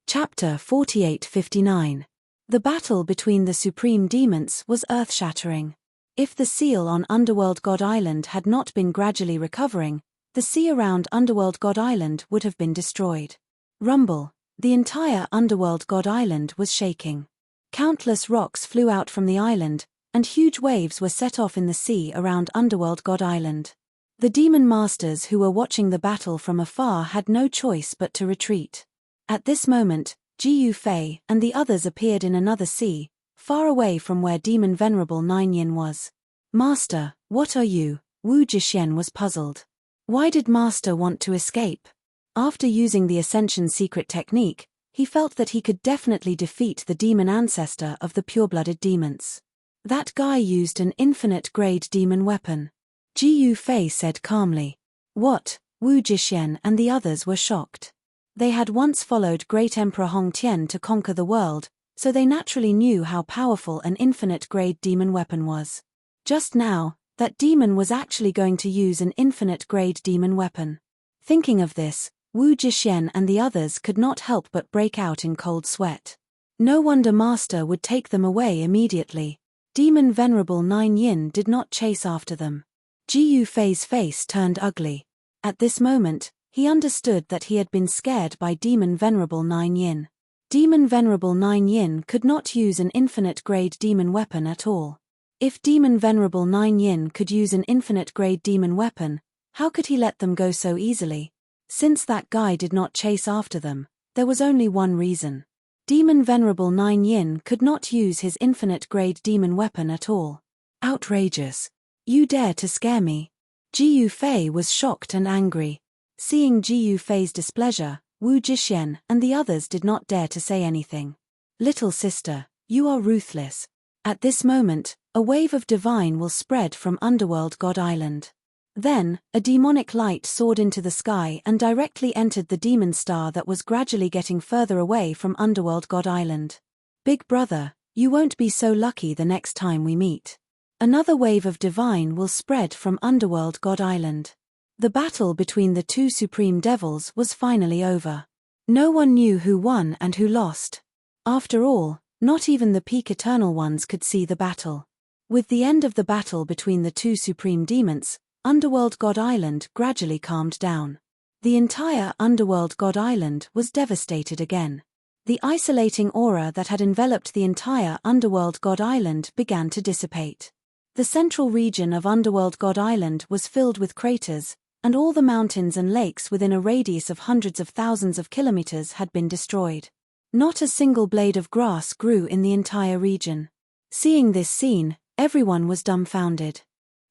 Chapter 48-59. The battle between the supreme demons was earth-shattering. If the seal on Underworld God Island had not been gradually recovering, the sea around Underworld God Island would have been destroyed. Rumble. The entire Underworld God Island was shaking. Countless rocks flew out from the island, and huge waves were set off in the sea around Underworld God Island. The demon masters who were watching the battle from afar had no choice but to retreat. At this moment, Jiu Fei and the others appeared in another sea, far away from where Demon Venerable Nine Yin was. "Master, what are you?" Wu Jixuan was puzzled. Why did Master want to escape? After using the Ascension secret technique, he felt that he could definitely defeat the demon ancestor of the pure-blooded demons. That guy used an infinite-grade demon weapon. Jiu Fei said calmly. What? Wu Jixuan and the others were shocked. They had once followed Great Emperor Hong Tian to conquer the world, so they naturally knew how powerful an infinite-grade demon weapon was. Just now, that demon was actually going to use an infinite-grade demon weapon. Thinking of this, Wu Jixuan and the others could not help but break out in cold sweat. No wonder Master would take them away immediately. Demon Venerable Nine Yin did not chase after them. Jiu Fei's face turned ugly. At this moment, he understood that he had been scared by Demon Venerable Nine Yin. Demon Venerable Nine Yin could not use an infinite-grade demon weapon at all. If Demon Venerable Nine Yin could use an infinite-grade demon weapon, how could he let them go so easily? Since that guy did not chase after them, there was only one reason. Demon Venerable Nine Yin could not use his infinite-grade demon weapon at all. Outrageous. You dare to scare me? Jiu Fei was shocked and angry. Seeing Jiu Fei's displeasure, Wu Jixuan and the others did not dare to say anything. Little sister, you are ruthless. At this moment, a wave of divine will spread from Underworld God Island. Then, a demonic light soared into the sky and directly entered the demon star that was gradually getting further away from Underworld God Island. Big brother, you won't be so lucky the next time we meet. Another wave of divine will spread from Underworld God Island. The battle between the two supreme devils was finally over. No one knew who won and who lost. After all, not even the peak eternal ones could see the battle. With the end of the battle between the two supreme demons, Underworld God Island gradually calmed down. The entire Underworld God Island was devastated again. The isolating aura that had enveloped the entire Underworld God Island began to dissipate. The central region of Underworld God Island was filled with craters, and all the mountains and lakes within a radius of hundreds of thousands of kilometers had been destroyed. Not a single blade of grass grew in the entire region. Seeing this scene, everyone was dumbfounded.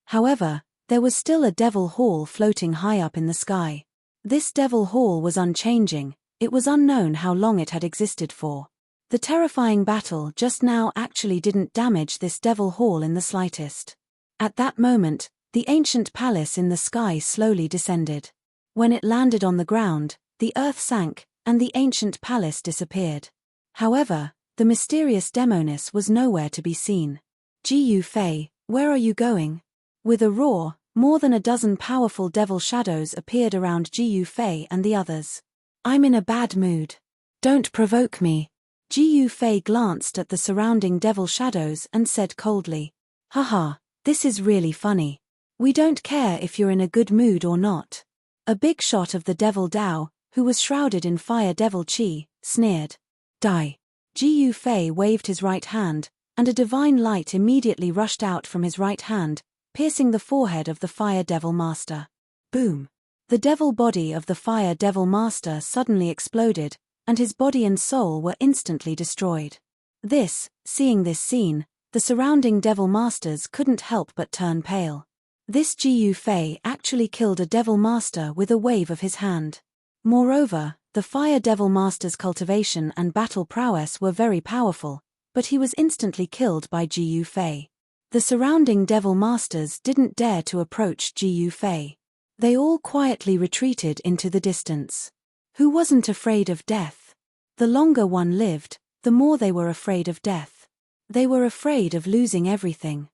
However, there was still a devil hall floating high up in the sky. This devil hall was unchanging. It was unknown how long it had existed for. The terrifying battle just now actually didn't damage this devil hall in the slightest. At that moment, the ancient palace in the sky slowly descended. When it landed on the ground, the earth sank, and the ancient palace disappeared. However, the mysterious demoness was nowhere to be seen. Jiu Fei, where are you going? With a roar, more than a dozen powerful devil shadows appeared around Jiu Fei and the others. I'm in a bad mood. Don't provoke me. Jiu Fei glanced at the surrounding devil shadows and said coldly. Haha, this is really funny. We don't care if you're in a good mood or not. A big shot of the devil Dao, who was shrouded in fire devil Qi, sneered. Die. Jiu Fei waved his right hand, and a divine light immediately rushed out from his right hand, piercing the forehead of the fire devil master. Boom. The devil body of the fire devil master suddenly exploded, and his body and soul were instantly destroyed. Seeing this scene, the surrounding devil masters couldn't help but turn pale. This Jiu Fei actually killed a devil master with a wave of his hand. Moreover, the fire devil master's cultivation and battle prowess were very powerful, but he was instantly killed by Jiu Fei. The surrounding devil masters didn't dare to approach Jiu Fei. They all quietly retreated into the distance. Who wasn't afraid of death? The longer one lived, the more they were afraid of death. They were afraid of losing everything.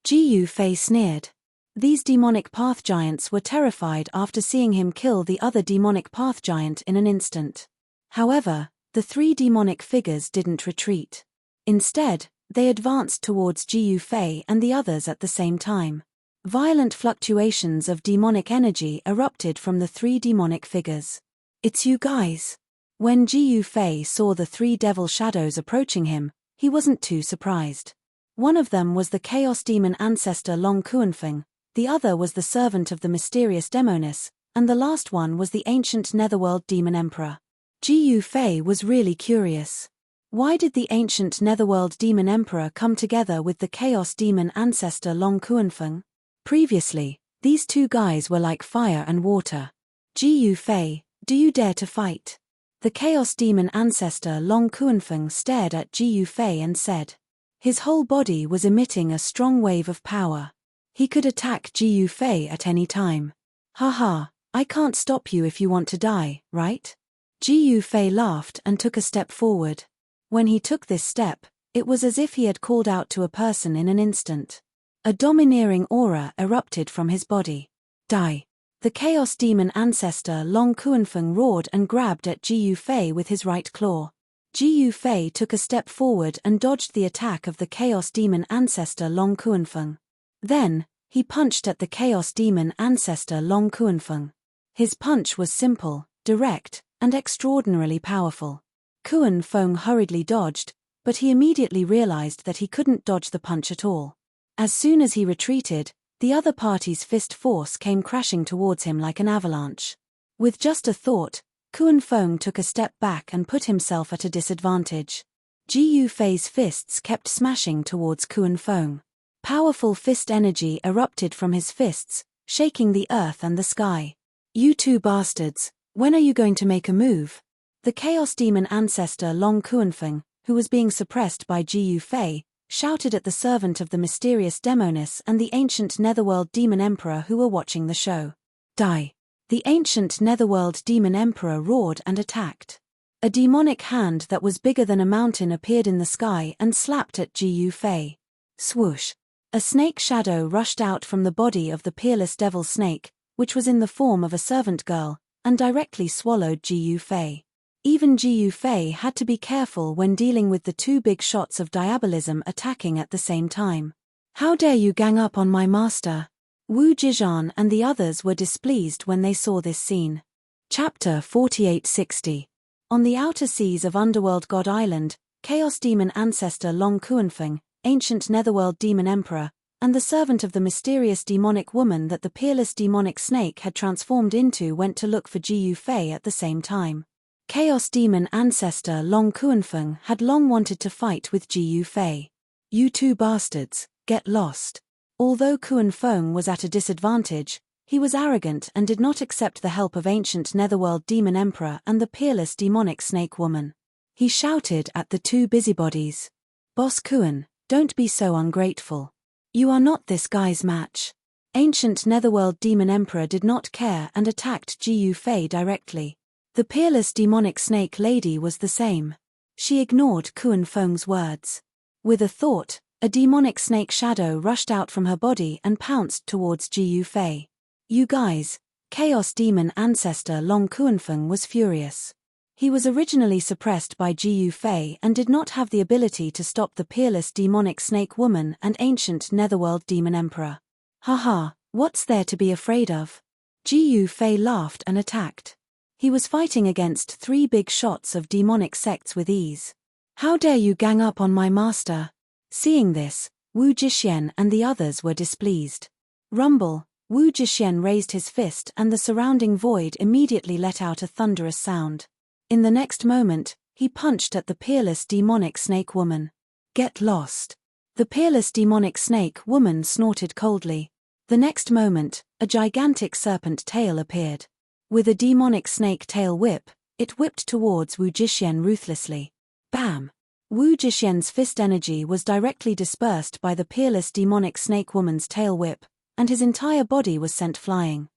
Jiu Fei sneered. These demonic path giants were terrified after seeing him kill the other demonic path giant in an instant. However, the three demonic figures didn't retreat. Instead, they advanced towards Ji Yufei and the others at the same time. Violent fluctuations of demonic energy erupted from the three demonic figures. "It's you guys." When Ji Yufei saw the three devil shadows approaching him, he wasn't too surprised. One of them was the Chaos Demon ancestor Long Kuanfeng, the other was the servant of the mysterious Demoness, and the last one was the ancient Netherworld Demon Emperor. Ji Yufei was really curious. Why did the ancient Netherworld Demon Emperor come together with the Chaos Demon ancestor Long Kuanfeng? Previously, these two guys were like fire and water. "Ji Yufei, do you dare to fight?" The Chaos Demon ancestor Long Kuanfeng stared at Ji Yufei and said. His whole body was emitting a strong wave of power. He could attack Ji Yufei at any time. "Haha, I can't stop you if you want to die, right?" Ji Yufei laughed and took a step forward. When he took this step, it was as if he had called out to a person in an instant. A domineering aura erupted from his body. "Die!" The Chaos Demon ancestor Long Kuanfeng roared and grabbed at Ji Yufei with his right claw. Ji Yufei took a step forward and dodged the attack of the Chaos Demon ancestor Long Kuanfeng. Then, he punched at the Chaos Demon ancestor Long Kuanfeng. His punch was simple, direct, and extraordinarily powerful. Kuanfeng hurriedly dodged, but he immediately realized that he couldn't dodge the punch at all. As soon as he retreated, the other party's fist force came crashing towards him like an avalanche. With just a thought, Kuanfeng took a step back and put himself at a disadvantage. Ji Yufei's fists kept smashing towards Kuanfeng. Powerful fist energy erupted from his fists, shaking the earth and the sky. "You two bastards, when are you going to make a move?" The Chaos Demon ancestor Long Kuanfeng, who was being suppressed by Ji Yufei, shouted at the servant of the mysterious Demoness and the ancient Netherworld Demon Emperor who were watching the show. "Die!" The ancient Netherworld Demon Emperor roared and attacked. A demonic hand that was bigger than a mountain appeared in the sky and slapped at Ji Yufei. Swoosh! A snake shadow rushed out from the body of the peerless devil snake, which was in the form of a servant girl, and directly swallowed Ji Yufei. Even Ji Yufei had to be careful when dealing with the two big shots of diabolism attacking at the same time. "How dare you gang up on my master?" Wu Zizhan and the others were displeased when they saw this scene. Chapter 4860. On the outer seas of Underworld God Island, Chaos Demon ancestor Long Kuanfeng, ancient Netherworld Demon Emperor, and the servant of the mysterious demonic woman that the peerless demonic snake had transformed into went to look for Ji Yufei at the same time. Chaos Demon ancestor Long Kuanfeng had long wanted to fight with Ji Yufei. "You two bastards, get lost." Although Kuanfeng was at a disadvantage, he was arrogant and did not accept the help of ancient Netherworld Demon Emperor and the peerless demonic snake woman. He shouted at the two busybodies. "Boss Kuan, don't be so ungrateful. You are not this guy's match." Ancient Netherworld Demon Emperor did not care and attacked Ji Yufei directly. The peerless demonic snake lady was the same. She ignored Kuanfeng's words. With a thought, a demonic snake shadow rushed out from her body and pounced towards Ji Yufei. "You guys," Chaos Demon ancestor Long Kuanfeng was furious. He was originally suppressed by Ji Yufei and did not have the ability to stop the peerless demonic snake woman and ancient Netherworld Demon Emperor. "Haha, what's there to be afraid of?" Ji Yufei laughed and attacked. He was fighting against three big shots of demonic sects with ease. "How dare you gang up on my master?" Seeing this, Wu Zhixian and the others were displeased. Rumble! Wu Zhixian raised his fist and the surrounding void immediately let out a thunderous sound. In the next moment, he punched at the peerless demonic snake woman. "Get lost!" The peerless demonic snake woman snorted coldly. The next moment, a gigantic serpent tail appeared. With a demonic snake tail whip, it whipped towards Wu Zhixian ruthlessly. Bam! Wu Zhixian's fist energy was directly dispersed by the peerless demonic snake woman's tail whip, and his entire body was sent flying.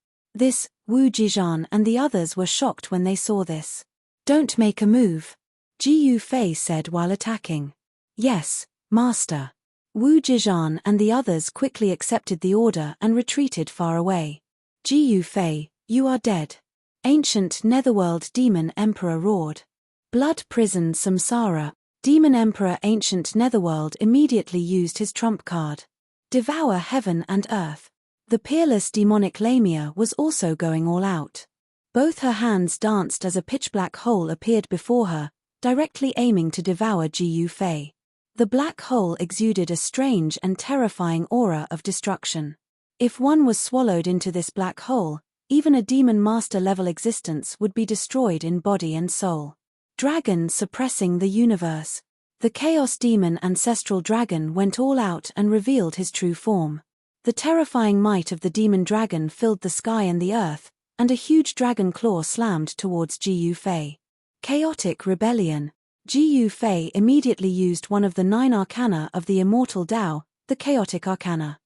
Wu Zizhan and the others were shocked when they saw this. "Don't make a move," Ji Yufei said while attacking. "Yes, master." Wu Zizhan and the others quickly accepted the order and retreated far away. "Ji Yufei, you are dead." Ancient Netherworld Demon Emperor roared. Blood-prisoned samsara. Demon Emperor Ancient Netherworld immediately used his trump card. Devour heaven and earth. The peerless demonic Lamia was also going all out. Both her hands danced as a pitch-black hole appeared before her, directly aiming to devour Gu Fei. The black hole exuded a strange and terrifying aura of destruction. If one was swallowed into this black hole, even a demon master-level existence would be destroyed in body and soul. Dragon suppressing the universe. The Chaos Demon Ancestral Dragon went all out and revealed his true form. The terrifying might of the demon dragon filled the sky and the earth, and a huge dragon claw slammed towards Gu Fei. Chaotic rebellion. Gu Fei immediately used one of the 9 arcana of the immortal Tao, the chaotic arcana.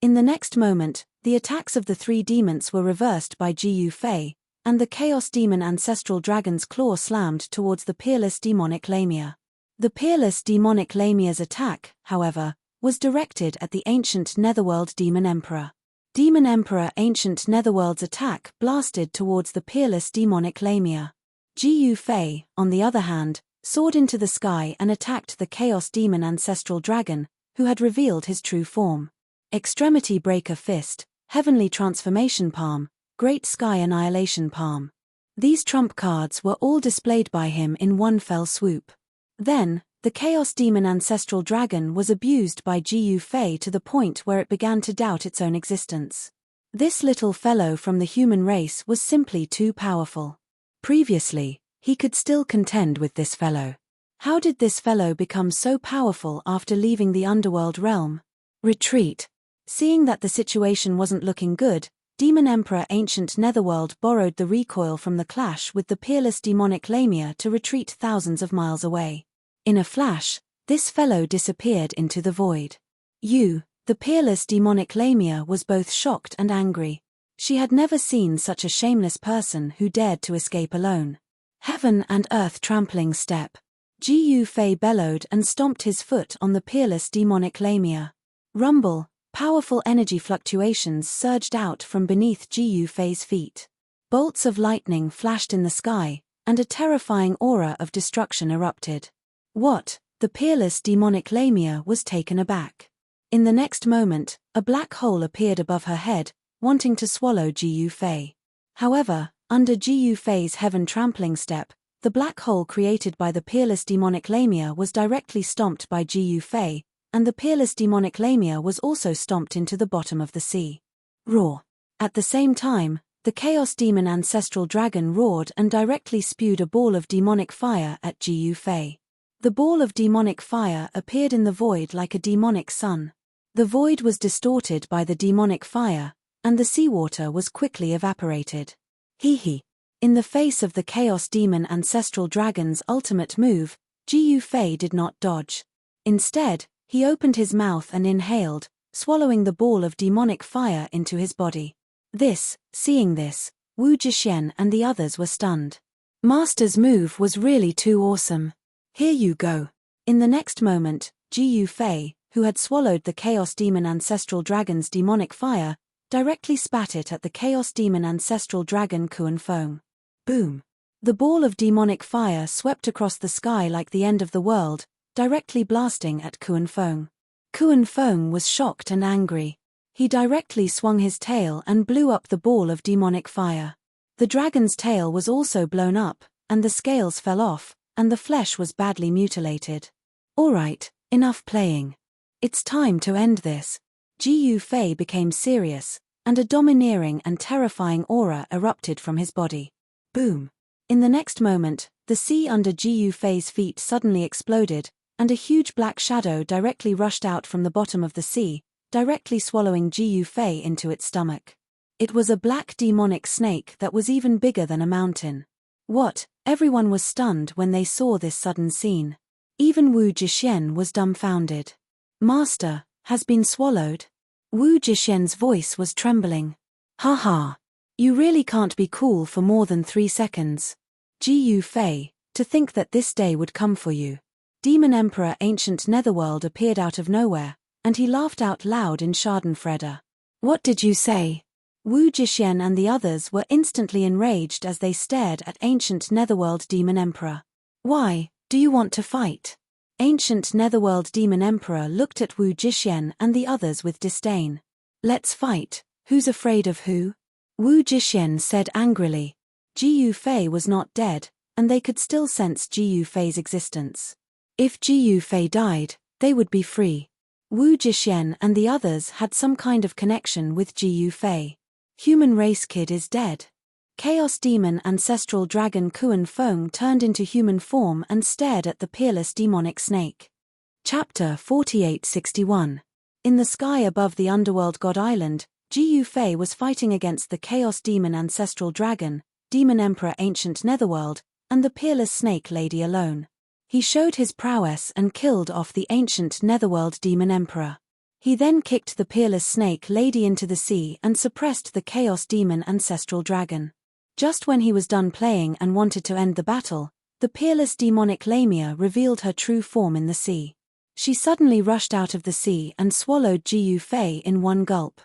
In the next moment, the attacks of the 3 demons were reversed by Gu Fei, and the Chaos Demon Ancestral Dragon's claw slammed towards the peerless demonic Lamia. The peerless demonic Lamia's attack, however, was directed at the ancient Netherworld Demon Emperor. Demon Emperor Ancient Netherworld's attack blasted towards the peerless demonic Lamia. Gu Fei, on the other hand, soared into the sky and attacked the Chaos Demon Ancestral Dragon, who had revealed his true form. Extremity Breaker Fist, Heavenly Transformation Palm, Great Sky Annihilation Palm. These trump cards were all displayed by him in one fell swoop. Then, the Chaos Demon Ancestral Dragon was abused by Gu Fei to the point where it began to doubt its own existence. This little fellow from the human race was simply too powerful. Previously, he could still contend with this fellow. How did this fellow become so powerful after leaving the underworld realm? Retreat. Seeing that the situation wasn't looking good, Demon Emperor Ancient Netherworld borrowed the recoil from the clash with the peerless demonic Lamia to retreat thousands of miles away. In a flash, this fellow disappeared into the void. The peerless demonic Lamia was both shocked and angry. She had never seen such a shameless person who dared to escape alone. Heaven and earth trampling step. Gu Fei bellowed and stomped his foot on the peerless demonic Lamia. Rumble, powerful energy fluctuations surged out from beneath Gu Fei's feet. Bolts of lightning flashed in the sky, and a terrifying aura of destruction erupted. What? The peerless demonic Lamia was taken aback. In the next moment, a black hole appeared above her head, wanting to swallow Gu Fei. However, under Gu Fei's heaven trampling step, the black hole created by the peerless demonic Lamia was directly stomped by Gu Fei, and the peerless demonic Lamia was also stomped into the bottom of the sea. Roar. At the same time, the Chaos Demon Ancestral Dragon roared and directly spewed a ball of demonic fire at Gu Fei. The ball of demonic fire appeared in the void like a demonic sun. The void was distorted by the demonic fire, and the seawater was quickly evaporated. Hee. In the face of the Chaos Demon Ancestral Dragon's ultimate move, Gu Fei did not dodge. Instead, he opened his mouth and inhaled, swallowing the ball of demonic fire into his body. Seeing this, Wu Jixuan and the others were stunned. Master's move was really too awesome. Here you go. In the next moment, Gu Fei, who had swallowed the Chaos Demon Ancestral Dragon's demonic fire, directly spat it at the Chaos Demon Ancestral Dragon Kuan Feng. Boom. The ball of demonic fire swept across the sky like the end of the world, directly blasting at Kuan Feng. Kuan Feng was shocked and angry. He directly swung his tail and blew up the ball of demonic fire. The dragon's tail was also blown up, and the scales fell off, and the flesh was badly mutilated. Alright, enough playing. It's time to end this. Gu Fei became serious, and a domineering and terrifying aura erupted from his body. Boom. In the next moment, the sea under Gu Fei's feet suddenly exploded, and a huge black shadow directly rushed out from the bottom of the sea, directly swallowing Gu Fei into its stomach. It was a black demonic snake that was even bigger than a mountain. What? Everyone was stunned when they saw this sudden scene. Even Wu Jixuan was dumbfounded. Master, has been swallowed? Wu Jixuan's voice was trembling. Haha. You really can't be cool for more than 3 seconds. Gu Fei, to think that this day would come for you. Demon Emperor Ancient Netherworld appeared out of nowhere, and he laughed out loud in Schadenfreude. What did you say? Wu Jixuan and the others were instantly enraged as they stared at Ancient Netherworld Demon Emperor. Why, do you want to fight? Ancient Netherworld Demon Emperor looked at Wu Jixuan and the others with disdain. Let's fight, who's afraid of who? Wu Jixuan said angrily. Ji Yufei was not dead, and they could still sense Ji Yufei's existence. If Ji Yufei died, they would be free. Wu Jixuan and the others had some kind of connection with Ji Yufei. Human race kid is dead. Chaos Demon Ancestral Dragon Kuan Feng turned into human form and stared at the peerless demonic snake. Chapter 4861. In the sky above the underworld god island, Ji Yufei was fighting against the Chaos Demon Ancestral Dragon, Demon Emperor Ancient Netherworld, and the peerless snake lady alone. He showed his prowess and killed off the Ancient Netherworld Demon Emperor. He then kicked the peerless snake lady into the sea and suppressed the Chaos Demon Ancestral Dragon. Just when he was done playing and wanted to end the battle, the peerless demonic Lamia revealed her true form in the sea. She suddenly rushed out of the sea and swallowed Ji Yufei in one gulp.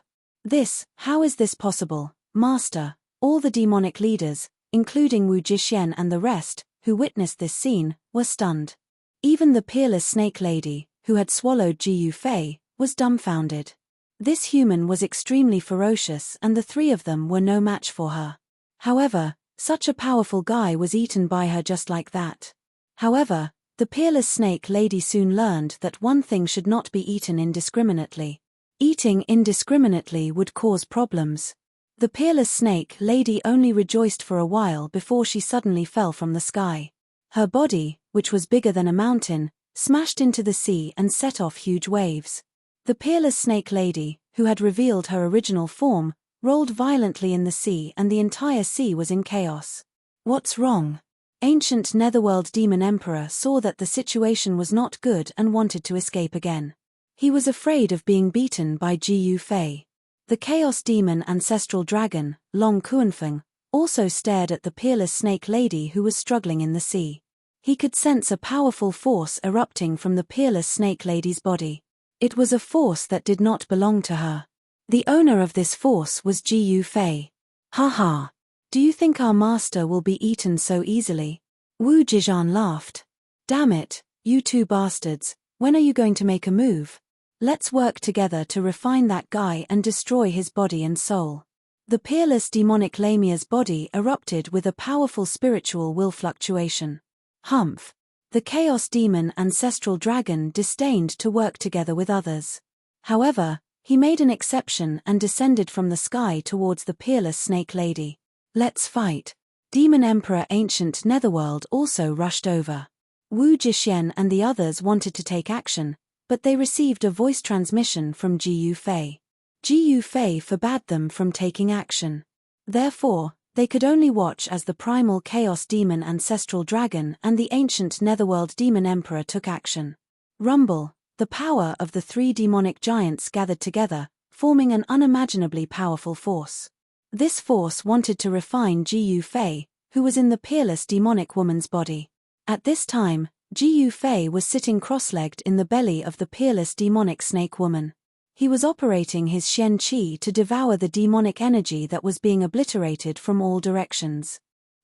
How is this possible, Master? All the demonic leaders, including Wu Jixuan and the rest, who witnessed this scene, were stunned. Even the peerless snake lady, who had swallowed Ji Yufei, was dumbfounded. This human was extremely ferocious and the three of them were no match for her. However, such a powerful guy was eaten by her just like that. However, the peerless snake lady soon learned that one thing should not be eaten indiscriminately. Eating indiscriminately would cause problems. The peerless snake lady only rejoiced for a while before she suddenly fell from the sky. Her body, which was bigger than a mountain, smashed into the sea and set off huge waves. The peerless snake lady, who had revealed her original form, rolled violently in the sea and the entire sea was in chaos. What's wrong? Ancient Netherworld Demon Emperor saw that the situation was not good and wanted to escape again. He was afraid of being beaten by Ji Yufei. The Chaos Demon Ancestral Dragon, Long Kuanfeng, also stared at the peerless snake lady who was struggling in the sea. He could sense a powerful force erupting from the peerless snake lady's body. It was a force that did not belong to her. The owner of this force was Ji Yufei. Ha. Do you think our master will be eaten so easily? Wu Jixuan laughed. Damn it, you two bastards, when are you going to make a move? Let's work together to refine that guy and destroy his body and soul. The peerless demonic Lamia's body erupted with a powerful spiritual will fluctuation. Humph. The Chaos Demon Ancestral Dragon disdained to work together with others. However, he made an exception and descended from the sky towards the peerless snake lady. Let's fight. Demon Emperor Ancient Netherworld also rushed over. Wu Jixuan and the others wanted to take action, but they received a voice transmission from Ji Yufei. Ji Yufei forbade them from taking action. Therefore, they could only watch as the primal Chaos Demon Ancestral Dragon and the Ancient Netherworld Demon Emperor took action. Rumble. The power of the three demonic giants gathered together, forming an unimaginably powerful force. This force wanted to refine Ji Yufei, who was in the peerless demonic woman's body. At this time, Ji Yufei was sitting cross-legged in the belly of the peerless demonic snake woman. He was operating his Shen Qi to devour the demonic energy that was being obliterated from all directions.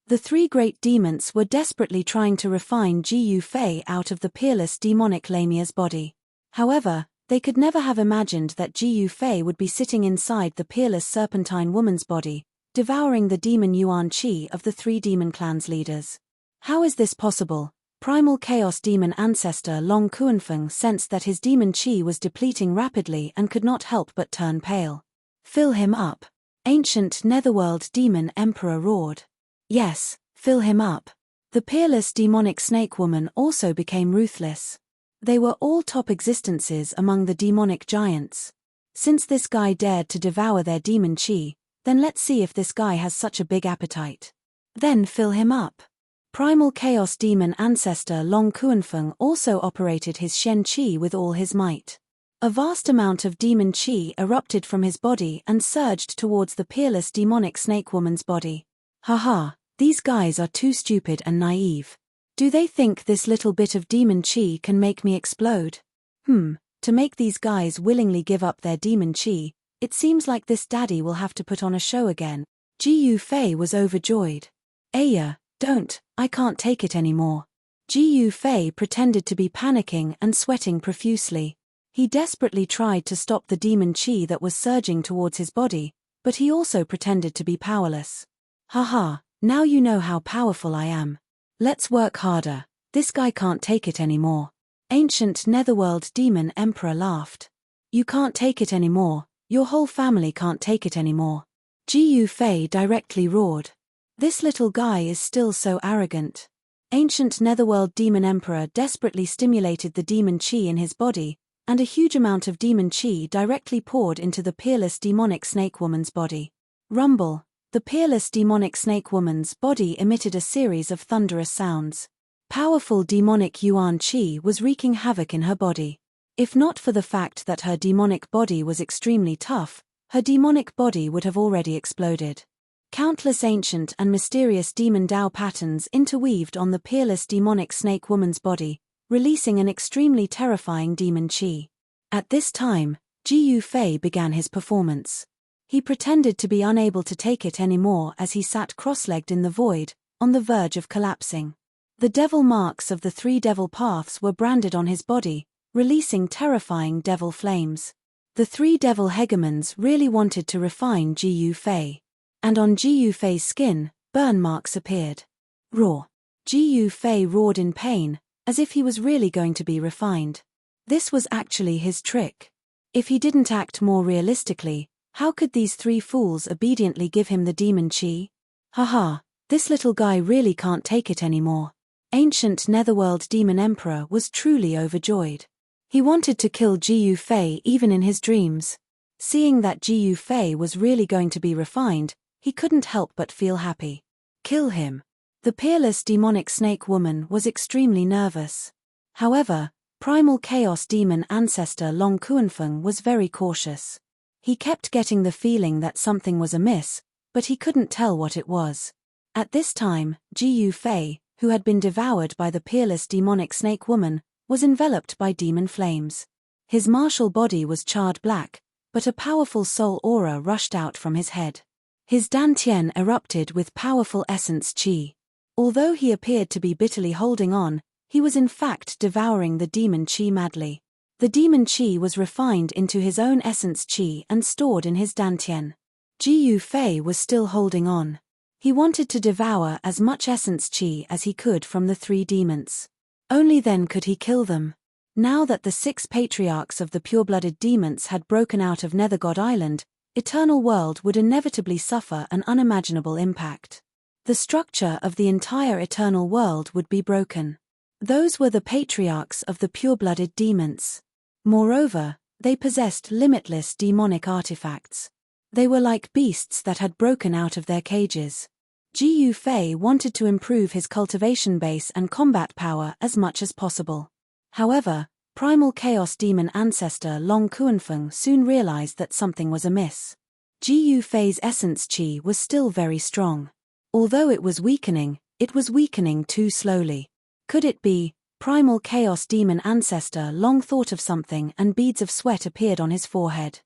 The three great demons were desperately trying to refine Ji Yufei out of the peerless demonic Lamia's body. However, they could never have imagined that Ji Yufei would be sitting inside the peerless serpentine woman's body, devouring the demon Yuan Qi of the three demon clans' leaders. How is this possible? Primal Chaos Demon Ancestor Long Kuanfeng sensed that his demon Qi was depleting rapidly and could not help but turn pale. Fill him up. Ancient Netherworld Demon Emperor roared. Yes, fill him up. The peerless demonic snake woman also became ruthless. They were all top existences among the demonic giants. Since this guy dared to devour their demon Qi, then let's see if this guy has such a big appetite. Then fill him up. Primal Chaos Demon Ancestor Long Kuanfeng also operated his Shen Qi with all his might. A vast amount of demon Qi erupted from his body and surged towards the peerless demonic snake woman's body. Haha, these guys are too stupid and naive. Do they think this little bit of demon Qi can make me explode? To make these guys willingly give up their demon Qi, it seems like this daddy will have to put on a show again. Ji Yufei was overjoyed. Aya, don't, I can't take it anymore. Ji Fei pretended to be panicking and sweating profusely. He desperately tried to stop the demon qi that was surging towards his body, but he also pretended to be powerless. Haha, now you know how powerful I am. Let's work harder. This guy can't take it anymore. Ancient Netherworld Demon Emperor laughed. You can't take it anymore, your whole family can't take it anymore. Ji Fei directly roared. This little guy is still so arrogant. Ancient Netherworld Demon Emperor desperately stimulated the demon qi in his body, and a huge amount of demon qi directly poured into the peerless demonic snake woman's body. Rumble. The peerless demonic snake woman's body emitted a series of thunderous sounds. Powerful demonic yuan qi was wreaking havoc in her body. If not for the fact that her demonic body was extremely tough, her demonic body would have already exploded. Countless ancient and mysterious demon Dao patterns interweaved on the peerless demonic snake woman's body, releasing an extremely terrifying demon qi. At this time, Ji Fei began his performance. He pretended to be unable to take it anymore as he sat cross-legged in the void, on the verge of collapsing. The devil marks of the 3 devil paths were branded on his body, releasing terrifying devil flames. The 3 devil hegemons really wanted to refine Ji Fei. And on Ji Fei's skin, burn marks appeared. Roar. Ji Fei roared in pain, as if he was really going to be refined. This was actually his trick. If he didn't act more realistically, how could these 3 fools obediently give him the demon qi? Haha, this little guy really can't take it anymore. Ancient Netherworld Demon Emperor was truly overjoyed. He wanted to kill Ji Fei even in his dreams. Seeing that Ji Fei was really going to be refined, he couldn't help but feel happy. Kill him. The peerless demonic snake woman was extremely nervous. However, primal chaos demon ancestor Long Kuanfeng was very cautious. He kept getting the feeling that something was amiss, but he couldn't tell what it was. At this time, Ji Fei, who had been devoured by the peerless demonic snake woman, was enveloped by demon flames. His martial body was charred black, but a powerful soul aura rushed out from his head. His dantian erupted with powerful essence qi. Although he appeared to be bitterly holding on, he was in fact devouring the demon qi madly. The demon qi was refined into his own essence qi and stored in his dantian. Ji Fei was still holding on. He wanted to devour as much essence qi as he could from the 3 demons. Only then could he kill them. Now that the 6 patriarchs of the pure-blooded demons had broken out of Nethergod Island, Eternal World would inevitably suffer an unimaginable impact. The structure of the entire Eternal World would be broken. Those were the patriarchs of the pure-blooded demons. Moreover, they possessed limitless demonic artifacts. They were like beasts that had broken out of their cages. Ji Fei wanted to improve his cultivation base and combat power as much as possible. However, primal chaos demon ancestor Long Kuanfeng soon realized that something was amiss. Ji Fei's essence qi was still very strong. Although it was weakening too slowly. Could it be? Primal chaos demon ancestor Long thought of something and beads of sweat appeared on his forehead.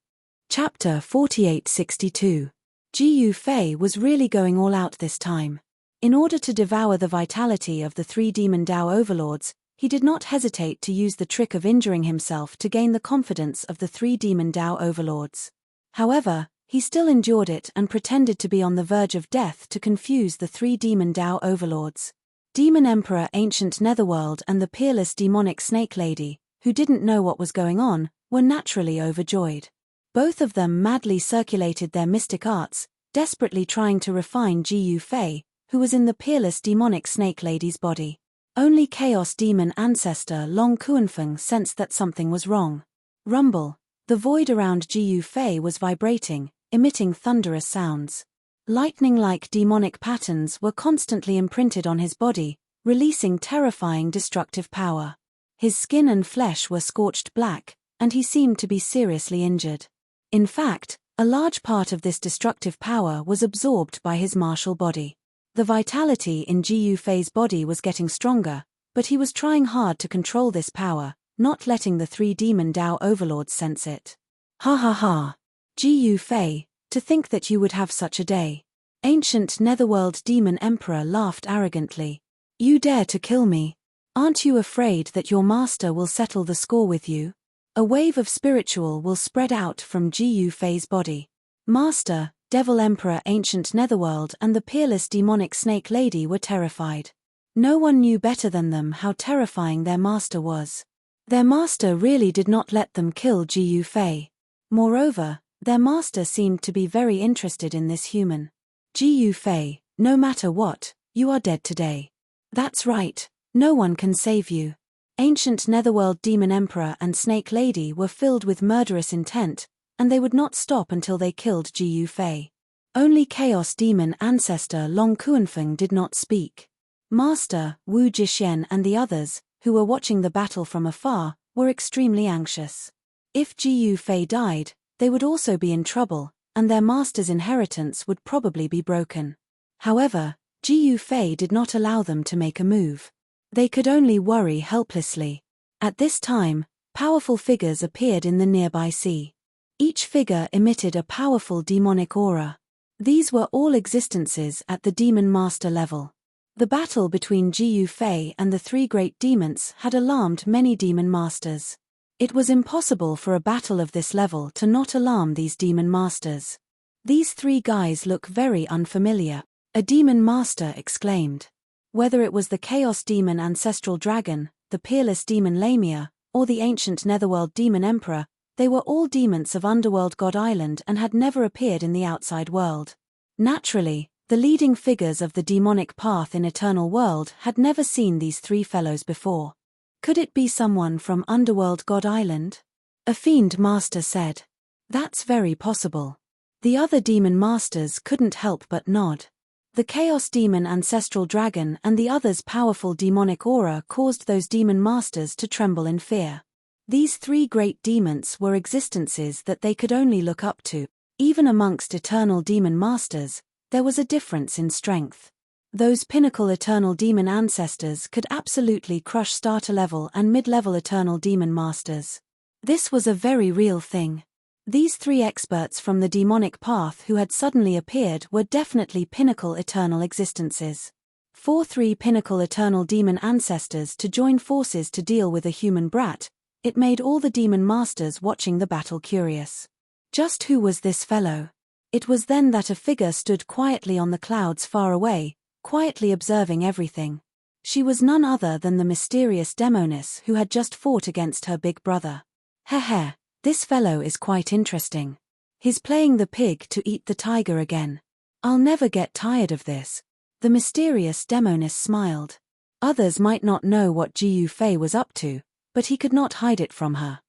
Chapter 4862. Ji Fei was really going all out this time. In order to devour the vitality of the 3 demon Dao overlords, he did not hesitate to use the trick of injuring himself to gain the confidence of the 3 demon Dao overlords. However, he still endured it and pretended to be on the verge of death to confuse the 3 demon Dao overlords. Demon Emperor Ancient Netherworld and the peerless demonic snake lady, who didn't know what was going on, were naturally overjoyed. Both of them madly circulated their mystic arts, desperately trying to refine Ji Fei, who was in the peerless demonic snake lady's body. Only chaos demon ancestor Long Kuanfeng sensed that something was wrong. Rumble. The void around Ji Fei was vibrating, emitting thunderous sounds. Lightning-like demonic patterns were constantly imprinted on his body, releasing terrifying destructive power. His skin and flesh were scorched black, and he seemed to be seriously injured. In fact, a large part of this destructive power was absorbed by his martial body. The vitality in Ji Fei's body was getting stronger, but he was trying hard to control this power, not letting the 3 demon Dao overlords sense it. Ha ha ha. Ji Fei, to think that you would have such a day. Ancient Netherworld Demon Emperor laughed arrogantly. You dare to kill me. Aren't you afraid that your master will settle the score with you? A wave of spiritual will spread out from Gu Fei's body. Master, Devil Emperor, Ancient Netherworld and the peerless demonic snake lady were terrified. No one knew better than them how terrifying their master was. Their master really did not let them kill Gu Fei. Moreover, their master seemed to be very interested in this human. Gu Fei, no matter what, you are dead today. That's right, no one can save you. Ancient Netherworld Demon Emperor and Snake Lady were filled with murderous intent, and they would not stop until they killed Gu Fei. Only Chaos Demon Ancestor Long Kuanfeng did not speak. Master, Wu Jixuan and the others, who were watching the battle from afar, were extremely anxious. If Gu Fei died, they would also be in trouble, and their master's inheritance would probably be broken. However, Gu Fei did not allow them to make a move. They could only worry helplessly. At this time, powerful figures appeared in the nearby sea. Each figure emitted a powerful demonic aura. These were all existences at the demon master level. The battle between Gu Fei and the three great demons had alarmed many demon masters. It was impossible for a battle of this level to not alarm these demon masters. These three guys look very unfamiliar, a demon master exclaimed. Whether it was the Chaos Demon Ancestral Dragon, the Peerless Demon Lamia, or the Ancient Netherworld Demon Emperor, they were all demons of Underworld God Island and had never appeared in the outside world. Naturally, the leading figures of the demonic path in Eternal World had never seen these three fellows before. Could it be someone from Underworld God Island? A Fiend Master said. That's very possible. The other demon masters couldn't help but nod. The Chaos Demon Ancestral Dragon and the other's powerful demonic aura caused those demon masters to tremble in fear. These three great demons were existences that they could only look up to. Even amongst eternal demon masters, there was a difference in strength. Those pinnacle eternal demon ancestors could absolutely crush starter-level and mid-level eternal demon masters. This was a very real thing. These three experts from the demonic path who had suddenly appeared were definitely pinnacle eternal existences. For three pinnacle eternal demon ancestors to join forces to deal with a human brat, it made all the demon masters watching the battle curious. Just who was this fellow? It was then that a figure stood quietly on the clouds far away, quietly observing everything. She was none other than the mysterious Demoness who had just fought against her big brother. Heh. This fellow is quite interesting. He's playing the pig to eat the tiger again. I'll never get tired of this. The mysterious Demoness smiled. Others might not know what Gu Fei was up to, but he could not hide it from her.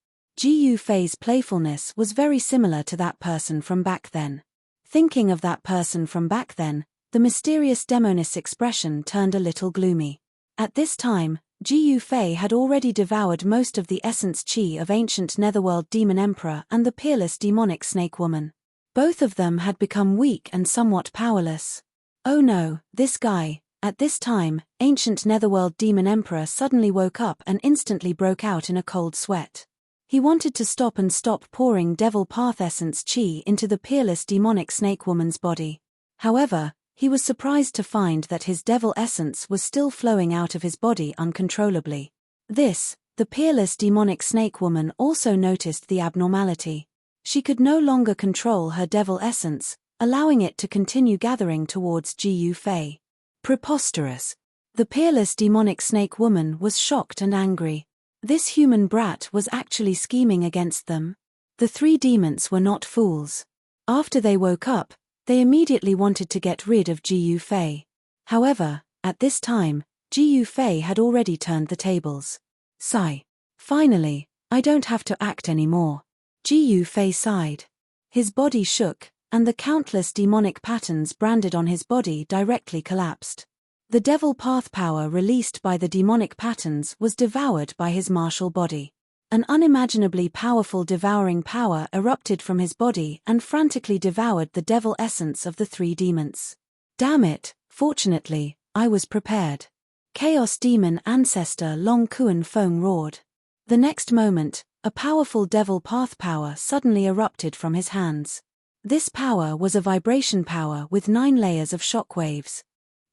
Gu Fei's playfulness was very similar to that person from back then. Thinking of that person from back then, the mysterious Demoness expression turned a little gloomy. At this time, Gu Fei had already devoured most of the essence chi of Ancient Netherworld Demon Emperor and the peerless demonic snake woman. Both of them had become weak and somewhat powerless. Oh no, this guy. At this time, Ancient Netherworld Demon Emperor suddenly woke up and instantly broke out in a cold sweat. He wanted to stop pouring Devil Path Essence Chi into the peerless demonic snake woman's body. However, he was surprised to find that his devil essence was still flowing out of his body uncontrollably. This, the peerless demonic snake woman also noticed the abnormality. She could no longer control her devil essence, allowing it to continue gathering towards Gu Fei. Preposterous. The peerless demonic snake woman was shocked and angry. This human brat was actually scheming against them. The three demons were not fools. After they woke up, they immediately wanted to get rid of Gu Fei. However, at this time, Gu Fei had already turned the tables. Sigh. Finally, I don't have to act anymore. Gu Fei sighed. His body shook, and the countless demonic patterns branded on his body directly collapsed. The devil path power released by the demonic patterns was devoured by his martial body. An unimaginably powerful devouring power erupted from his body and frantically devoured the devil essence of the three demons. Damn it, fortunately, I was prepared. Chaos Demon Ancestor Long Kuanfeng roared. The next moment, a powerful devil path power suddenly erupted from his hands. This power was a vibration power with 9 layers of shock waves.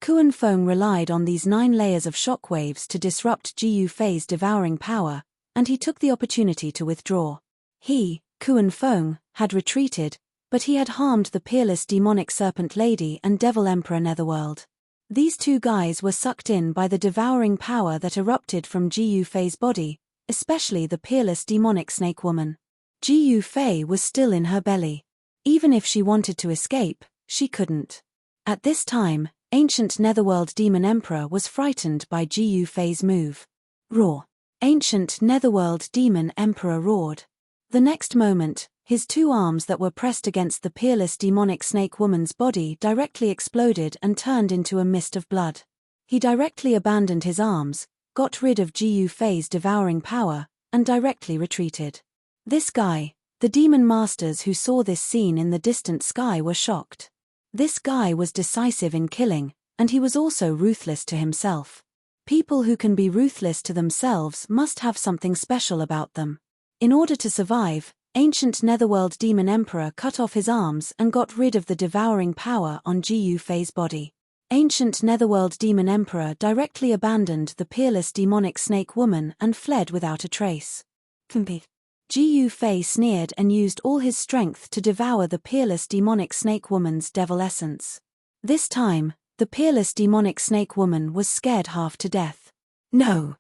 Kuan Feng relied on these 9 layers of shockwaves to disrupt Jiyu Fei's devouring power, and he took the opportunity to withdraw. He, Kuan Feng, had retreated, but he had harmed the peerless demonic serpent lady and devil emperor Netherworld. These 2 guys were sucked in by the devouring power that erupted from Jiyu Fei's body, especially the peerless demonic snake woman. Jiyu Fei was still in her belly. Even if she wanted to escape, she couldn't. At this time, ancient Netherworld Demon Emperor was frightened by Jiyu Fei's move. Roar! Ancient Netherworld Demon Emperor roared. The next moment, his 2 arms that were pressed against the peerless demonic snake woman's body directly exploded and turned into a mist of blood. He directly abandoned his arms, got rid of Jiyu Fei's devouring power, and directly retreated. This guy, the demon masters who saw this scene in the distant sky were shocked. This guy was decisive in killing, and he was also ruthless to himself. People who can be ruthless to themselves must have something special about them. In order to survive, ancient Netherworld Demon Emperor cut off his arms and got rid of the devouring power on Jiyu Fei's body. Ancient Netherworld Demon Emperor directly abandoned the peerless demonic snake woman and fled without a trace. Jiyu Fei sneered and used all his strength to devour the peerless demonic snake woman's devil essence. This time, the peerless demonic snake woman was scared half to death. No.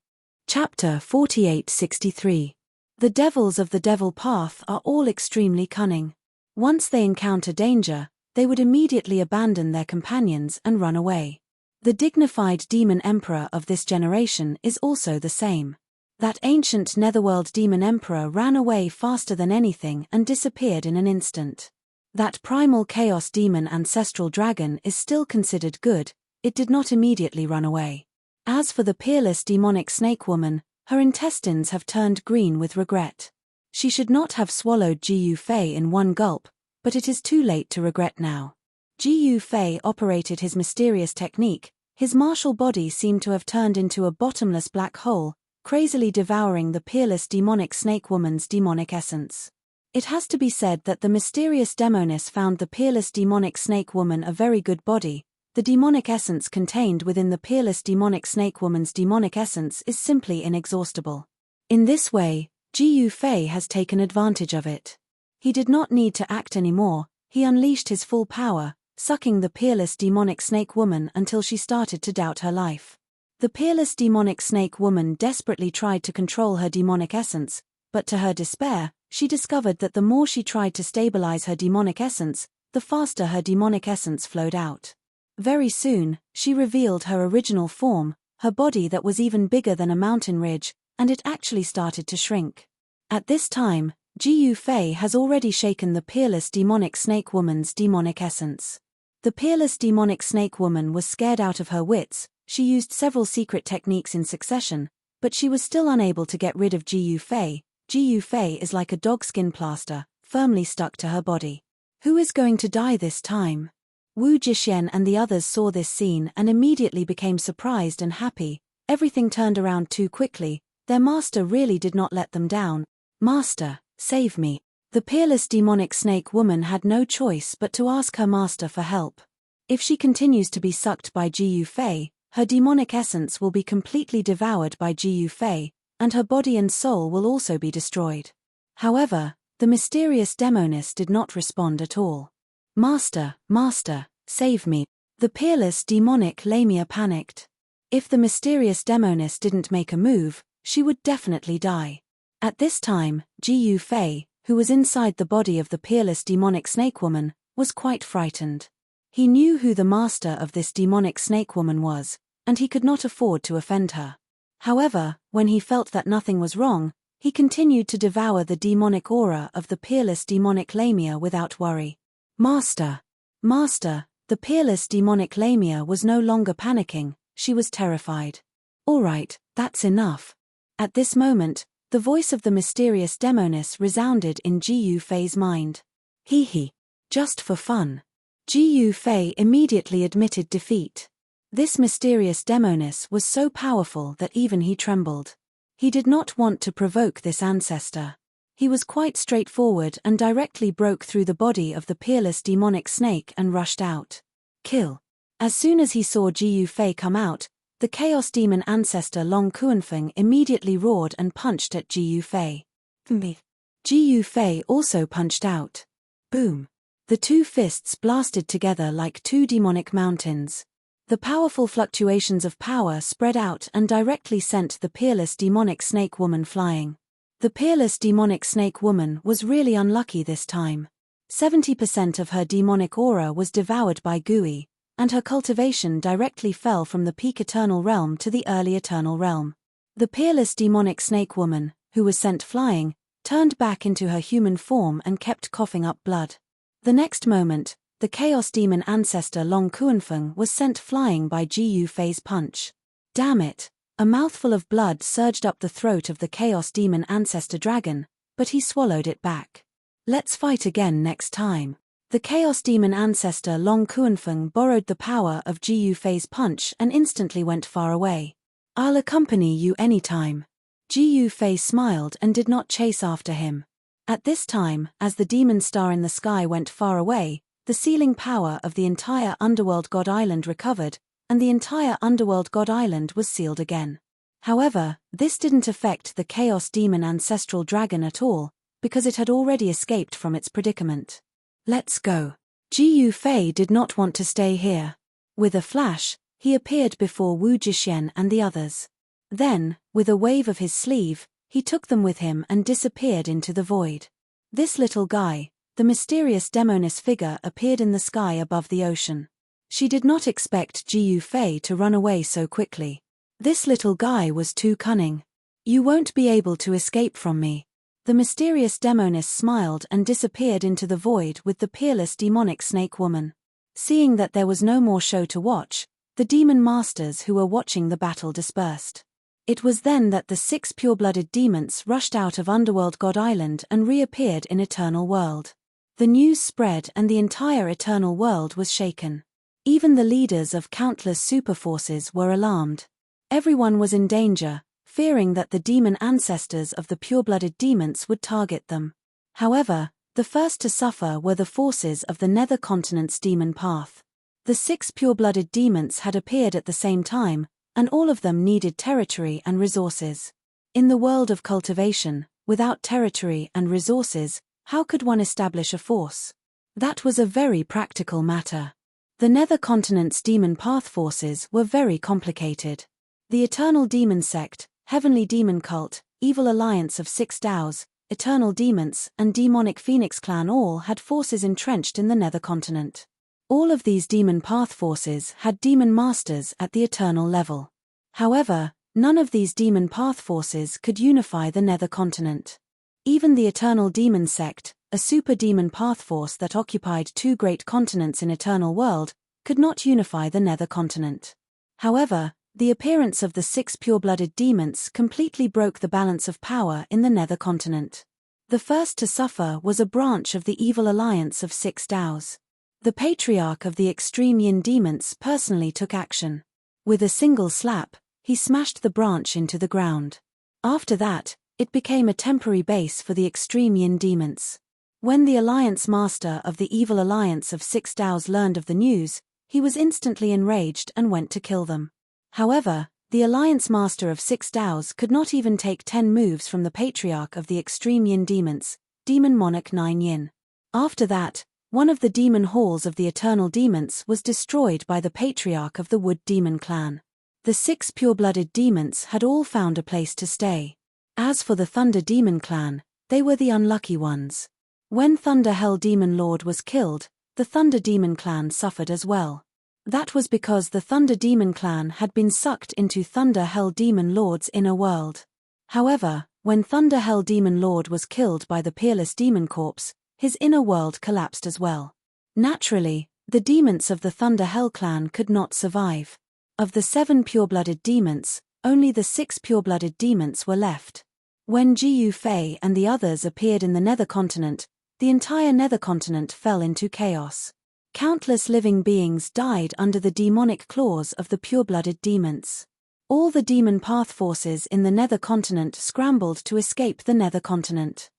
Chapter 4863. The devils of the devil path are all extremely cunning. Once they encounter danger, they would immediately abandon their companions and run away. The dignified demon emperor of this generation is also the same. That ancient Netherworld Demon Emperor ran away faster than anything and disappeared in an instant. That primal chaos demon ancestral dragon is still considered good, it did not immediately run away. As for the peerless demonic snake woman, her intestines have turned green with regret. She should not have swallowed Jiyu Fei in one gulp, but it is too late to regret now. Jiyu Fei operated his mysterious technique, his martial body seemed to have turned into a bottomless black hole, crazily devouring the peerless demonic snake woman's demonic essence. It has to be said that the mysterious demoness found the peerless demonic snake woman a very good body. The demonic essence contained within the peerless demonic snake woman's demonic essence is simply inexhaustible. In this way, Jiyu Fei has taken advantage of it. He did not need to act anymore, he unleashed his full power, sucking the peerless demonic snake woman until she started to doubt her life. The peerless demonic snake woman desperately tried to control her demonic essence, but to her despair, she discovered that the more she tried to stabilize her demonic essence, the faster her demonic essence flowed out. Very soon, she revealed her original form, her body that was even bigger than a mountain ridge, and it actually started to shrink. At this time, Jiyu Fei has already shaken the peerless demonic snake woman's demonic essence. The peerless demonic snake woman was scared out of her wits. She used several secret techniques in succession, but she was still unable to get rid of Jiyu Fei. Jiyu Fei is like a dogskin plaster, firmly stuck to her body. Who is going to die this time? Wu Jixuan and the others saw this scene and immediately became surprised and happy. Everything turned around too quickly. Their master really did not let them down. Master, save me. The peerless demonic snake woman had no choice but to ask her master for help. If she continues to be sucked by Jiyu Fei, her demonic essence will be completely devoured by Jiyu Fei, and her body and soul will also be destroyed. However, the mysterious demoness did not respond at all. Master, master, save me. The peerless demonic Lamia panicked. If the mysterious demoness didn't make a move, she would definitely die. At this time, Jiyu Fei, who was inside the body of the peerless demonic snake woman, was quite frightened. He knew who the master of this demonic snake woman was, and he could not afford to offend her. However, when he felt that nothing was wrong, he continued to devour the demonic aura of the peerless demonic Lamia without worry. Master! Master! The peerless demonic Lamia was no longer panicking, she was terrified. All right, that's enough. At this moment, the voice of the mysterious demoness resounded in Jiyu Fei's mind. Hee, just for fun. Jiyu Fei immediately admitted defeat. This mysterious demoness was so powerful that even he trembled. He did not want to provoke this ancestor. He was quite straightforward and directly broke through the body of the peerless demonic snake and rushed out. Kill. As soon as he saw Jiyu Fei come out, the Chaos Demon ancestor Long Kuanfeng immediately roared and punched at Jiyu Fei. Jiyu Fei also punched out. Boom! The two fists blasted together like two demonic mountains. The powerful fluctuations of power spread out and directly sent the peerless demonic snake woman flying. The peerless demonic snake woman was really unlucky this time. 70% of her demonic aura was devoured by Gui, and her cultivation directly fell from the peak eternal realm to the early eternal realm. The peerless demonic snake woman, who was sent flying, turned back into her human form and kept coughing up blood. The next moment, the Chaos Demon ancestor Long Kuanfeng was sent flying by Jiyu Fei's punch. Damn it! A mouthful of blood surged up the throat of the Chaos Demon ancestor dragon, but he swallowed it back. Let's fight again next time. The Chaos Demon ancestor Long Kuanfeng borrowed the power of Jiyu Fei's punch and instantly went far away. I'll accompany you anytime. Jiyu Fei smiled and did not chase after him. At this time, as the demon star in the sky went far away, the sealing power of the entire Underworld God Island recovered, and the entire Underworld God Island was sealed again. However, this didn't affect the Chaos Demon ancestral dragon at all, because it had already escaped from its predicament. Let's go. Jiyu Fei did not want to stay here. With a flash, he appeared before Wu Jixuan and the others. Then, with a wave of his sleeve, he took them with him and disappeared into the void. This little guy, the mysterious demoness figure, appeared in the sky above the ocean. She did not expect Jiyu Fei to run away so quickly. This little guy was too cunning. You won't be able to escape from me. The mysterious demoness smiled and disappeared into the void with the peerless demonic snake woman. Seeing that there was no more show to watch, the demon masters who were watching the battle dispersed. It was then that the 6 pure-blooded demons rushed out of Underworld God Island and reappeared in Eternal World. The news spread and the entire Eternal World was shaken. Even the leaders of countless superforces were alarmed. Everyone was in danger, fearing that the demon ancestors of the pure-blooded demons would target them. However, the first to suffer were the forces of the Nether Continent's demon path. The 6 pure-blooded demons had appeared at the same time, and all of them needed territory and resources. In the world of cultivation, without territory and resources, how could one establish a force? That was a very practical matter. The Nether Continent's demon path forces were very complicated. The Eternal Demon Sect, Heavenly Demon Cult, Evil Alliance of 6 Daos, Eternal Demons, and Demonic Phoenix Clan all had forces entrenched in the Nether Continent. All of these demon path forces had demon masters at the eternal level. However, none of these demon path forces could unify the Nether Continent. Even the Eternal Demon Sect, a super demon path force that occupied 2 great continents in Eternal World, could not unify the Nether Continent. However, the appearance of the 6 pure-blooded demons completely broke the balance of power in the Nether Continent. The first to suffer was a branch of the Evil Alliance of 6 Daos. The patriarch of the extreme yin demons personally took action. With a single slap, he smashed the branch into the ground. After that, it became a temporary base for the extreme yin demons. When the alliance master of the Evil Alliance of 6 Daos learned of the news, he was instantly enraged and went to kill them. However, the alliance master of 6 Daos could not even take 10 moves from the patriarch of the extreme yin demons, Demon Monarch 9 Yin. After that, one of the demon halls of the Eternal Demons was destroyed by the patriarch of the Wood Demon Clan. The 6 pure-blooded demons had all found a place to stay. As for the Thunder Demon Clan, they were the unlucky ones. When Thunder Hell Demon Lord was killed, the Thunder Demon Clan suffered as well. That was because the Thunder Demon Clan had been sucked into Thunder Hell Demon Lord's inner world. However, when Thunder Hell Demon Lord was killed by the Peerless Demon Corpse, his inner world collapsed as well. Naturally, the demons of the Thunder Hell clan could not survive. Of the 7 pure-blooded demons, only the 6 pure-blooded demons were left. When Jiyu Fei and the others appeared in the Nether Continent, the entire Nether Continent fell into chaos. Countless living beings died under the demonic claws of the pure-blooded demons. All the demon path forces in the Nether Continent scrambled to escape the Nether Continent.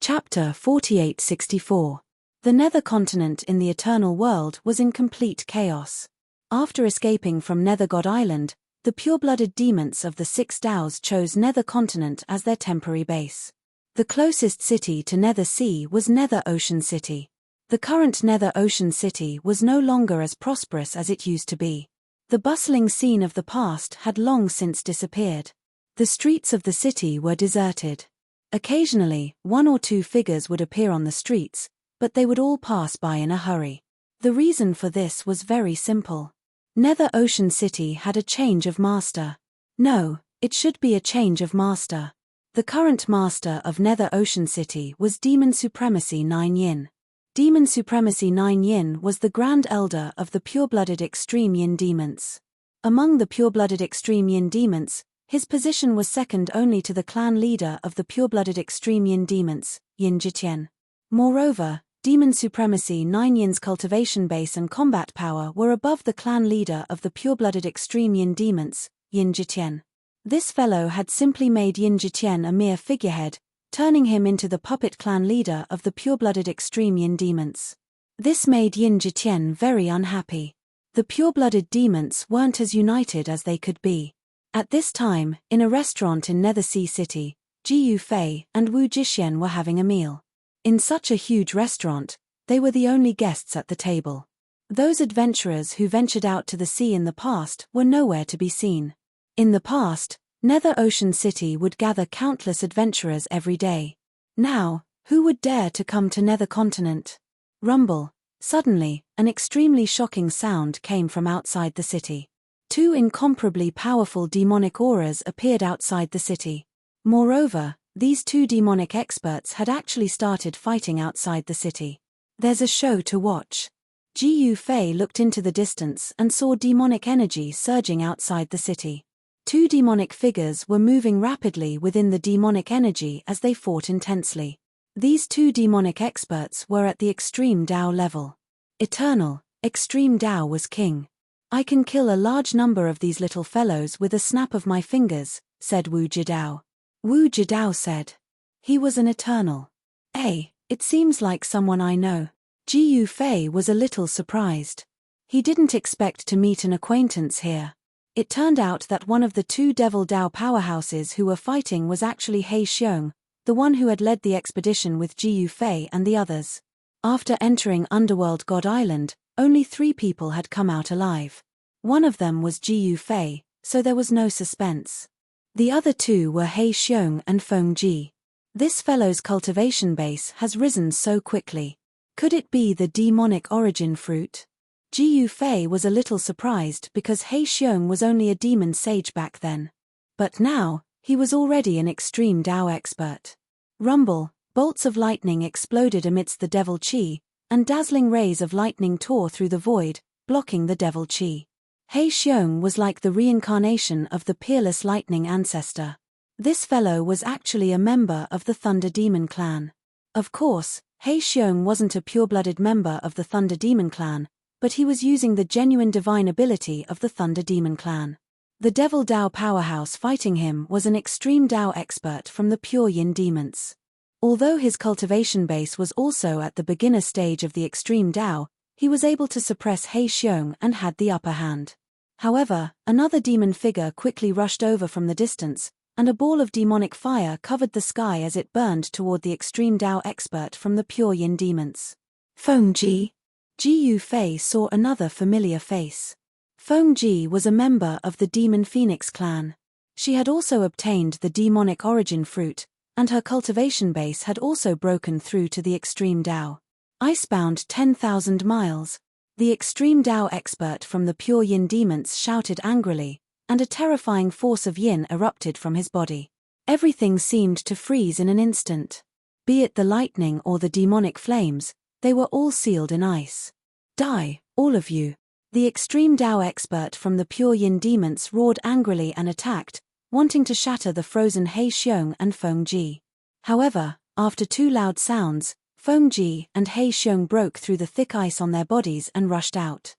Chapter 4864. The Nether Continent in the Eternal World was in complete chaos. After escaping from Nether God Island, the pure-blooded demons of the Six Dows chose Nether Continent as their temporary base. The closest city to Nether Sea was Nether Ocean City. The current Nether Ocean City was no longer as prosperous as it used to be. The bustling scene of the past had long since disappeared. The streets of the city were deserted. Occasionally, one or two figures would appear on the streets, but they would all pass by in a hurry. The reason for this was very simple. Nether Ocean City had a change of master. No, it should be a change of master. The current master of Nether Ocean City was Demon Supremacy 9 Yin. Demon Supremacy 9 Yin was the Grand Elder of the pure-blooded Extreme Yin demons. Among the pure-blooded Extreme Yin demons, his position was second only to the clan leader of the pure-blooded Extreme Yin demons, Yin Jitian. Moreover, Demon Supremacy 9 Yin's cultivation base and combat power were above the clan leader of the pure-blooded Extreme Yin demons, Yin Jitian. This fellow had simply made Yin Jitian a mere figurehead, turning him into the puppet clan leader of the pure-blooded Extreme Yin demons. This made Yin Jitian very unhappy. The pure-blooded demons weren't as united as they could be. At this time, in a restaurant in Nether Sea City, Ji Yufei and Wu Jixuan were having a meal. In such a huge restaurant, they were the only guests at the table. Those adventurers who ventured out to the sea in the past were nowhere to be seen. In the past, Nether Ocean City would gather countless adventurers every day. Now, who would dare to come to Nether Continent? Rumble. Suddenly, an extremely shocking sound came from outside the city. Two incomparably powerful demonic auras appeared outside the city. Moreover, these two demonic experts had actually started fighting outside the city. There's a show to watch. Ji Yufei looked into the distance and saw demonic energy surging outside the city. Two demonic figures were moving rapidly within the demonic energy as they fought intensely. These two demonic experts were at the Extreme Dao level. Eternal, Extreme Dao was king. I can kill a large number of these little fellows with a snap of my fingers, said Wu Jidao. Wu Jidao said. He was an eternal. It seems like someone I know. Ji Yufei was a little surprised. He didn't expect to meet an acquaintance here. It turned out that one of the two Devil Dao powerhouses who were fighting was actually He Xiong, the one who had led the expedition with Ji Yufei and the others. After entering Underworld God Island, only 3 people had come out alive. One of them was Ji Yufei, so there was no suspense. The other 2 were He Xiong and Feng Ji. This fellow's cultivation base has risen so quickly. Could it be the demonic origin fruit? Ji Yufei was a little surprised because He Xiong was only a demon sage back then. But now, he was already an extreme Dao expert. Rumble, bolts of lightning exploded amidst the devil chi, and dazzling rays of lightning tore through the void, blocking the devil chi. He Xiong was like the reincarnation of the peerless lightning ancestor. This fellow was actually a member of the Thunder Demon clan. Of course, He Xiong wasn't a pure-blooded member of the Thunder Demon clan, but he was using the genuine divine ability of the Thunder Demon clan. The Devil Dao powerhouse fighting him was an extreme Dao expert from the Pure Yin demons. Although his cultivation base was also at the beginner stage of the extreme Dao, he was able to suppress He Xiong and had the upper hand. However, another demon figure quickly rushed over from the distance, and a ball of demonic fire covered the sky as it burned toward the extreme Dao expert from the Pure Yin demons. Feng Ji. Ji Yufei saw another familiar face. Feng Ji was a member of the Demon Phoenix clan. She had also obtained the demonic origin fruit, and her cultivation base had also broken through to the extreme Dao. Icebound 10,000 miles. The extreme Dao expert from the Pure Yin demons shouted angrily, and a terrifying force of yin erupted from his body. Everything seemed to freeze in an instant. Be it the lightning or the demonic flames, they were all sealed in ice. Die, all of you. The extreme Dao expert from the Pure Yin demons roared angrily and attacked, wanting to shatter the frozen He Xiong and Feng Ji. However, after 2 loud sounds, Feng Ji and He Xiong broke through the thick ice on their bodies and rushed out.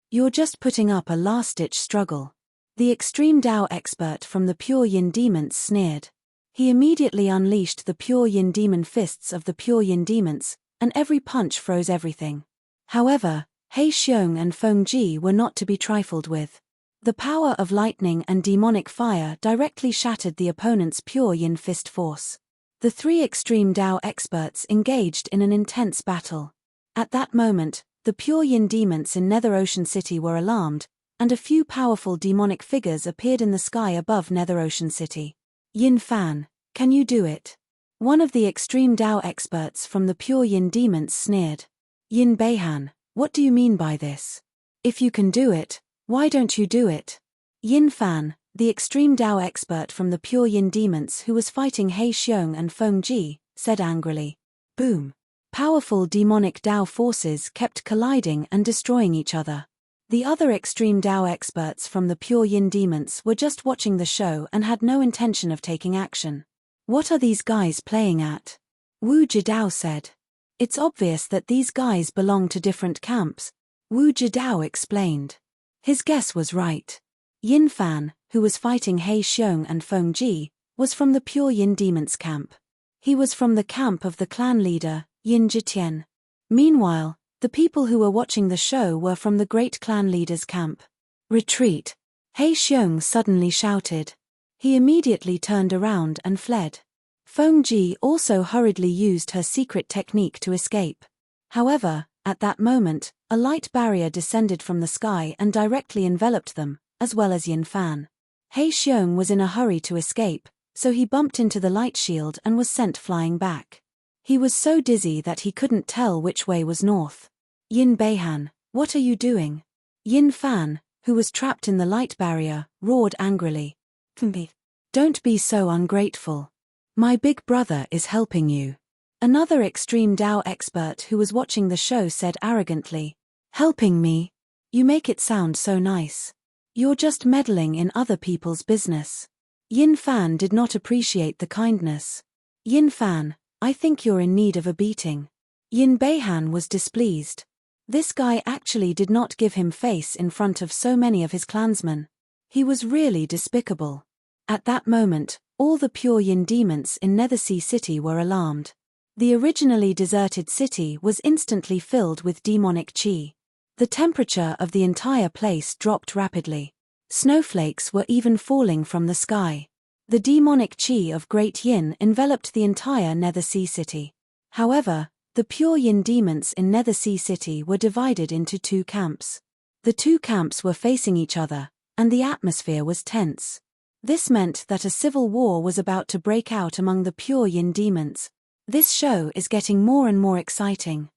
You're just putting up a last-ditch struggle. The extreme Dao expert from the Pure Yin demons sneered. He immediately unleashed the Pure Yin demon fists of the Pure Yin demons, and every punch froze everything. However, He Xiong and Feng Ji were not to be trifled with. The power of lightning and demonic fire directly shattered the opponent's pure yin fist force. The three extreme Dao experts engaged in an intense battle. At that moment, the pure yin demons in Nether Ocean City were alarmed, and a few powerful demonic figures appeared in the sky above Nether Ocean City. Yin Fan, can you do it? One of the extreme Dao experts from the pure yin demons sneered. Yin Beihan, what do you mean by this? If you can do it, why don't you do it? Yin Fan, the extreme Dao expert from the pure yin demons who was fighting He Xiong and Feng Ji, said angrily. Boom. Powerful demonic Dao forces kept colliding and destroying each other. The other extreme Dao experts from the pure yin demons were just watching the show and had no intention of taking action. What are these guys playing at? Wu Jidao said. It's obvious that these guys belong to different camps, Wu Jidao explained. His guess was right. Yin Fan, who was fighting He Xiong and Feng Ji, was from the pure yin demons camp. He was from the camp of the clan leader, Yin Jitian. Meanwhile, the people who were watching the show were from the great clan leader's camp. Retreat! He Xiong suddenly shouted. He immediately turned around and fled. Feng Ji also hurriedly used her secret technique to escape. However, at that moment, a light barrier descended from the sky and directly enveloped them, as well as Yin Fan. He Xiong was in a hurry to escape, so he bumped into the light shield and was sent flying back. He was so dizzy that he couldn't tell which way was north. Yin Beihan, what are you doing? Yin Fan, who was trapped in the light barrier, roared angrily. Don't be so ungrateful. My big brother is helping you. Another extreme Dao expert who was watching the show said arrogantly. Helping me? You make it sound so nice. You're just meddling in other people's business. Yin Fan did not appreciate the kindness. Yin Fan, I think you're in need of a beating. Yin Beihan was displeased. This guy actually did not give him face in front of so many of his clansmen. He was really despicable. At that moment, all the pure yin demons in Nethersea City were alarmed. The originally deserted city was instantly filled with demonic chi. The temperature of the entire place dropped rapidly. Snowflakes were even falling from the sky. The demonic chi of Great Yin enveloped the entire Nethersea City. However, the pure yin demons in Nethersea City were divided into two camps. The two camps were facing each other, and the atmosphere was tense. This meant that a civil war was about to break out among the pure yin demons. This show is getting more and more exciting.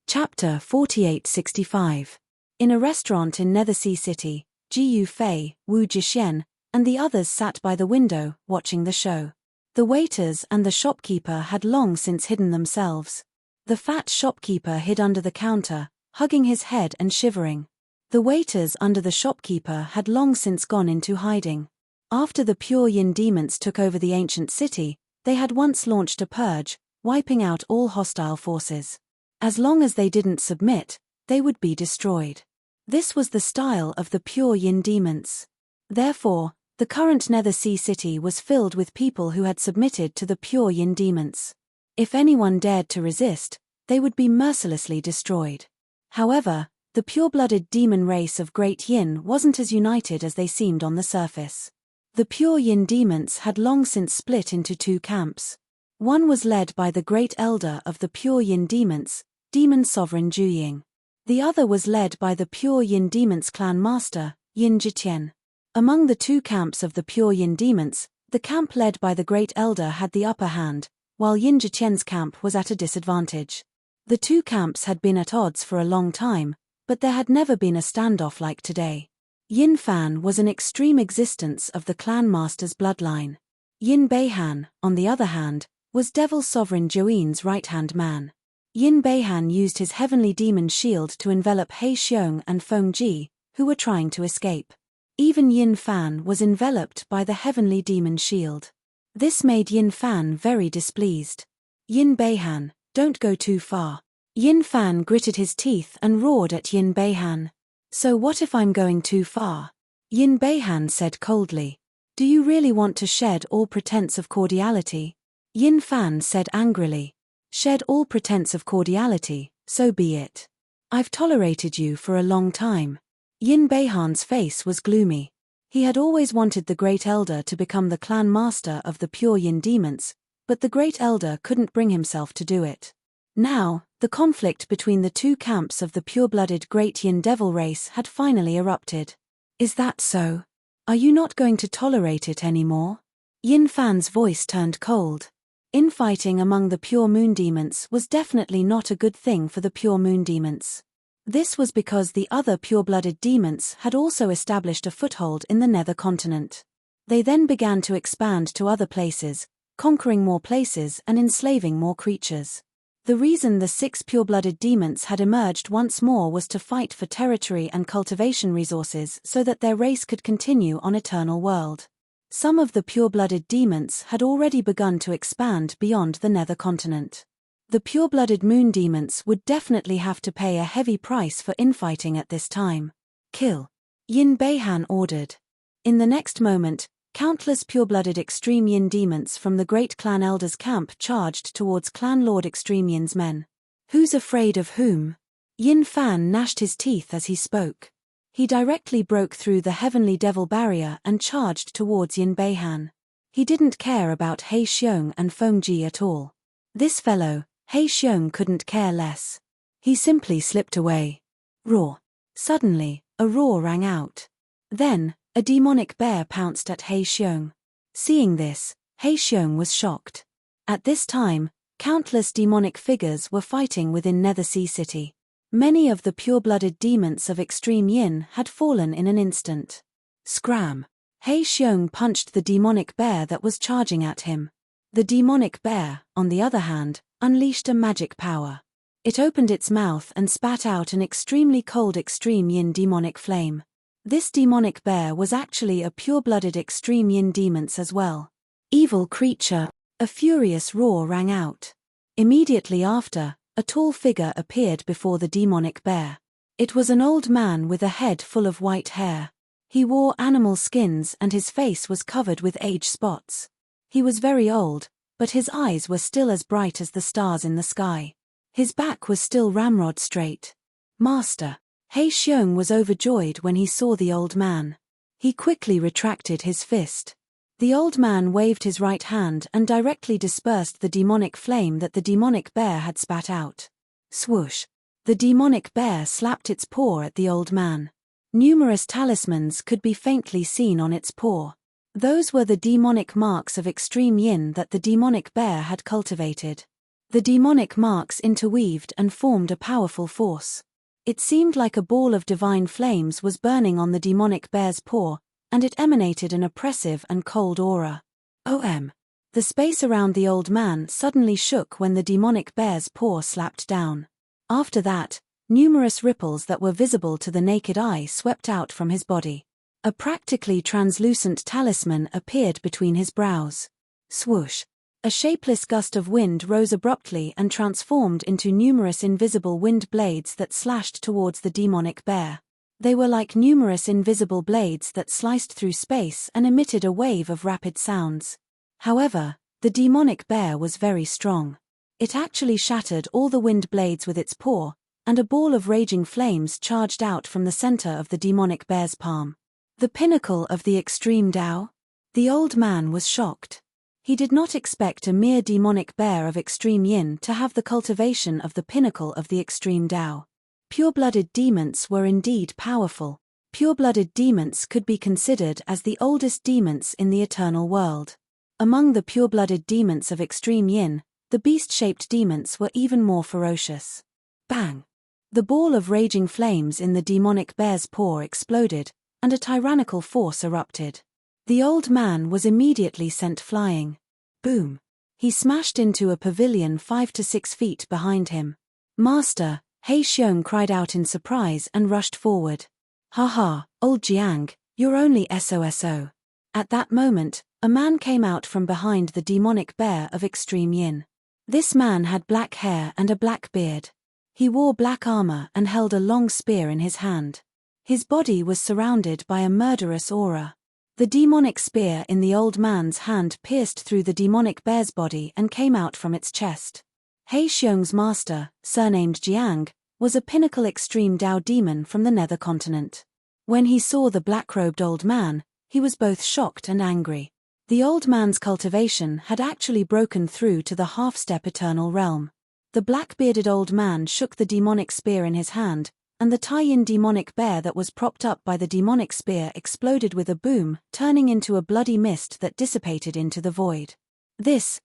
Chapter 4865. In a restaurant in Nethersea City, Ji Yufei, Wu Jixien, and the others sat by the window, watching the show. The waiters and the shopkeeper had long since hidden themselves. The fat shopkeeper hid under the counter, hugging his head and shivering. The waiters under the shopkeeper had long since gone into hiding. After the pure yin demons took over the ancient city, they had once launched a purge, wiping out all hostile forces. As long as they didn't submit, they would be destroyed. This was the style of the pure yin demons. Therefore, the current Nethersea City was filled with people who had submitted to the pure yin demons. If anyone dared to resist, they would be mercilessly destroyed. However, the pure-blooded demon race of Great Yin wasn't as united as they seemed on the surface. The pure yin demons had long since split into two camps. One was led by the great elder of the pure yin demons, Demon Sovereign Juying. The other was led by the pure yin demons clan master, Yin Jitian. Among the two camps of the pure yin demons, the camp led by the great elder had the upper hand, while Yin Jitian's camp was at a disadvantage. The two camps had been at odds for a long time, but there had never been a standoff like today. Yin Fan was an extreme existence of the clan master's bloodline. Yin Beihan, on the other hand, was Devil Sovereign Join's right-hand man. Yin Beihan used his heavenly demon shield to envelop He Xiong and Feng Ji, who were trying to escape. Even Yin Fan was enveloped by the heavenly demon shield. This made Yin Fan very displeased. Yin Beihan, don't go too far. Yin Fan gritted his teeth and roared at Yin Beihan. So what if I'm going too far? Yin Beihan said coldly. Do you really want to shed all pretense of cordiality? Yin Fan said angrily. Shed all pretense of cordiality, so be it. I've tolerated you for a long time. Yin Beihan's face was gloomy. He had always wanted the Great Elder to become the clan master of the pure Yin demons, but the Great Elder couldn't bring himself to do it. Now, the conflict between the two camps of the pure-blooded Great Yin Devil race had finally erupted. Is that so? Are you not going to tolerate it anymore? Yin Fan's voice turned cold. Infighting among the pure moon demons was definitely not a good thing for the pure moon demons. This was because the other pure-blooded demons had also established a foothold in the nether continent. They then began to expand to other places, conquering more places and enslaving more creatures. The reason the 6 pure-blooded demons had emerged once more was to fight for territory and cultivation resources so that their race could continue on Eternal World. Some of the pure-blooded demons had already begun to expand beyond the nether continent. The pure-blooded moon demons would definitely have to pay a heavy price for infighting at this time. Kill. Yin Beihan ordered. In the next moment, countless pure-blooded Extreme Yin demons from the Great Clan Elder's camp charged towards Clan Lord Extreme Yin's men. Who's afraid of whom? Yin Fan gnashed his teeth as he spoke. He directly broke through the Heavenly Devil barrier and charged towards Yin Beihan. He didn't care about He Xiong and Feng Ji at all. This fellow, He Xiong, couldn't care less. He simply slipped away. Roar. Suddenly, a roar rang out. Then, a demonic bear pounced at He Xiong. Seeing this, He Xiong was shocked. At this time, countless demonic figures were fighting within Nether Sea City. Many of the pure-blooded demons of Extreme Yin had fallen in an instant. Scram! He Xiong punched the demonic bear that was charging at him. The demonic bear, on the other hand, unleashed a magic power. It opened its mouth and spat out an extremely cold Extreme Yin demonic flame. This demonic bear was actually a pure-blooded Extreme Yin demon as well. Evil creature! A furious roar rang out. Immediately after, a tall figure appeared before the demonic bear. It was an old man with a head full of white hair. He wore animal skins and his face was covered with age spots. He was very old, but his eyes were still as bright as the stars in the sky. His back was still ramrod straight. Master! He Xiong was overjoyed when he saw the old man. He quickly retracted his fist. The old man waved his right hand and directly dispersed the demonic flame that the demonic bear had spat out. Swoosh! The demonic bear slapped its paw at the old man. Numerous talismans could be faintly seen on its paw. Those were the demonic marks of Extreme Yin that the demonic bear had cultivated. The demonic marks interweaved and formed a powerful force. It seemed like a ball of divine flames was burning on the demonic bear's paw, and it emanated an oppressive and cold aura. The space around the old man suddenly shook when the demonic bear's paw slapped down. After that, numerous ripples that were visible to the naked eye swept out from his body. A practically translucent talisman appeared between his brows. Swoosh! A shapeless gust of wind rose abruptly and transformed into numerous invisible wind blades that slashed towards the demonic bear. They were like numerous invisible blades that sliced through space and emitted a wave of rapid sounds. However, the demonic bear was very strong. It actually shattered all the wind blades with its paw, and a ball of raging flames charged out from the center of the demonic bear's palm. The pinnacle of the extreme Tao? The old man was shocked. He did not expect a mere demonic bear of Extreme Yin to have the cultivation of the pinnacle of the extreme Tao. Pure-blooded demons were indeed powerful. Pure-blooded demons could be considered as the oldest demons in the Eternal World. Among the pure-blooded demons of Extreme Yin, the beast-shaped demons were even more ferocious. Bang! The ball of raging flames in the demonic bear's paw exploded, and a tyrannical force erupted. The old man was immediately sent flying. Boom! He smashed into a pavilion 5 to 6 feet behind him. Master! He Xiong cried out in surprise and rushed forward. Ha, old Jiang, you're only SOSO. At that moment, a man came out from behind the demonic bear of Extreme Yin. This man had black hair and a black beard. He wore black armor and held a long spear in his hand. His body was surrounded by a murderous aura. The demonic spear in the old man's hand pierced through the demonic bear's body and came out from its chest. He Xiong's master, surnamed Jiang, was a pinnacle extreme Dao demon from the nether continent. When he saw the black-robed old man, he was both shocked and angry. The old man's cultivation had actually broken through to the half-step eternal realm. The black-bearded old man shook the demonic spear in his hand, and the tie-in demonic bear that was propped up by the demonic spear exploded with a boom, turning into a bloody mist that dissipated into the void.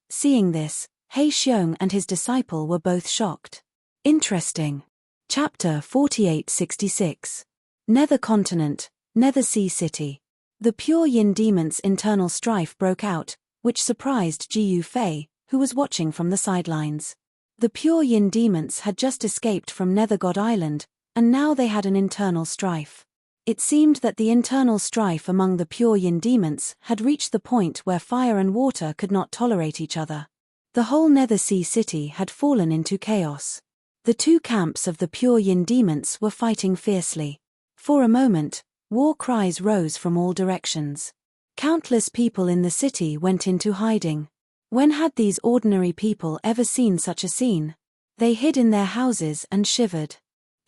Seeing this, He Xiong and his disciple were both shocked. Interesting. Chapter 4866. Nether Continent, Nether Sea City. The pure yin demon's internal strife broke out, which surprised Ji Yufei, who was watching from the sidelines. The pure yin demons had just escaped from Nether God Island, and now they had an internal strife. It seemed that the internal strife among the pure yin demons had reached the point where fire and water could not tolerate each other. The whole Nether Sea City had fallen into chaos. The two camps of the pure yin demons were fighting fiercely. For a moment, war cries rose from all directions. Countless people in the city went into hiding. When had these ordinary people ever seen such a scene? They hid in their houses and shivered.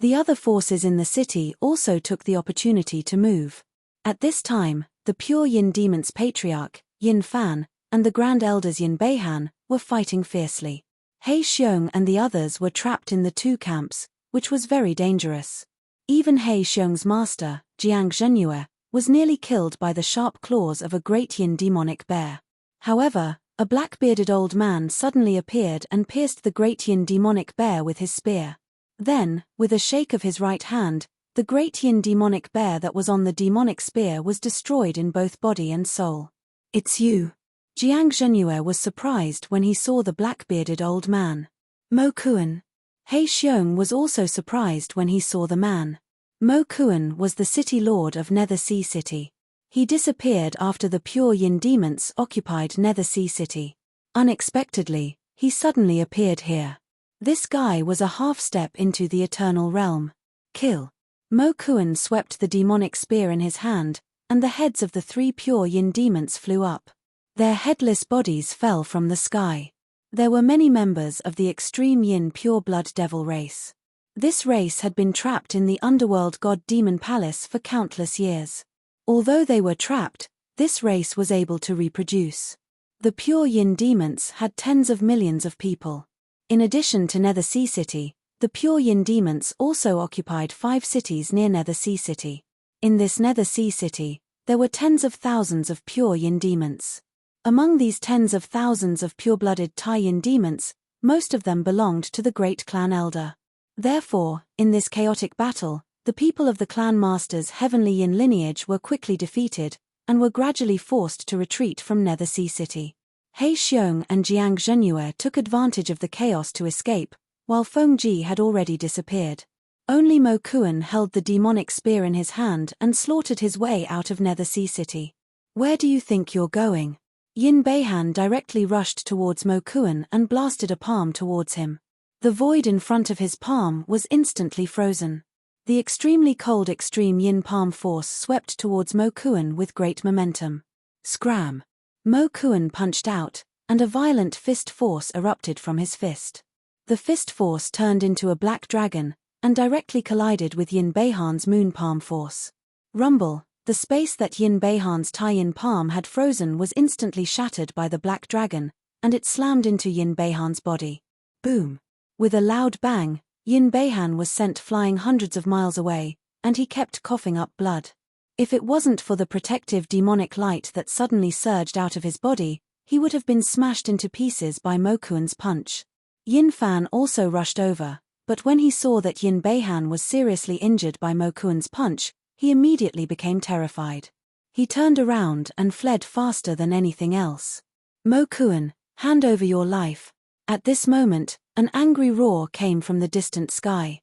The other forces in the city also took the opportunity to move. At this time, the pure yin demon's patriarch, Yin Fan, and the grand elders Yin Beihan, were fighting fiercely. He Xiong and the others were trapped in the two camps, which was very dangerous. Even He Xiong's master, Jiang Zhenyue, was nearly killed by the sharp claws of a great yin demonic bear. However, a black-bearded old man suddenly appeared and pierced the great yin demonic bear with his spear. Then, with a shake of his right hand, the great yin demonic bear that was on the demonic spear was destroyed in both body and soul. "It's you." Jiang Zhenyue was surprised when he saw the black-bearded old man. Mo Kuan. He Xiong was also surprised when he saw the man. Mo Kuan was the city lord of Nether Sea City. He disappeared after the pure yin demons occupied Nether Sea City. Unexpectedly, he suddenly appeared here. This guy was a half-step into the eternal realm. Kill. Mo Kuan swept the demonic spear in his hand, and the heads of the three pure yin demons flew up. Their headless bodies fell from the sky. There were many members of the extreme yin pure-blood devil race. This race had been trapped in the underworld god-demon palace for countless years. Although they were trapped, this race was able to reproduce. The pure yin demons had tens of millions of people. In addition to Nether Sea City, the pure yin demons also occupied 5 cities near Nether Sea City. In this Nether Sea City, there were tens of thousands of pure yin demons. Among these tens of thousands of pure-blooded Tai yin demons, most of them belonged to the great clan elder. Therefore, in this chaotic battle, the people of the clan master's heavenly yin lineage were quickly defeated, and were gradually forced to retreat from Nether Sea City. He Xiong and Jiang Zhenyue took advantage of the chaos to escape, while Feng Ji had already disappeared. Only Mo Kuan held the demonic spear in his hand and slaughtered his way out of Nether Sea City. "Where do you think you're going?" Yin Beihan directly rushed towards Mo Kuan and blasted a palm towards him. The void in front of his palm was instantly frozen. The extremely cold extreme yin palm force swept towards Mo Kuan with great momentum. Scram! Mo Kuan punched out, and a violent fist force erupted from his fist. The fist force turned into a black dragon, and directly collided with Yin Beihan's moon palm force. Rumble! The space that Yin Beihan's tie-in palm had frozen was instantly shattered by the black dragon, and it slammed into Yin Beihan's body. Boom! With a loud bang, Yin Beihan was sent flying hundreds of miles away, and he kept coughing up blood. If it wasn't for the protective demonic light that suddenly surged out of his body, he would have been smashed into pieces by Mo Kuan's punch. Yin Fan also rushed over, but when he saw that Yin Beihan was seriously injured by Mo Kuan's punch, he immediately became terrified. He turned around and fled faster than anything else. "Mo Kuan, hand over your life." At this moment, an angry roar came from the distant sky.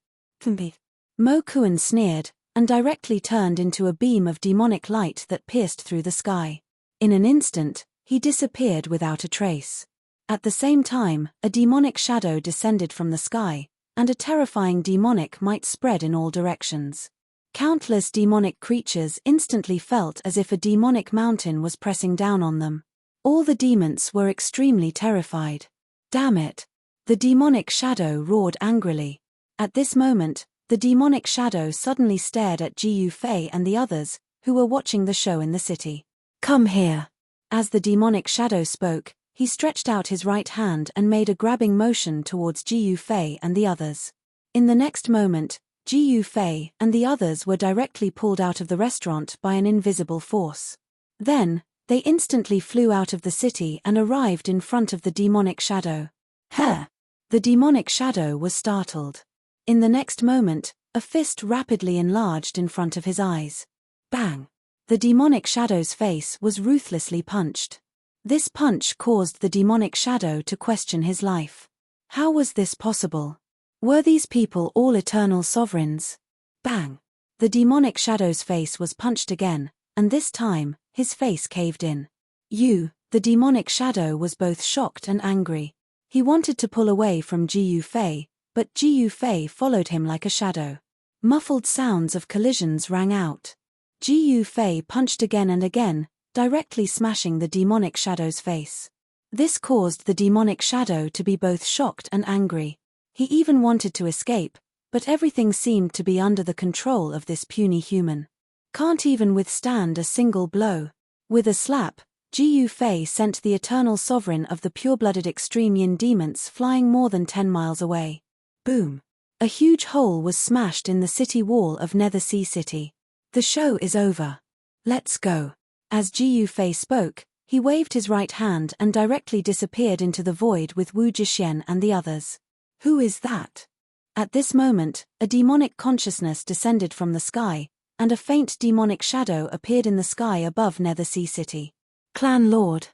Mo Kuan sneered, and directly turned into a beam of demonic light that pierced through the sky. In an instant, he disappeared without a trace. At the same time, a demonic shadow descended from the sky, and a terrifying demonic might spread in all directions. Countless demonic creatures instantly felt as if a demonic mountain was pressing down on them. All the demons were extremely terrified. "Damn it!" The demonic shadow roared angrily. At this moment, the demonic shadow suddenly stared at Jiu Fei and the others, who were watching the show in the city. "Come here." As the demonic shadow spoke, he stretched out his right hand and made a grabbing motion towards Jiu Fei and the others. In the next moment, Jiu Fei and the others were directly pulled out of the restaurant by an invisible force. Then, they instantly flew out of the city and arrived in front of the demonic shadow. "Huh!" The demonic shadow was startled. In the next moment, a fist rapidly enlarged in front of his eyes. Bang! The demonic shadow's face was ruthlessly punched. This punch caused the demonic shadow to question his life. How was this possible? Were these people all eternal sovereigns? Bang! The demonic shadow's face was punched again, and this time, his face caved in. The demonic shadow was both shocked and angry. He wanted to pull away from Jiu Fei, but Jiu Fei followed him like a shadow. Muffled sounds of collisions rang out. Jiu Fei punched again and again, directly smashing the demonic shadow's face. This caused the demonic shadow to be both shocked and angry. He even wanted to escape, but everything seemed to be under the control of this puny human. Can't even withstand a single blow. With a slap, Jiu Fei sent the eternal sovereign of the pure-blooded extreme yin demons flying more than 10 miles away. Boom! A huge hole was smashed in the city wall of Nether Sea City. "The show is over. Let's go." As Jiu Fei spoke, he waved his right hand and directly disappeared into the void with Wu Zhixian and the others. "Who is that?" At this moment, a demonic consciousness descended from the sky, and a faint demonic shadow appeared in the sky above Nether Sea City. "Clan Lord."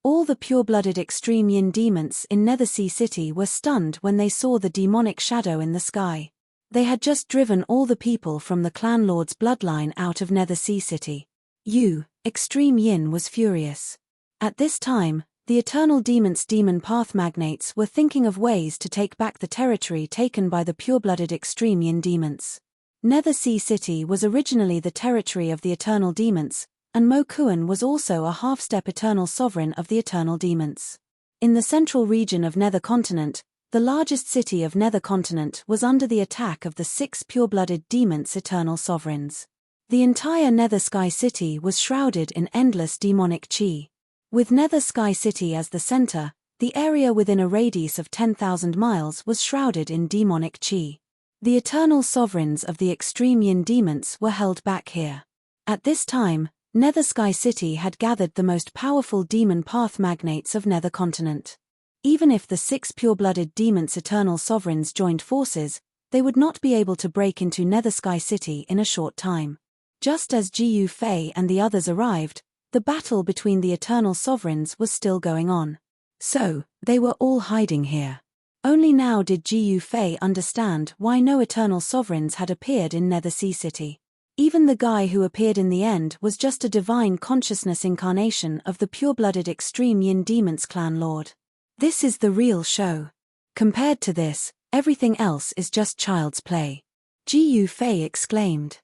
All the pure-blooded extreme yin demons in Nether Sea City were stunned when they saw the demonic shadow in the sky. They had just driven all the people from the Clan Lord's bloodline out of Nether Sea City. Extreme Yin was furious. At this time, the Eternal Demons' demon path magnates were thinking of ways to take back the territory taken by the pure-blooded extreme yin demons. Nether Sea City was originally the territory of the Eternal Demons, and Mo Kuan was also a half-step Eternal Sovereign of the Eternal Demons. In the central region of Nether Continent, the largest city of Nether Continent was under the attack of the 6 pure-blooded demons' Eternal Sovereigns. The entire Nether Sky City was shrouded in endless demonic chi. With Nether Sky City as the center, the area within a radius of 10,000 miles was shrouded in demonic chi. The eternal sovereigns of the extreme yin demons were held back here. At this time, Nether Sky City had gathered the most powerful demon path magnates of Nether Continent. Even if the 6 pure-blooded demons' eternal sovereigns joined forces, they would not be able to break into Nether Sky City in a short time. Just as Jiu Fei and the others arrived, the battle between the eternal sovereigns was still going on. So, they were all hiding here. Only now did Jiu Fei understand why no eternal sovereigns had appeared in Nether Sea City. Even the guy who appeared in the end was just a divine consciousness incarnation of the pure-blooded extreme yin demons clan lord. This is the real show. Compared to this, everything else is just child's play. Jiu Fei exclaimed.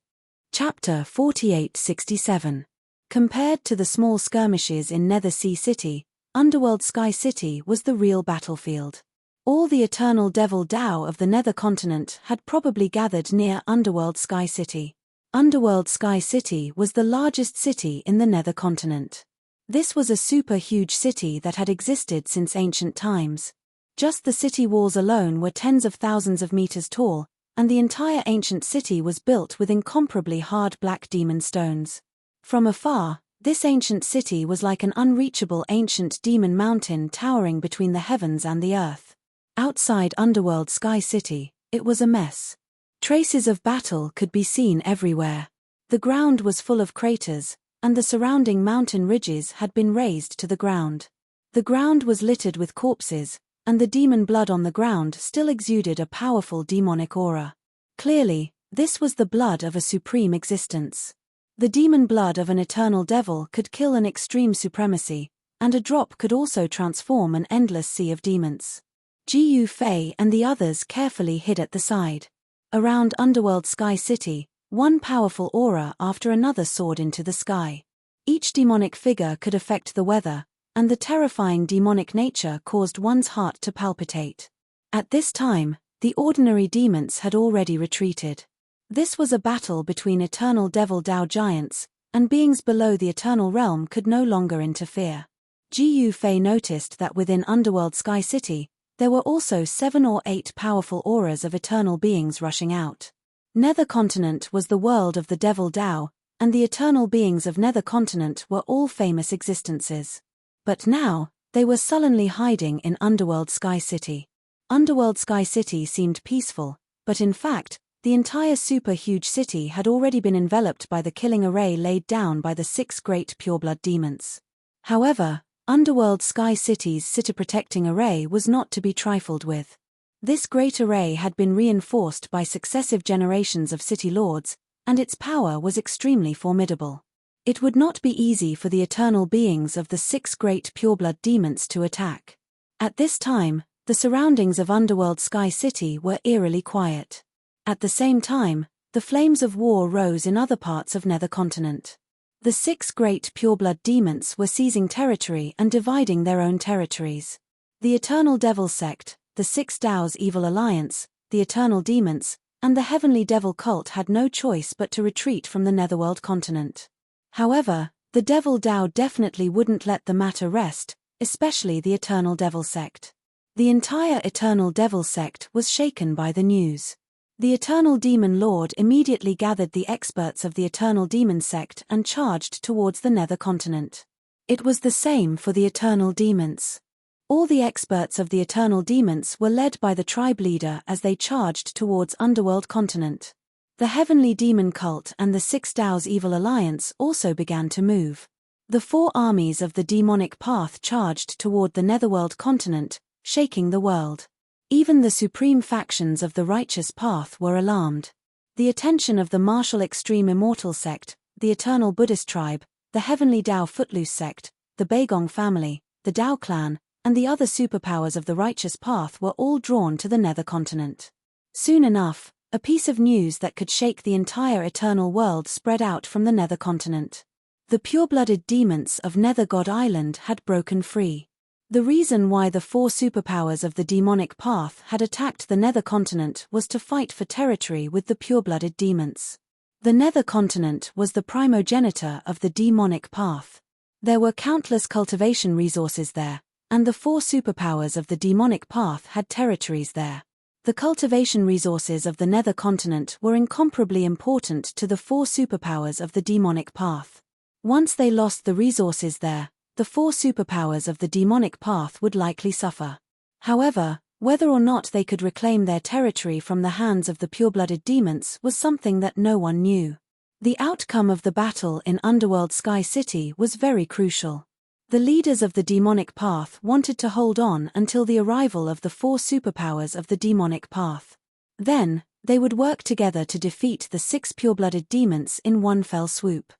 Chapter 4867. Compared to the small skirmishes in Nether Sea City, Underworld Sky City was the real battlefield. All the eternal devil Dao of the Nether Continent had probably gathered near Underworld Sky City. Underworld Sky City was the largest city in the Nether Continent. This was a super huge city that had existed since ancient times. Just the city walls alone were tens of thousands of meters tall, and the entire ancient city was built with incomparably hard black demon stones. From afar, this ancient city was like an unreachable ancient demon mountain towering between the heavens and the earth. Outside Underworld Sky City, it was a mess. Traces of battle could be seen everywhere. The ground was full of craters, and the surrounding mountain ridges had been razed to the ground. The ground was littered with corpses, and the demon blood on the ground still exuded a powerful demonic aura. Clearly, this was the blood of a supreme existence. The demon blood of an eternal devil could kill an extreme supremacy, and a drop could also transform an endless sea of demons. Jiu Fei and the others carefully hid at the side. Around Underworld Sky City, one powerful aura after another soared into the sky. Each demonic figure could affect the weather, and the terrifying demonic nature caused one's heart to palpitate. At this time, The ordinary demons had already retreated. This was a battle between eternal devil Dao giants, and beings below the eternal realm could no longer interfere. Jiu Fei noticed that within Underworld Sky City, there were also 7 or 8 powerful auras of eternal beings rushing out. Nether Continent was the world of the devil Dao, and the eternal beings of Nether Continent were all famous existences. But now, they were sullenly hiding in Underworld Sky City. Underworld Sky City seemed peaceful, but in fact, the entire super-huge city had already been enveloped by the killing array laid down by the 6 great pureblood demons. However, Underworld Sky City's city-protecting array was not to be trifled with. This great array had been reinforced by successive generations of city lords, and its power was extremely formidable. It would not be easy for the eternal beings of the 6 great pureblood demons to attack. At this time, the surroundings of Underworld Sky City were eerily quiet. At the same time, the flames of war rose in other parts of Nether Continent. The 6 great pureblood demons were seizing territory and dividing their own territories. The Eternal Devil Sect, the 6 Dao's Evil Alliance, the Eternal Demons, and the Heavenly Devil Cult had no choice but to retreat from the Netherworld continent. However, the Devil Dao definitely wouldn't let the matter rest, especially the Eternal Devil Sect. The entire Eternal Devil Sect was shaken by the news. The Eternal Demon Lord immediately gathered the experts of the Eternal Demon Sect and charged towards the Nether Continent. It was the same for the Eternal Demons. All the experts of the Eternal Demons were led by the tribe leader as they charged towards Underworld Continent. The Heavenly Demon Cult and the 6 Dao's Evil Alliance also began to move. The 4 armies of the Demonic Path charged toward the Netherworld Continent, shaking the world. Even the supreme factions of the Righteous Path were alarmed. The attention of the Martial Extreme Immortal Sect, the Eternal Buddhist Tribe, the Heavenly Dao Footloose Sect, the Beigong family, the Dao Clan, and the other superpowers of the Righteous Path were all drawn to the Nether Continent. Soon enough, a piece of news that could shake the entire eternal world spread out from the Nether Continent. The pure-blooded demons of Nether God Island had broken free. The reason why the 4 superpowers of the demonic path had attacked the Nether Continent was to fight for territory with the pure-blooded demons. The Nether Continent was the primogenitor of the demonic path. There were countless cultivation resources there, and the 4 superpowers of the demonic path had territories there. The cultivation resources of the Nether Continent were incomparably important to the 4 superpowers of the demonic path. Once they lost the resources there, the 4 superpowers of the demonic path would likely suffer. However, whether or not they could reclaim their territory from the hands of the pure-blooded demons was something that no one knew. The outcome of the battle in Underworld Sky City was very crucial. The leaders of the demonic path wanted to hold on until the arrival of the 4 superpowers of the demonic path. Then, they would work together to defeat the 6 pure-blooded demons in one fell swoop.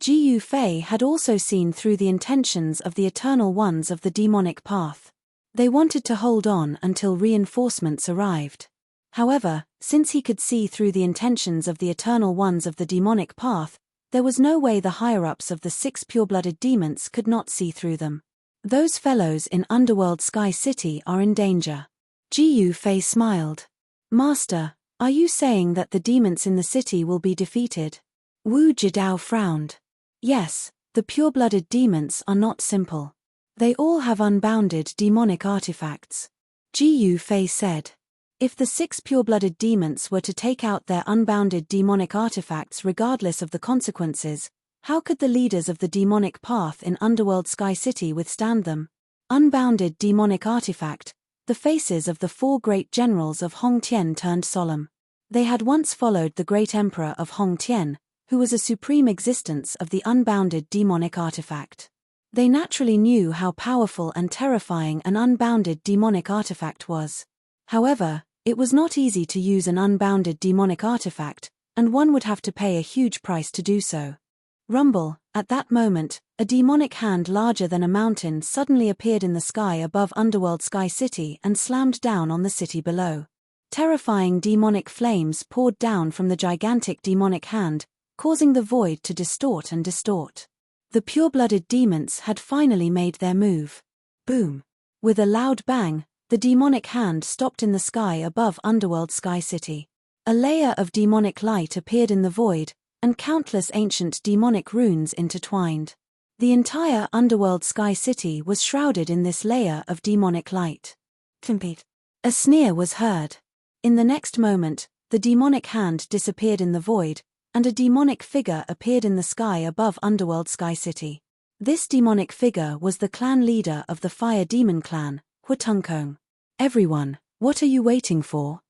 Jiu Fei had also seen through the intentions of the Eternal Ones of the demonic path. They wanted to hold on until reinforcements arrived. However, since he could see through the intentions of the Eternal Ones of the demonic path, there was no way the higher-ups of the 6 pure-blooded demons could not see through them. Those fellows in Underworld Sky City are in danger. Jiu Fei smiled. Master, are you saying that the demons in the city will be defeated? Wu Jidao frowned. Yes, the pure-blooded demons are not simple. They all have unbounded demonic artifacts. Jiu Fei said. If the 6 pure-blooded demons were to take out their unbounded demonic artifacts regardless of the consequences, how could the leaders of the demonic path in Underworld Sky City withstand them? Unbounded demonic artifact, the faces of the 4 great generals of Hong Tian turned solemn. They had once followed the great emperor of Hong Tian, who was a supreme existence of the unbounded demonic artifact. They naturally knew how powerful and terrifying an unbounded demonic artifact was. However, it was not easy to use an unbounded demonic artifact, and one would have to pay a huge price to do so. Rumble, at that moment, a demonic hand larger than a mountain suddenly appeared in the sky above Underworld Sky City and slammed down on the city below. Terrifying demonic flames poured down from the gigantic demonic hand, causing the void to distort and distort. The pure-blooded demons had finally made their move. Boom! With a loud bang, The demonic hand stopped in the sky above Underworld Sky City. A layer of demonic light appeared in the void, and countless ancient demonic runes intertwined. The entire Underworld Sky City was shrouded in this layer of demonic light. A sneer was heard. In the next moment, the demonic hand disappeared in the void, and a demonic figure appeared in the sky above Underworld Sky City. This demonic figure was the clan leader of the Fire Demon clan, Huatunkong. "Everyone, what are you waiting for?"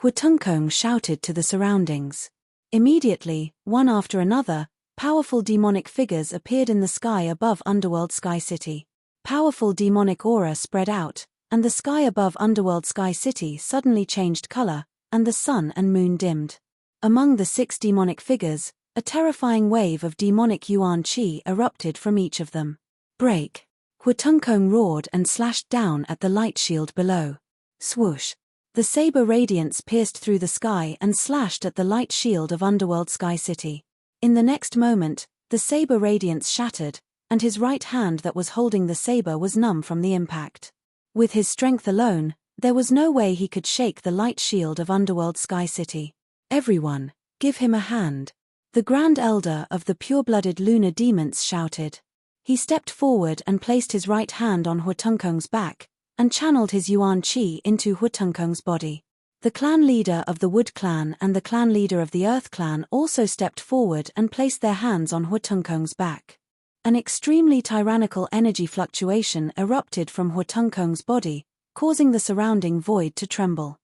Huatunkong shouted to the surroundings. Immediately, one after another, powerful demonic figures appeared in the sky above Underworld Sky City. Powerful demonic aura spread out, and the sky above Underworld Sky City suddenly changed color, and the sun and moon dimmed. Among the 6 demonic figures, a terrifying wave of demonic yuan qi erupted from each of them. "Break!" Huatunkong roared and slashed down at the light shield below. Swoosh! The saber radiance pierced through the sky and slashed at the light shield of Underworld Sky City. In the next moment, the saber radiance shattered, and his right hand that was holding the saber was numb from the impact. With his strength alone, there was no way he could shake the light shield of Underworld Sky City. "Everyone, give him a hand." The Grand Elder of the pure-blooded lunar demons shouted. He stepped forward and placed his right hand on Huatunkong's back, and channeled his yuan qi into Huatunkong's body. The clan leader of the Wood clan and the clan leader of the Earth clan also stepped forward and placed their hands on Huatunkong's back. An extremely tyrannical energy fluctuation erupted from Huatunkong's body, causing the surrounding void to tremble.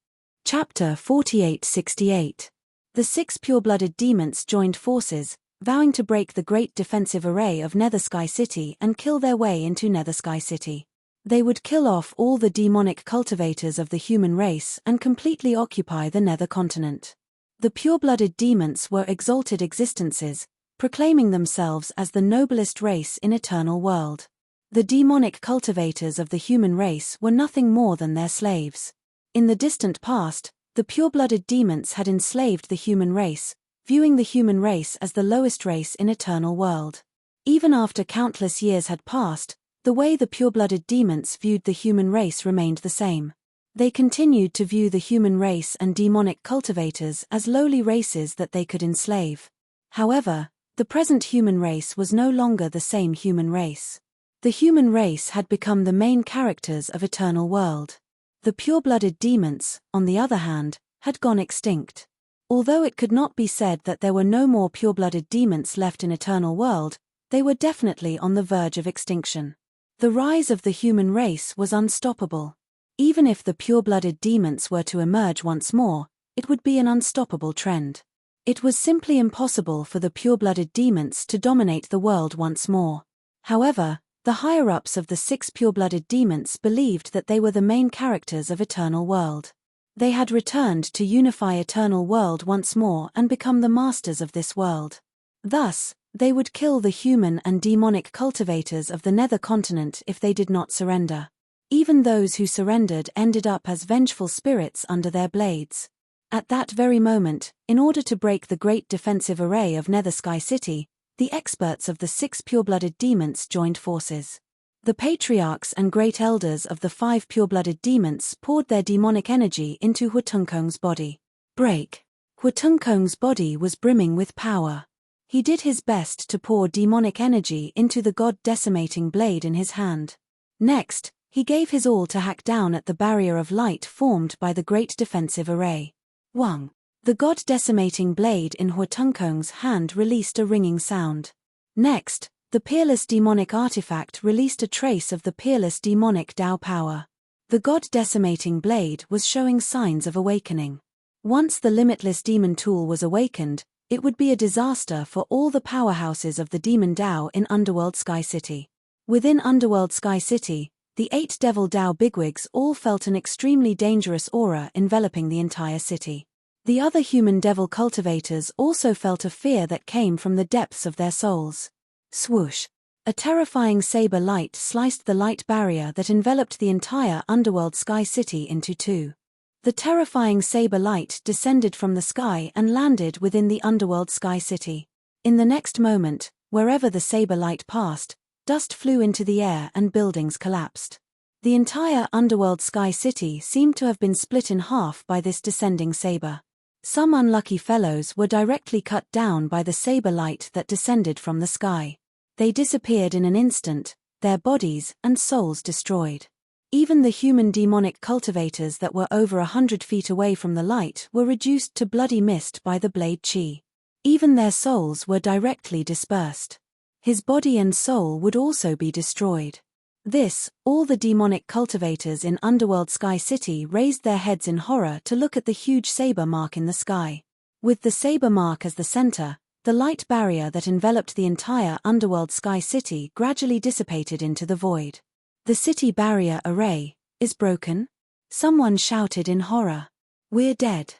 Chapter 4868. The 6 pure-blooded demons joined forces, vowing to break the great defensive array of Nether Sky City and kill their way into Nether Sky City. They would kill off all the demonic cultivators of the human race and completely occupy the Nether continent. The pure-blooded demons were exalted existences, proclaiming themselves as the noblest race in eternal world. The demonic cultivators of the human race were nothing more than their slaves. In the distant past, the pure-blooded demons had enslaved the human race, viewing the human race as the lowest race in eternal world. Even after countless years had passed, the way the pure-blooded demons viewed the human race remained the same. They continued to view the human race and demonic cultivators as lowly races that they could enslave. However, the present human race was no longer the same human race. The human race had become the main characters of eternal world. The pure-blooded demons, on the other hand, had gone extinct. Although it could not be said that there were no more pure-blooded demons left in eternal world, they were definitely on the verge of extinction. The rise of the human race was unstoppable. Even if the pure-blooded demons were to emerge once more, it would be an unstoppable trend. It was simply impossible for the pure-blooded demons to dominate the world once more. However, the higher-ups of the 6 pure-blooded demons believed that they were the main characters of eternal world. They had returned to unify eternal world once more and become the masters of this world. Thus, they would kill the human and demonic cultivators of the Nether continent if they did not surrender. Even those who surrendered ended up as vengeful spirits under their blades. At that very moment, in order to break the great defensive array of Nether Sky City, the experts of the 6 pure-blooded demons joined forces. The patriarchs and great elders of the 5 pure-blooded demons poured their demonic energy into Huatunkong's body. Break! Huatunkong's body was brimming with power. He did his best to pour demonic energy into the god-decimating blade in his hand. Next, he gave his all to hack down at the barrier of light formed by the great defensive array. Wang! The god-decimating blade in Huatunkong's hand released a ringing sound. Next, the peerless demonic artifact released a trace of the peerless demonic Tao power. The god-decimating blade was showing signs of awakening. Once the limitless demon tool was awakened, it would be a disaster for all the powerhouses of the demon Tao in Underworld Sky City. Within Underworld Sky City, the 8 devil Tao bigwigs all felt an extremely dangerous aura enveloping the entire city. The other human devil cultivators also felt a fear that came from the depths of their souls. Swoosh! A terrifying saber light sliced the light barrier that enveloped the entire Underworld Sky City into 2. The terrifying saber light descended from the sky and landed within the Underworld Sky City. In the next moment, wherever the saber light passed, dust flew into the air and buildings collapsed. The entire underworld sky city seemed to have been split in half by this descending saber. Some unlucky fellows were directly cut down by the saber light that descended from the sky. They disappeared in an instant, their bodies and souls destroyed. Even the human demonic cultivators that were over 100 feet away from the light were reduced to bloody mist by the blade chi. Even their souls were directly dispersed. His body and soul would also be destroyed. This, all the demonic cultivators in Underworld Sky City raised their heads in horror to look at the huge saber mark in the sky. With the saber mark as the center, the light barrier that enveloped the entire Underworld Sky City gradually dissipated into the void. The city barrier array is broken? Someone shouted in horror. We're dead.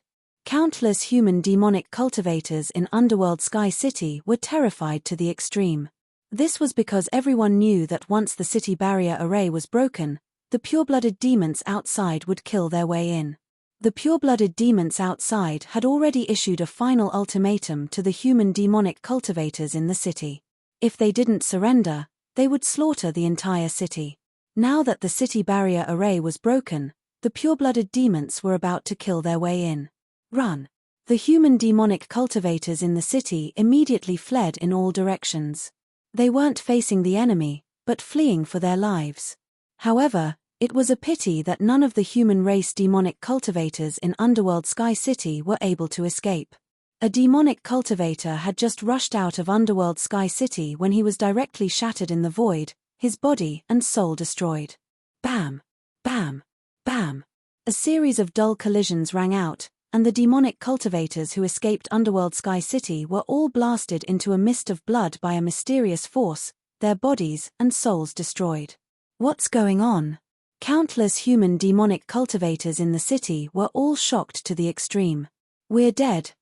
Countless human demonic cultivators in Underworld Sky City were terrified to the extreme. This was because everyone knew that once the city barrier array was broken, the pure-blooded demons outside would kill their way in. The pure-blooded demons outside had already issued a final ultimatum to the human demonic cultivators in the city. If they didn't surrender, they would slaughter the entire city. Now that the city barrier array was broken, the pure-blooded demons were about to kill their way in. Run! The human demonic cultivators in the city immediately fled in all directions. They weren't facing the enemy, but fleeing for their lives. However, it was a pity that none of the human race demonic cultivators in Underworld Sky City were able to escape. A demonic cultivator had just rushed out of Underworld Sky City when he was directly shattered in the void, his body and soul destroyed. Bam! Bam! Bam! A series of dull collisions rang out, and the demonic cultivators who escaped Underworld Sky City were all blasted into a mist of blood by a mysterious force, their bodies and souls destroyed. What's going on? Countless human demonic cultivators in the city were all shocked to the extreme. We're dead,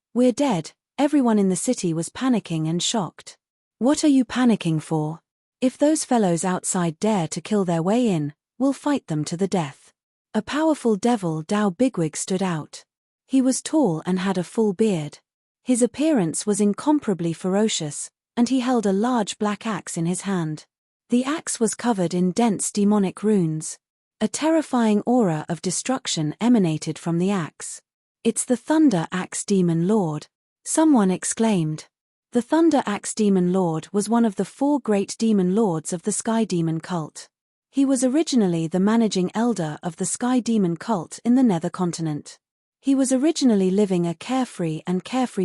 everyone in the city was panicking and shocked. What are you panicking for? If those fellows outside dare to kill their way in, we'll fight them to the death. A powerful devil Dao bigwig stood out. He was tall and had a full beard. His appearance was incomparably ferocious, and he held a large black axe in his hand. The axe was covered in dense demonic runes. A terrifying aura of destruction emanated from the axe. It's the Thunder Axe Demon Lord, someone exclaimed. The Thunder Axe Demon Lord was one of the 4 great demon lords of the Sky Demon cult. He was originally the managing elder of the Sky Demon cult in the Nether Continent. He was originally living a carefree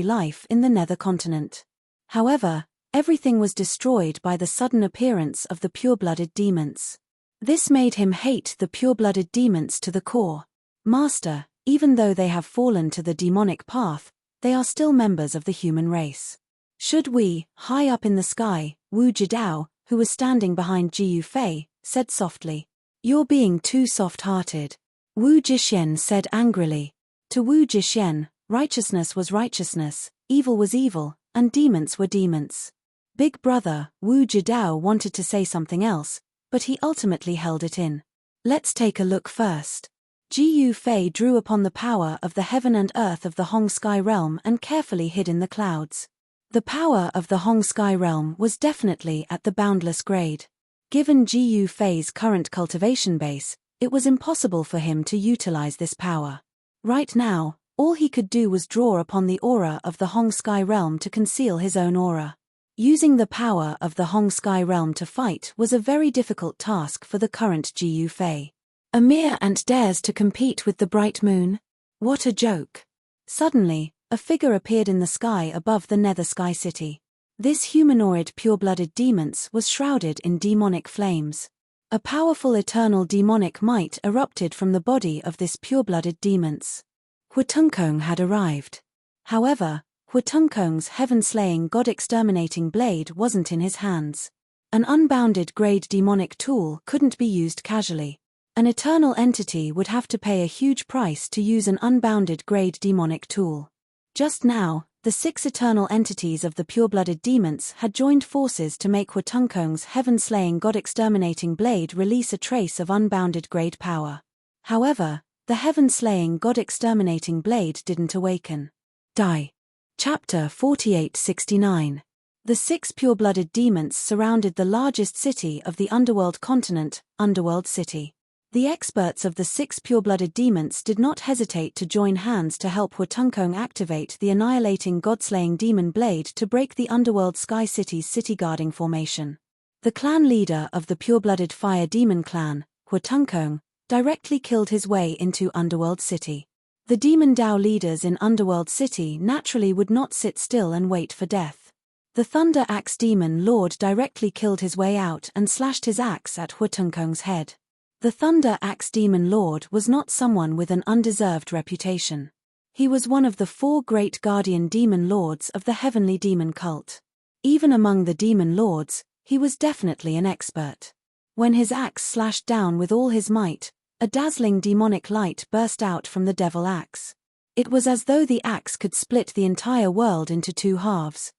life in the Nether Continent. However, everything was destroyed by the sudden appearance of the pure-blooded demons. This made him hate the pure-blooded demons to the core. Master, even though they have fallen to the demonic path, they are still members of the human race. Should we, high up in the sky, Wu Jidao, who was standing behind Jiu Fei, said softly. You're being too soft-hearted. Wu Jixien said angrily. To Wu Jixien, righteousness was righteousness, evil was evil, and demons were demons. Big brother, Wu Jidao wanted to say something else, but he ultimately held it in. Let's take a look first. Jiu Fei drew upon the power of the heaven and earth of the Hong Sky realm and carefully hid in the clouds. The power of the Hong Sky realm was definitely at the boundless grade. Given Jiu Fei's current cultivation base, it was impossible for him to utilize this power. Right now, all he could do was draw upon the aura of the Hong Sky realm to conceal his own aura. Using the power of the Hong Sky realm to fight was a very difficult task for the current Jiu Fei. A mere ant dares to compete with the bright moon? What a joke. Suddenly, a figure appeared in the sky above the Nether Sky City. This humanoid pure-blooded demons was shrouded in demonic flames. A powerful eternal demonic might erupted from the body of this pure-blooded demons. Huatunkong had arrived. However, Huatunkong's heaven-slaying god-exterminating blade wasn't in his hands. An unbounded grade demonic tool couldn't be used casually. An eternal entity would have to pay a huge price to use an unbounded grade demonic tool. Just now, the 6 eternal entities of the pure-blooded demons had joined forces to make Huatunkong's heaven-slaying god-exterminating blade release a trace of unbounded grade power. However, the heaven-slaying god-exterminating blade didn't awaken. Die. Chapter 4869. The 6 pure-blooded demons surrounded the largest city of the underworld continent, Underworld City. The experts of the 6 pure-blooded demons did not hesitate to join hands to help Huatunkong activate the annihilating god-slaying demon blade to break the underworld Sky City's city-guarding formation. The clan leader of the pure-blooded fire demon clan, Huatunkong, directly killed his way into Underworld City. The demon Dao leaders in Underworld City naturally would not sit still and wait for death. The Thunder Axe Demon Lord directly killed his way out and slashed his axe at Huatunkong's head. The Thunder Axe Demon Lord was not someone with an undeserved reputation. He was one of the 4 great guardian demon lords of the heavenly demon cult. Even among the demon lords, he was definitely an expert. When his axe slashed down with all his might, a dazzling demonic light burst out from the devil axe. It was as though the axe could split the entire world into 2 halves.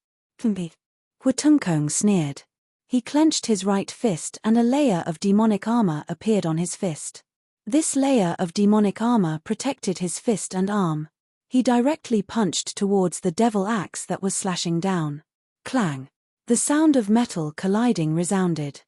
Huatunkong sneered. He clenched his right fist and a layer of demonic armor appeared on his fist. This layer of demonic armor protected his fist and arm. He directly punched towards the devil axe that was slashing down. Clang! The sound of metal colliding resounded.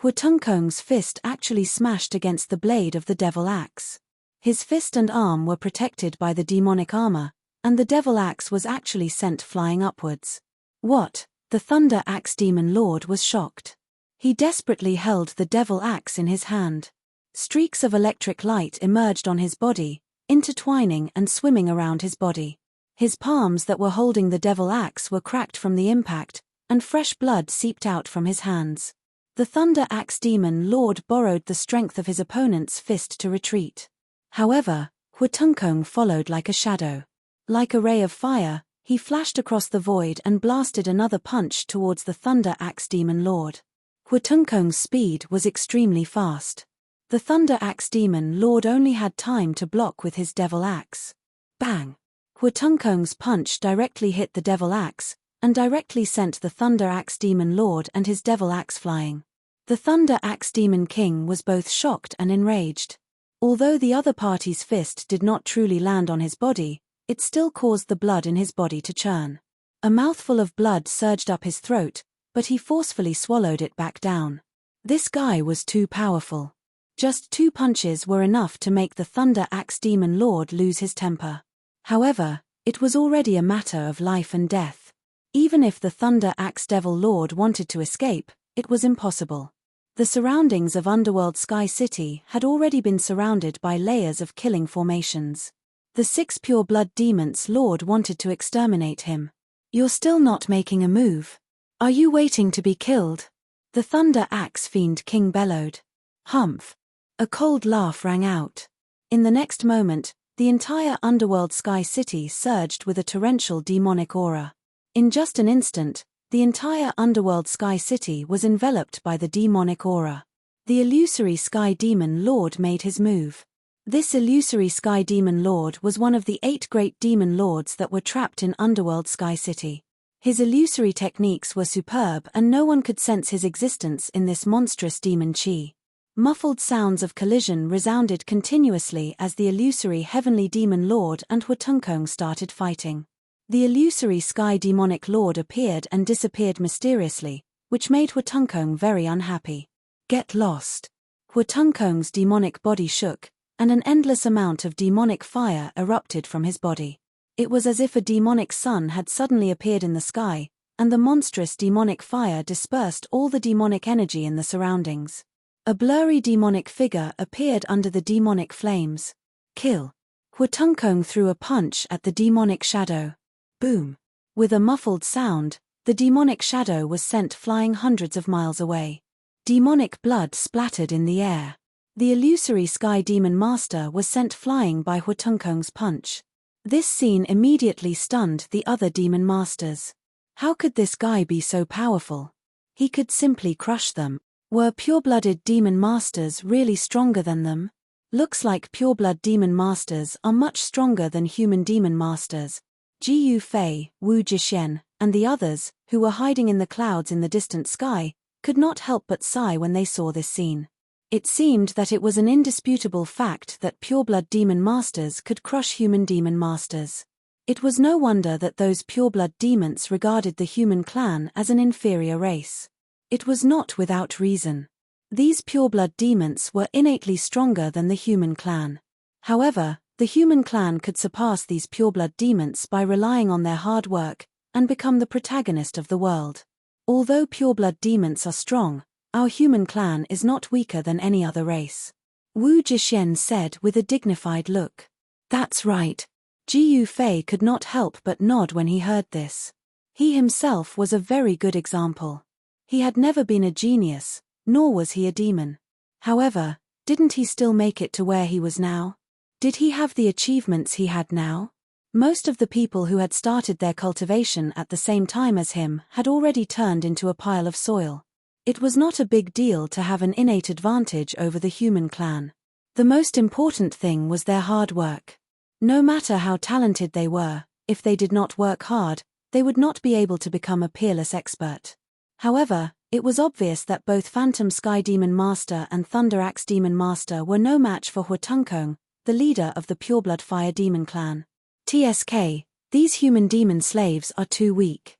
Huatunkong's fist actually smashed against the blade of the devil axe. His fist and arm were protected by the demonic armor, and the devil axe was actually sent flying upwards. What? The Thunder Axe Demon Lord was shocked. He desperately held the devil axe in his hand. Streaks of electric light emerged on his body, intertwining and swimming around his body. His palms that were holding the devil axe were cracked from the impact, and fresh blood seeped out from his hands. The Thunder Axe Demon Lord borrowed the strength of his opponent's fist to retreat. However, Huatunkong followed like a shadow. Like a ray of fire, he flashed across the void and blasted another punch towards the Thunder Axe Demon Lord. Huatunkong's speed was extremely fast. The Thunder Axe Demon Lord only had time to block with his devil axe. Bang! Huatunkong's punch directly hit the devil axe, and directly sent the Thunder Axe Demon Lord and his devil axe flying. The Thunder Axe Demon King was both shocked and enraged. Although the other party's fist did not truly land on his body, it still caused the blood in his body to churn. A mouthful of blood surged up his throat, but he forcefully swallowed it back down. This guy was too powerful. Just 2 punches were enough to make the Thunder Axe Demon Lord lose his temper. However, it was already a matter of life and death. Even if the Thunder Axe Devil Lord wanted to escape, it was impossible. The surroundings of Underworld Sky City had already been surrounded by layers of killing formations. The 6 pure-blood demons Lord wanted to exterminate him. You're still not making a move. Are you waiting to be killed? The Thunder Axe Fiend King bellowed. Humph! A cold laugh rang out. In the next moment, the entire Underworld Sky City surged with a torrential demonic aura. In just an instant, the entire Underworld Sky City was enveloped by the demonic aura. The illusory Sky Demon Lord made his move. This illusory Sky Demon Lord was one of the 8 great demon lords that were trapped in Underworld Sky City. His illusory techniques were superb and no one could sense his existence in this monstrous demon chi. Muffled sounds of collision resounded continuously as the illusory Heavenly Demon Lord and Huatunkong started fighting. The illusory Sky Demonic Lord appeared and disappeared mysteriously, which made Huatunkong very unhappy. Get lost. Huatunkong's demonic body shook, and an endless amount of demonic fire erupted from his body. It was as if a demonic sun had suddenly appeared in the sky, and the monstrous demonic fire dispersed all the demonic energy in the surroundings. A blurry demonic figure appeared under the demonic flames. Kill. Huatunkong threw a punch at the demonic shadow. Boom. With a muffled sound, the demonic shadow was sent flying hundreds of miles away. Demonic blood splattered in the air. The illusory Sky Demon Master was sent flying by Huatunkong's punch. This scene immediately stunned the other demon masters. How could this guy be so powerful? He could simply crush them. Were pure-blooded demon masters really stronger than them? Looks like pure-blood demon masters are much stronger than human demon masters. Jiu Fei, Wu Jixien, and the others, who were hiding in the clouds in the distant sky, could not help but sigh when they saw this scene. It seemed that it was an indisputable fact that pure-blood demon masters could crush human demon masters. It was no wonder that those pure-blood demons regarded the human clan as an inferior race. It was not without reason. These pureblood demons were innately stronger than the human clan. However, the human clan could surpass these pureblood demons by relying on their hard work and become the protagonist of the world. Although pureblood demons are strong, our human clan is not weaker than any other race. Wu Zhixian said with a dignified look. That's right. Jiu Fei could not help but nod when he heard this. He himself was a very good example. He had never been a genius, nor was he a demon. However, didn't he still make it to where he was now? Did he have the achievements he had now? Most of the people who had started their cultivation at the same time as him had already turned into a pile of soil. It was not a big deal to have an innate advantage over the human clan. The most important thing was their hard work. No matter how talented they were, if they did not work hard, they would not be able to become a peerless expert. However, it was obvious that both Phantom Sky Demon Master and Thunder Axe Demon Master were no match for Huatunkong, the leader of the Pureblood Fire Demon clan. TSK, these human demon slaves are too weak.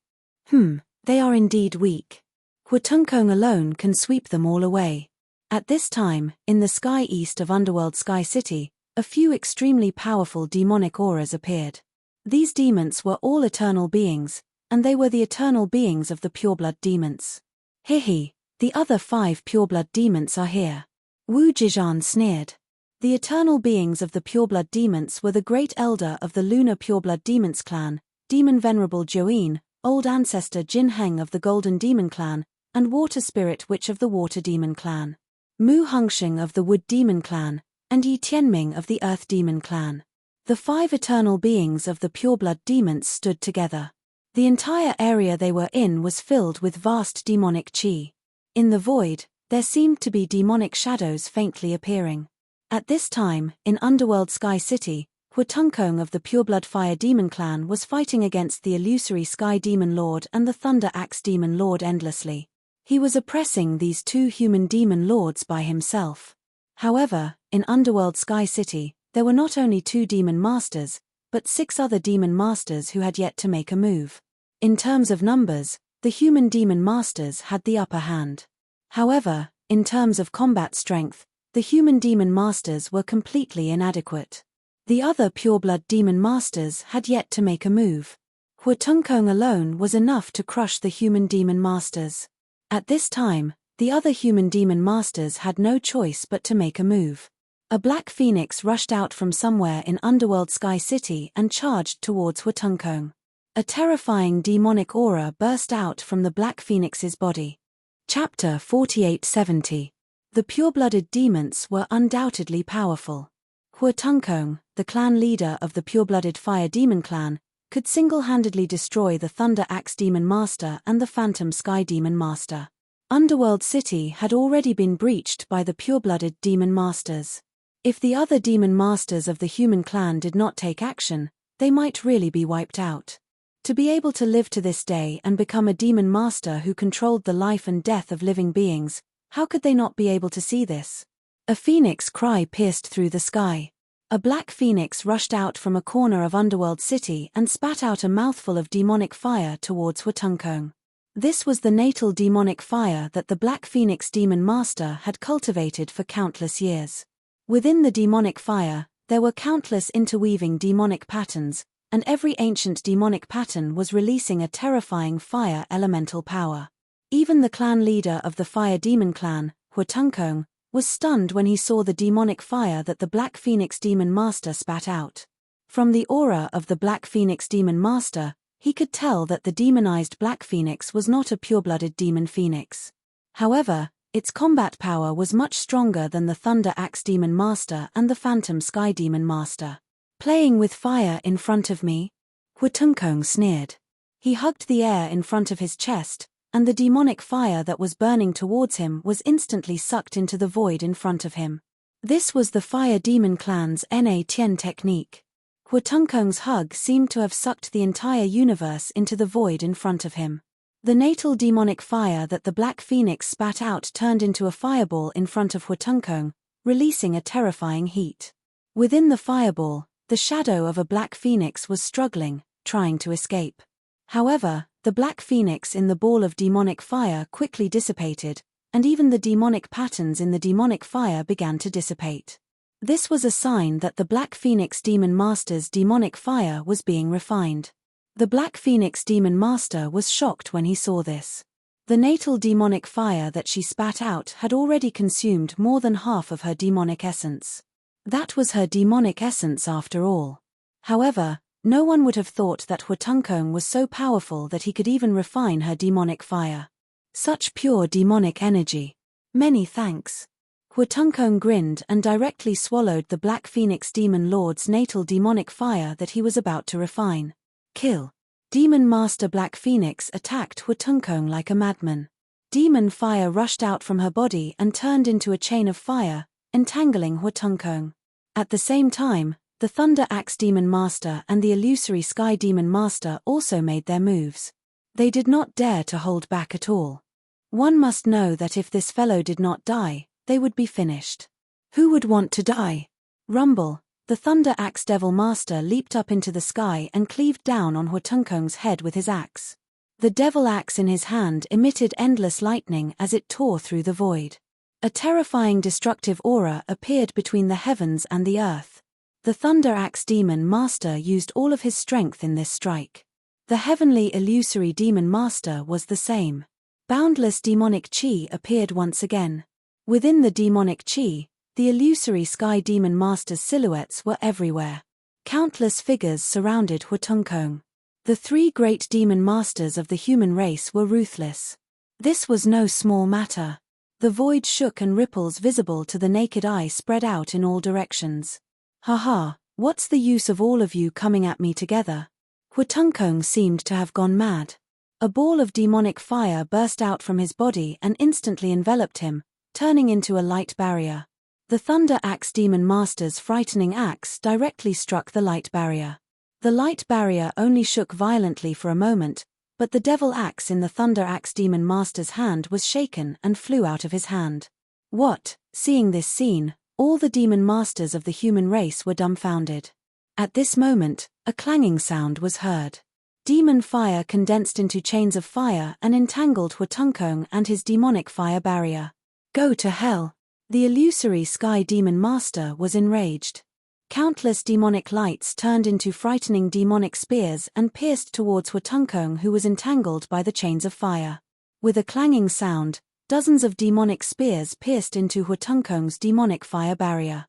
They are indeed weak. Huatunkong alone can sweep them all away. At this time, in the sky east of Underworld Sky City, a few extremely powerful demonic auras appeared. These demons were all eternal beings, and they were the eternal beings of the pureblood demons. Hihi, the other 5 pureblood demons are here. Wu Zhixian sneered. The eternal beings of the pureblood demons were the great elder of the lunar pureblood demons clan, Demon Venerable Join, old ancestor Jin Heng of the Golden Demon clan, and water spirit witch of the Water Demon clan. Mu Hengsheng of the Wood Demon clan, and Yi Tianming of the Earth Demon clan. The 5 eternal beings of the pureblood demons stood together. The entire area they were in was filled with vast demonic qi. In the void, there seemed to be demonic shadows faintly appearing. At this time, in Underworld Sky City, Huatunkong of the Pureblood Fire Demon clan was fighting against the illusory Sky Demon Lord and the Thunder Axe Demon Lord endlessly. He was oppressing these 2 human demon lords by himself. However, in Underworld Sky City, there were not only 2 demon masters, but 6 other demon masters who had yet to make a move. In terms of numbers, the human demon masters had the upper hand. However, in terms of combat strength, the human demon masters were completely inadequate. The other pureblood demon masters had yet to make a move. Huatunkong alone was enough to crush the human demon masters. At this time, the other human demon masters had no choice but to make a move. A black phoenix rushed out from somewhere in Underworld Sky City and charged towards Huatunkong. A terrifying demonic aura burst out from the black phoenix's body. Chapter 4870. The pure-blooded demons were undoubtedly powerful. Huatunkong, the clan leader of the pure-blooded Fire Demon clan, could single-handedly destroy the Thunder Axe Demon Master and the Phantom Sky Demon Master. Underworld City had already been breached by the pure-blooded demon masters. If the other demon masters of the human clan did not take action, they might really be wiped out. To be able to live to this day and become a demon master who controlled the life and death of living beings, how could they not be able to see this? A phoenix cry pierced through the sky. A black phoenix rushed out from a corner of Underworld City and spat out a mouthful of demonic fire towards Huatunkong. This was the natal demonic fire that the Black Phoenix Demon Master had cultivated for countless years. Within the demonic fire, there were countless interweaving demonic patterns, and every ancient demonic pattern was releasing a terrifying fire elemental power. Even the clan leader of the Fire Demon clan, Huatunkong, was stunned when he saw the demonic fire that the Black Phoenix Demon Master spat out. From the aura of the Black Phoenix Demon Master, he could tell that the demonized Black Phoenix was not a pure-blooded demon phoenix. However, its combat power was much stronger than the Thunder Axe Demon Master and the Phantom Sky Demon Master. Playing with fire in front of me? Huatunkong sneered. He hugged the air in front of his chest, and the demonic fire that was burning towards him was instantly sucked into the void in front of him. This was the Fire Demon clan's Na Tien technique. Huatunkong's hug seemed to have sucked the entire universe into the void in front of him. The natal demonic fire that the Black Phoenix spat out turned into a fireball in front of Huatunkong, releasing a terrifying heat. Within the fireball, the shadow of a Black Phoenix was struggling, trying to escape. However, the Black Phoenix in the ball of demonic fire quickly dissipated, and even the demonic patterns in the demonic fire began to dissipate. This was a sign that the Black Phoenix Demon Master's demonic fire was being refined. The Black Phoenix Demon Master was shocked when he saw this. The natal demonic fire that she spat out had already consumed more than half of her demonic essence. That was her demonic essence after all. However, no one would have thought that Huatuncong was so powerful that he could even refine her demonic fire. Such pure demonic energy. Many thanks. Huatuncong grinned and directly swallowed the Black Phoenix Demon Lord's natal demonic fire that he was about to refine. Kill. Demon Master Black Phoenix attacked Huatuncong like a madman. Demon fire rushed out from her body and turned into a chain of fire, entangling Huatuncong. At the same time, the Thunder Axe Demon Master and the Illusory Sky Demon Master also made their moves. They did not dare to hold back at all. One must know that if this fellow did not die, they would be finished. Who would want to die? Rumble. The Thunder Axe Devil Master leaped up into the sky and cleaved down on Huatuncong's head with his axe. The devil axe in his hand emitted endless lightning as it tore through the void. A terrifying destructive aura appeared between the heavens and the earth. The Thunder Axe Demon Master used all of his strength in this strike. The heavenly illusory Demon Master was the same. Boundless demonic chi appeared once again. Within the demonic chi, the illusory Sky Demon Master's silhouettes were everywhere. Countless figures surrounded Huatuncong. The three great demon masters of the human race were ruthless. This was no small matter. The void shook and ripples visible to the naked eye spread out in all directions. Haha, what's the use of all of you coming at me together? Huatuncong seemed to have gone mad. A ball of demonic fire burst out from his body and instantly enveloped him, turning into a light barrier. The Thunder Axe Demon Master's frightening axe directly struck the light barrier. The light barrier only shook violently for a moment, but the devil axe in the Thunder Axe Demon Master's hand was shaken and flew out of his hand. What? Seeing this scene, all the demon masters of the human race were dumbfounded. At this moment, a clanging sound was heard. Demon fire condensed into chains of fire and entangled Huatuncong and his demonic fire barrier. Go to hell! The illusory Sky Demon Master was enraged. Countless demonic lights turned into frightening demonic spears and pierced towards Huatuncong, who was entangled by the chains of fire. With a clanging sound, dozens of demonic spears pierced into Huatuncong's demonic fire barrier.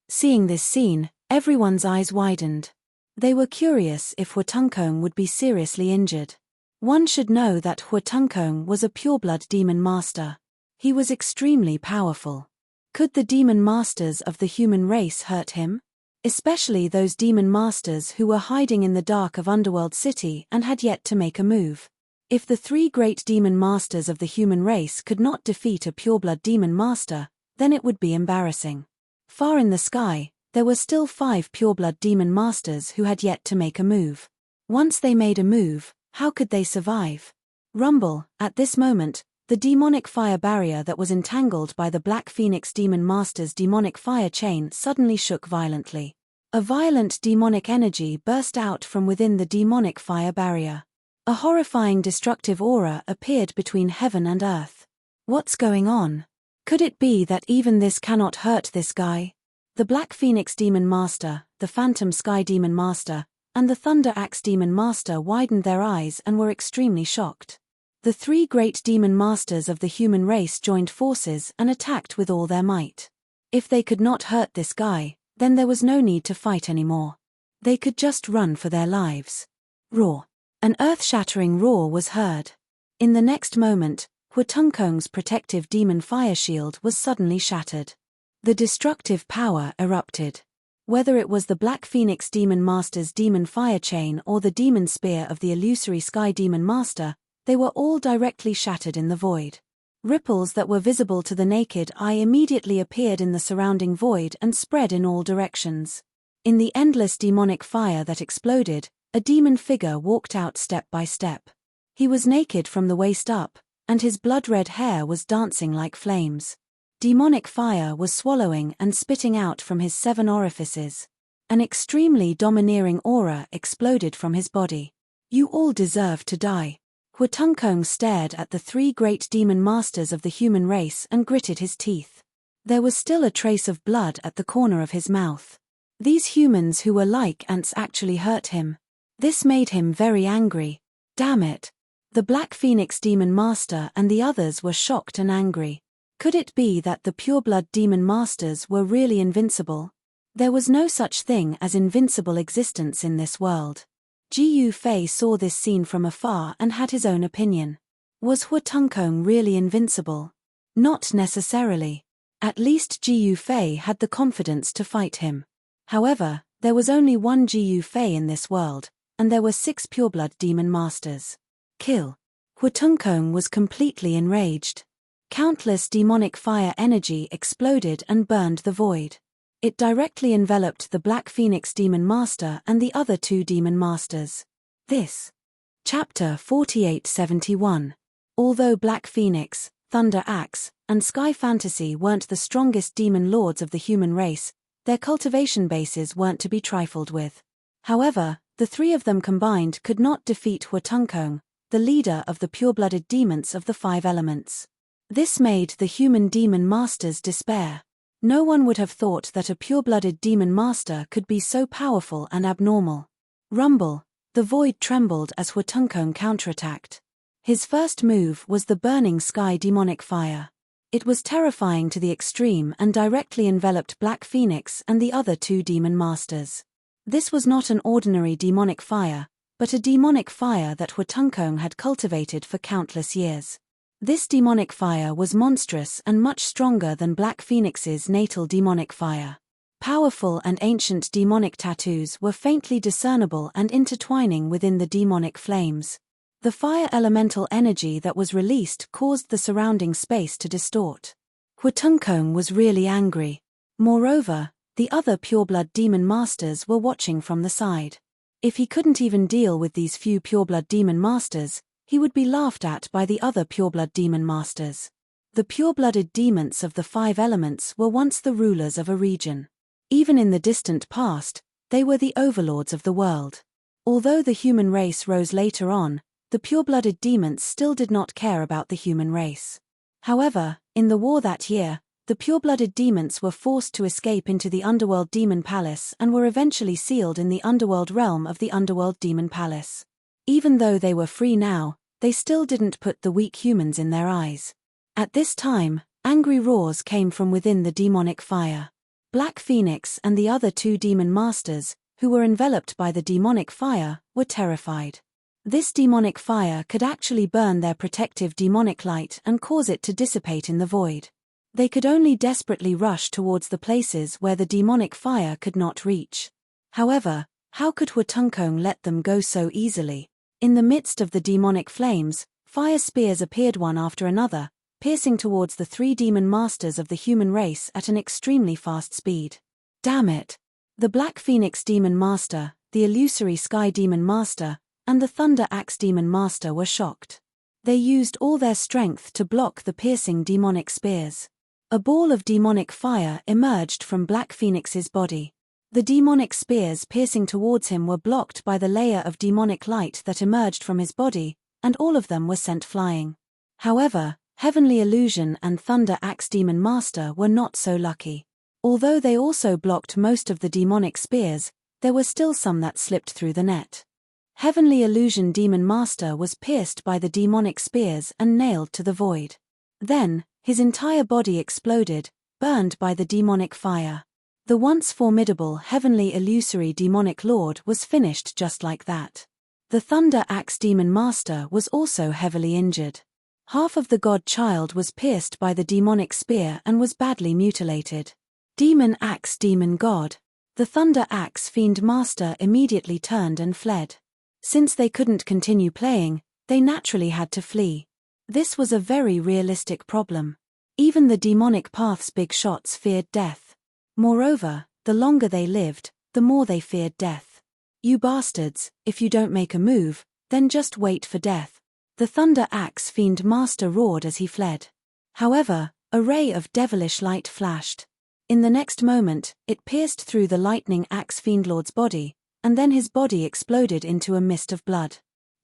Seeing this scene, everyone's eyes widened. They were curious if Huatuncong would be seriously injured. One should know that Huatuncong was a pureblood demon master. He was extremely powerful. Could the demon masters of the human race hurt him? Especially those demon masters who were hiding in the dark of Underworld City and had yet to make a move. If the three great demon masters of the human race could not defeat a pureblood demon master, then it would be embarrassing. Far in the sky, there were still 5 pureblood demon masters who had yet to make a move. Once they made a move, how could they survive? Rumble. At this moment, the demonic fire barrier that was entangled by the Black Phoenix Demon Master's demonic fire chain suddenly shook violently. A violent demonic energy burst out from within the demonic fire barrier. A horrifying destructive aura appeared between heaven and earth. What's going on? Could it be that even this cannot hurt this guy? The Black Phoenix Demon Master, the Phantom Sky Demon Master, and the Thunder Axe Demon Master widened their eyes and were extremely shocked. The 3 great demon masters of the human race joined forces and attacked with all their might. If they could not hurt this guy, then there was no need to fight anymore. They could just run for their lives. Roar. An earth-shattering roar was heard. In the next moment, Huatuncong's protective demon fire shield was suddenly shattered. The destructive power erupted. Whether it was the Black Phoenix Demon Master's demon fire chain or the demon spear of the illusory Sky Demon Master, they were all directly shattered in the void. Ripples that were visible to the naked eye immediately appeared in the surrounding void and spread in all directions. In the endless demonic fire that exploded, a demon figure walked out step by step. He was naked from the waist up, and his blood-red hair was dancing like flames. Demonic fire was swallowing and spitting out from his 7 orifices. An extremely domineering aura exploded from his body. You all deserve to die. Huatunkong stared at the three great demon masters of the human race and gritted his teeth. There was still a trace of blood at the corner of his mouth. These humans who were like ants actually hurt him. This made him very angry. Damn it. The Black Phoenix Demon Master and the others were shocked and angry. Could it be that the pureblood demon masters were really invincible? There was no such thing as invincible existence in this world. Ji Yufei saw this scene from afar and had his own opinion. Was Huatunkong really invincible? Not necessarily. At least Ji Yufei had the confidence to fight him. However, there was only one Ji Yufei in this world, and there were 6 pureblood demon masters. Kill. Huatunkong was completely enraged. Countless demonic fire energy exploded and burned the void. It directly enveloped the Black Phoenix Demon Master and the other 2 demon masters. This. Chapter 4871. Although Black Phoenix, Thunder Axe, and Sky Fantasy weren't the strongest demon lords of the human race, their cultivation bases weren't to be trifled with. However, the 3 of them combined could not defeat Huatunkong, the leader of the pure-blooded demons of the 5 elements. This made the human demon masters despair. No one would have thought that a pure-blooded demon master could be so powerful and abnormal. Rumble. The void trembled as Huatunkong counterattacked. His first move was the Burning Sky demonic fire. It was terrifying to the extreme and directly enveloped Black Phoenix and the other 2 demon masters. This was not an ordinary demonic fire, but a demonic fire that Huatunkong had cultivated for countless years. This demonic fire was monstrous and much stronger than Black Phoenix's natal demonic fire. Powerful and ancient demonic tattoos were faintly discernible and intertwining within the demonic flames. The fire elemental energy that was released caused the surrounding space to distort. Huatunkong was really angry. Moreover, the other pureblood demon masters were watching from the side. If he couldn't even deal with these few pureblood demon masters, he would be laughed at by the other pureblood demon masters. The pure-blooded demons of the 5 elements were once the rulers of a region. Even in the distant past, they were the overlords of the world. Although the human race rose later on, the pure-blooded demons still did not care about the human race. However, in the war that year, the pure-blooded demons were forced to escape into the Underworld Demon Palace and were eventually sealed in the underworld realm of the Underworld Demon Palace. Even though they were free now, they still didn't put the weak humans in their eyes. At this time, angry roars came from within the demonic fire. Black Phoenix and the other 2 demon masters, who were enveloped by the demonic fire, were terrified. This demonic fire could actually burn their protective demonic light and cause it to dissipate in the void. They could only desperately rush towards the places where the demonic fire could not reach. However, how could Huatunkong let them go so easily? In the midst of the demonic flames, fire spears appeared one after another, piercing towards the 3 demon masters of the human race at an extremely fast speed. Damn it! The Black Phoenix Demon Master, the Illusory Sky Demon Master, and the Thunder Axe Demon Master were shocked. They used all their strength to block the piercing demonic spears. A ball of demonic fire emerged from Black Phoenix's body. The demonic spears piercing towards him were blocked by the layer of demonic light that emerged from his body, and all of them were sent flying. However, Heavenly Illusion and Thunder Axe Demon Master were not so lucky. Although they also blocked most of the demonic spears, there were still some that slipped through the net. Heavenly Illusion Demon Master was pierced by the demonic spears and nailed to the void. Then, his entire body exploded, burned by the demonic fire. The once formidable Heavenly Illusory Demonic Lord was finished just like that. The Thunder Axe Demon Master was also heavily injured. Half of the God Child was pierced by the demonic spear and was badly mutilated. Demon Axe Demon God. The Thunder Axe Fiend Master immediately turned and fled. Since they couldn't continue playing, they naturally had to flee. This was a very realistic problem. Even the demonic path's big shots feared death. Moreover, the longer they lived, the more they feared death. You bastards, if you don't make a move, then just wait for death. The Thunder Axe Fiend Master roared as he fled. However, a ray of devilish light flashed. In the next moment, it pierced through the Lightning Axe Fiend Lord's body, and then his body exploded into a mist of blood.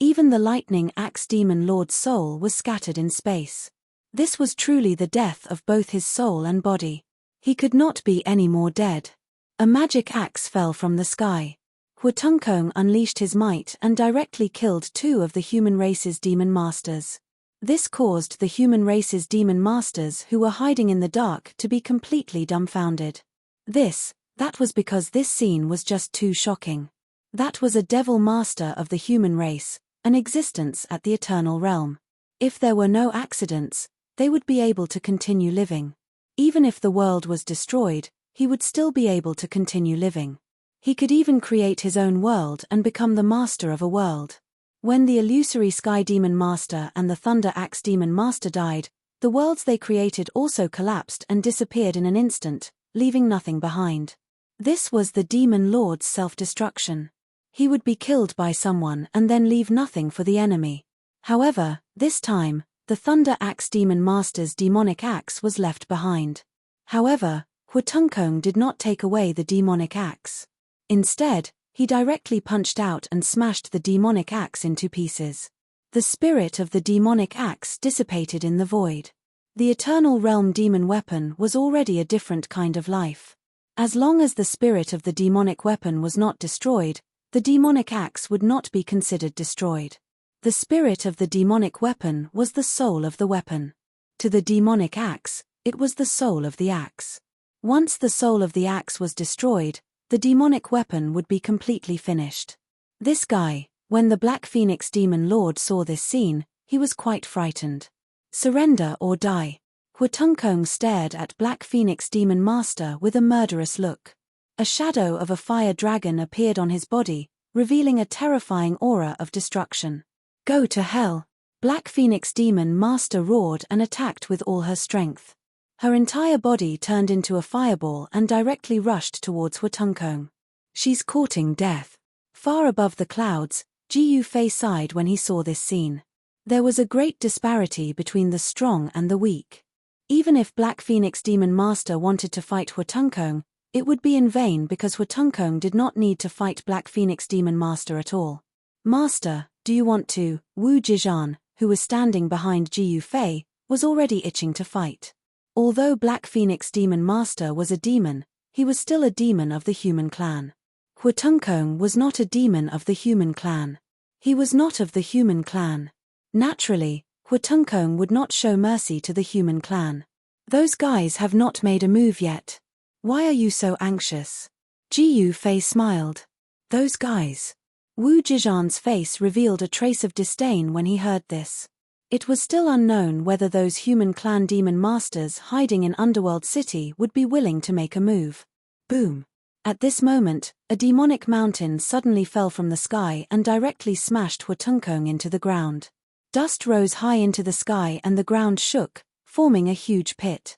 Even the lightning axe demon lord's soul was scattered in space. This was truly the death of both his soul and body. He could not be any more dead. A magic axe fell from the sky. Huatuncong unleashed his might and directly killed two of the human race's demon masters. This caused the human race's demon masters who were hiding in the dark to be completely dumbfounded. That was because this scene was just too shocking. That was a devil master of the human race, an existence at the eternal realm. If there were no accidents, they would be able to continue living. Even if the world was destroyed, he would still be able to continue living. He could even create his own world and become the master of a world. When the illusory Sky Demon Master and the Thunder Axe Demon Master died, the worlds they created also collapsed and disappeared in an instant, leaving nothing behind. This was the Demon Lord's self-destruction. He would be killed by someone and then leave nothing for the enemy. However, this time, the Thunder Axe Demon Master's demonic axe was left behind. However, Huatuncong did not take away the demonic axe. Instead, he directly punched out and smashed the demonic axe into pieces. The spirit of the demonic axe dissipated in the void. The Eternal Realm demon weapon was already a different kind of life. As long as the spirit of the demonic weapon was not destroyed, the demonic axe would not be considered destroyed. The spirit of the demonic weapon was the soul of the weapon. To the demonic axe, it was the soul of the axe. Once the soul of the axe was destroyed, the demonic weapon would be completely finished. This guy, when the Black Phoenix Demon Lord saw this scene, he was quite frightened. Surrender or die. Huatuncong stared at Black Phoenix Demon Master with a murderous look. A shadow of a fire dragon appeared on his body, revealing a terrifying aura of destruction. Go to hell! Black Phoenix Demon Master roared and attacked with all her strength. Her entire body turned into a fireball and directly rushed towards Huatuncong. She's courting death. Far above the clouds, Jiu Fei sighed when he saw this scene. There was a great disparity between the strong and the weak. Even if Black Phoenix Demon Master wanted to fight Huatuncong, it would be in vain because Huatuncong did not need to fight Black Phoenix Demon Master at all. Master, do you want to? Wu Zizhan, who was standing behind Jiu Fei, was already itching to fight. Although Black Phoenix Demon Master was a demon, he was still a demon of the human clan. Huatuncong was not a demon of the human clan. He was not of the human clan. Naturally, Huatuncong would not show mercy to the human clan. Those guys have not made a move yet. Why are you so anxious? Jiu Fei smiled. Those guys. Wu Zizhan's face revealed a trace of disdain when he heard this. It was still unknown whether those human clan demon masters hiding in Underworld City would be willing to make a move. Boom. At this moment, a demonic mountain suddenly fell from the sky and directly smashed Huatuncong into the ground. Dust rose high into the sky and the ground shook, forming a huge pit.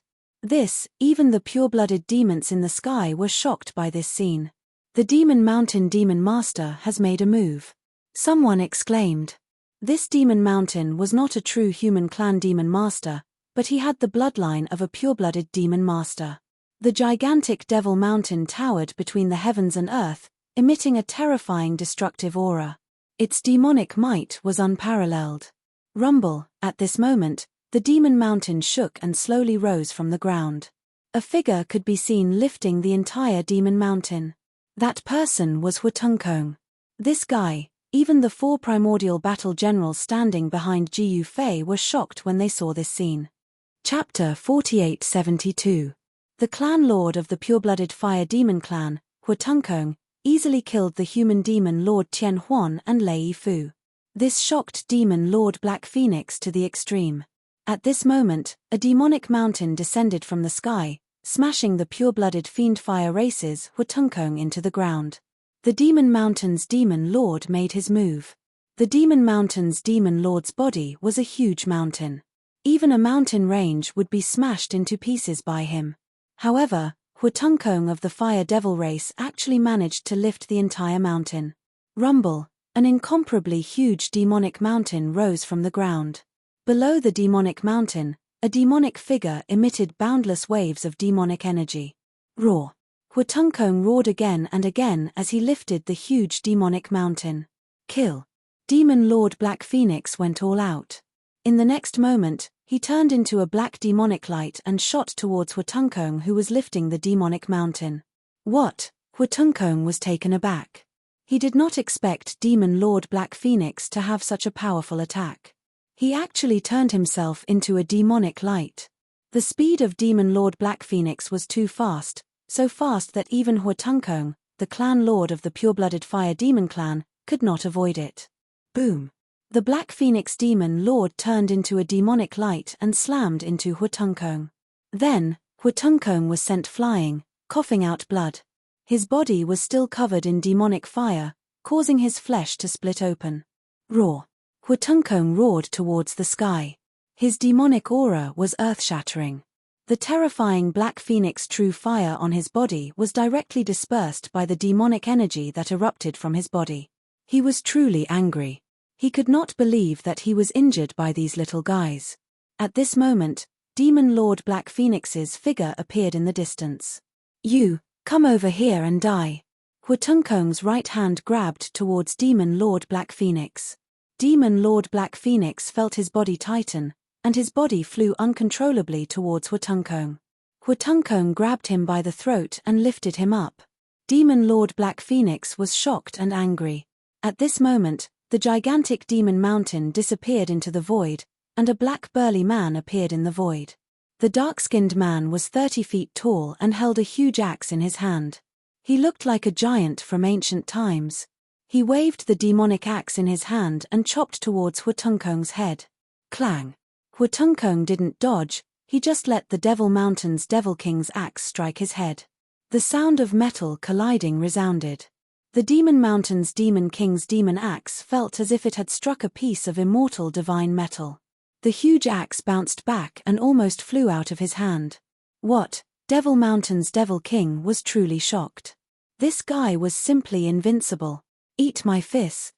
Even the pure-blooded demons in the sky were shocked by this scene. The Demon Mountain Demon Master has made a move. Someone exclaimed. This Demon Mountain was not a true human clan demon master, but he had the bloodline of a pure-blooded demon master. The gigantic Devil Mountain towered between the heavens and earth, emitting a terrifying destructive aura. Its demonic might was unparalleled. Rumble, at this moment, the Demon Mountain shook and slowly rose from the ground. A figure could be seen lifting the entire Demon Mountain. That person was Huatuncong. This guy, even the 4 primordial battle generals standing behind Jiu Fei were shocked when they saw this scene. Chapter 4872. The clan lord of the pure-blooded fire demon clan, Huatuncong, easily killed the human demon lord Tian Huan and Lei Fu. This shocked demon lord Black Phoenix to the extreme. At this moment, a demonic mountain descended from the sky, smashing the pure-blooded fiend fire races Huatuncong into the ground. The Demon Mountain's demon lord made his move. The Demon Mountain's demon lord's body was a huge mountain. Even a mountain range would be smashed into pieces by him. However, Huatuncong of the Fire Devil race actually managed to lift the entire mountain. Rumble, an incomparably huge demonic mountain rose from the ground. Below the demonic mountain, a demonic figure emitted boundless waves of demonic energy. Roar. Huatuncong roared again and again as he lifted the huge demonic mountain. Kill. Demon Lord Black Phoenix went all out. In the next moment, he turned into a black demonic light and shot towards Huatuncong, who was lifting the demonic mountain. What? Huatuncong was taken aback. He did not expect Demon Lord Black Phoenix to have such a powerful attack. He actually turned himself into a demonic light. The speed of Demon Lord Black Phoenix was too fast, so fast that even Huatuncong, the clan lord of the pure-blooded fire demon clan, could not avoid it. Boom! The Black Phoenix demon lord turned into a demonic light and slammed into Huatuncong. Then, Huatuncong was sent flying, coughing out blood. His body was still covered in demonic fire, causing his flesh to split open. Roar! Huatuncong roared towards the sky. His demonic aura was earth-shattering. The terrifying Black Phoenix true fire on his body was directly dispersed by the demonic energy that erupted from his body. He was truly angry. He could not believe that he was injured by these little guys. At this moment, Demon Lord Black Phoenix's figure appeared in the distance. You, come over here and die. Huatuncong's right hand grabbed towards Demon Lord Black Phoenix. Demon Lord Black Phoenix felt his body tighten, and his body flew uncontrollably towards Huatuncong. Huatuncong grabbed him by the throat and lifted him up. Demon Lord Black Phoenix was shocked and angry. At this moment, the gigantic demon mountain disappeared into the void, and a black burly man appeared in the void. The dark-skinned man was 30 feet tall and held a huge axe in his hand. He looked like a giant from ancient times. He waved the demonic axe in his hand and chopped towards Huatuncong's head. Clang! Huatuncong didn't dodge, he just let the Devil Mountain's Devil King's axe strike his head. The sound of metal colliding resounded. The Demon Mountain's Demon King's demon axe felt as if it had struck a piece of immortal divine metal. The huge axe bounced back and almost flew out of his hand. What? Devil Mountain's Devil King was truly shocked. This guy was simply invincible. Eat my fist.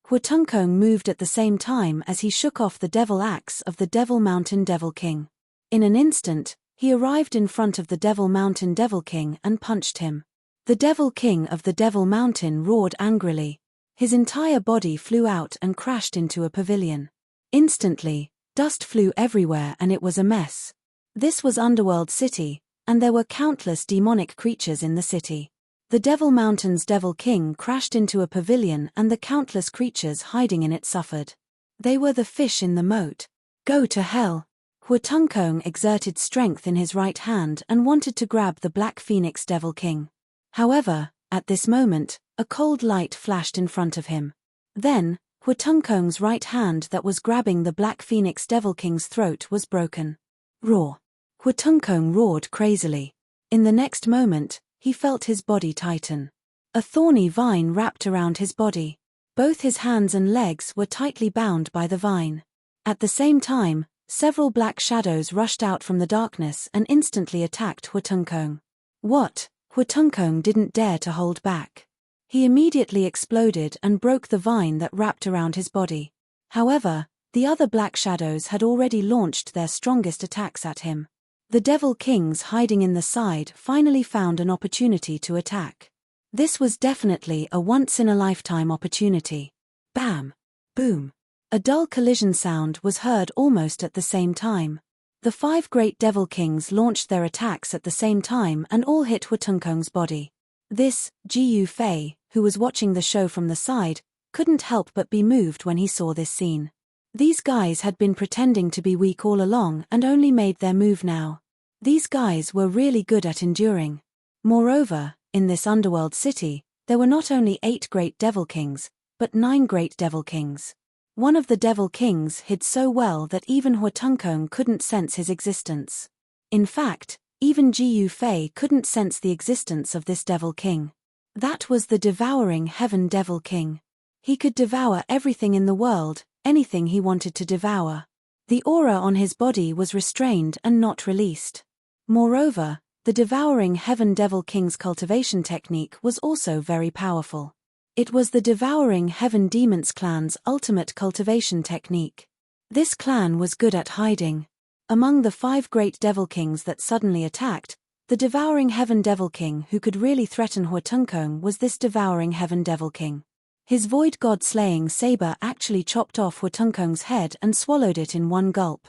Huatuncong moved at the same time as he shook off the devil axe of the Devil Mountain Devil King. In an instant, he arrived in front of the Devil Mountain Devil King and punched him. The Devil King of the Devil Mountain roared angrily. His entire body flew out and crashed into a pavilion. Instantly, dust flew everywhere and it was a mess. This was Underworld City, and there were countless demonic creatures in the city. The Devil Mountain's Devil King crashed into a pavilion and the countless creatures hiding in it suffered. They were the fish in the moat. Go to hell! Huatuncong exerted strength in his right hand and wanted to grab the Black Phoenix Devil King. However, at this moment, a cold light flashed in front of him. Then, Huatuncong's right hand that was grabbing the Black Phoenix Devil King's throat was broken. Roar! Huatuncong roared crazily. In the next moment, he felt his body tighten. A thorny vine wrapped around his body. Both his hands and legs were tightly bound by the vine. At the same time, several black shadows rushed out from the darkness and instantly attacked Huatuncong. What? Huatuncong didn't dare to hold back. He immediately exploded and broke the vine that wrapped around his body. However, the other black shadows had already launched their strongest attacks at him. The Devil Kings hiding in the side finally found an opportunity to attack. This was definitely a once-in-a-lifetime opportunity. Bam! Boom! A dull collision sound was heard almost at the same time. The 5 great Devil Kings launched their attacks at the same time and all hit Huatuncong's body. This, Gu Fei, who was watching the show from the side, couldn't help but be moved when he saw this scene. These guys had been pretending to be weak all along and only made their move now. These guys were really good at enduring. Moreover, in this underworld city, there were not only 8 great Devil Kings, but 9 great Devil Kings. One of the Devil Kings hid so well that even Huatuncong couldn't sense his existence. In fact, even Gu Fei couldn't sense the existence of this Devil King. That was the devouring Heaven Devil King. He could devour everything in the world, anything he wanted to devour. The aura on his body was restrained and not released. Moreover, the devouring Heaven Devil King's cultivation technique was also very powerful. It was the devouring Heaven Demons clan's ultimate cultivation technique. This clan was good at hiding. Among the 5 great Devil Kings that suddenly attacked, the devouring Heaven Devil King who could really threaten Huatuncong was this devouring Heaven Devil King. His void god-slaying saber actually chopped off Huatungkong's head and swallowed it in one gulp.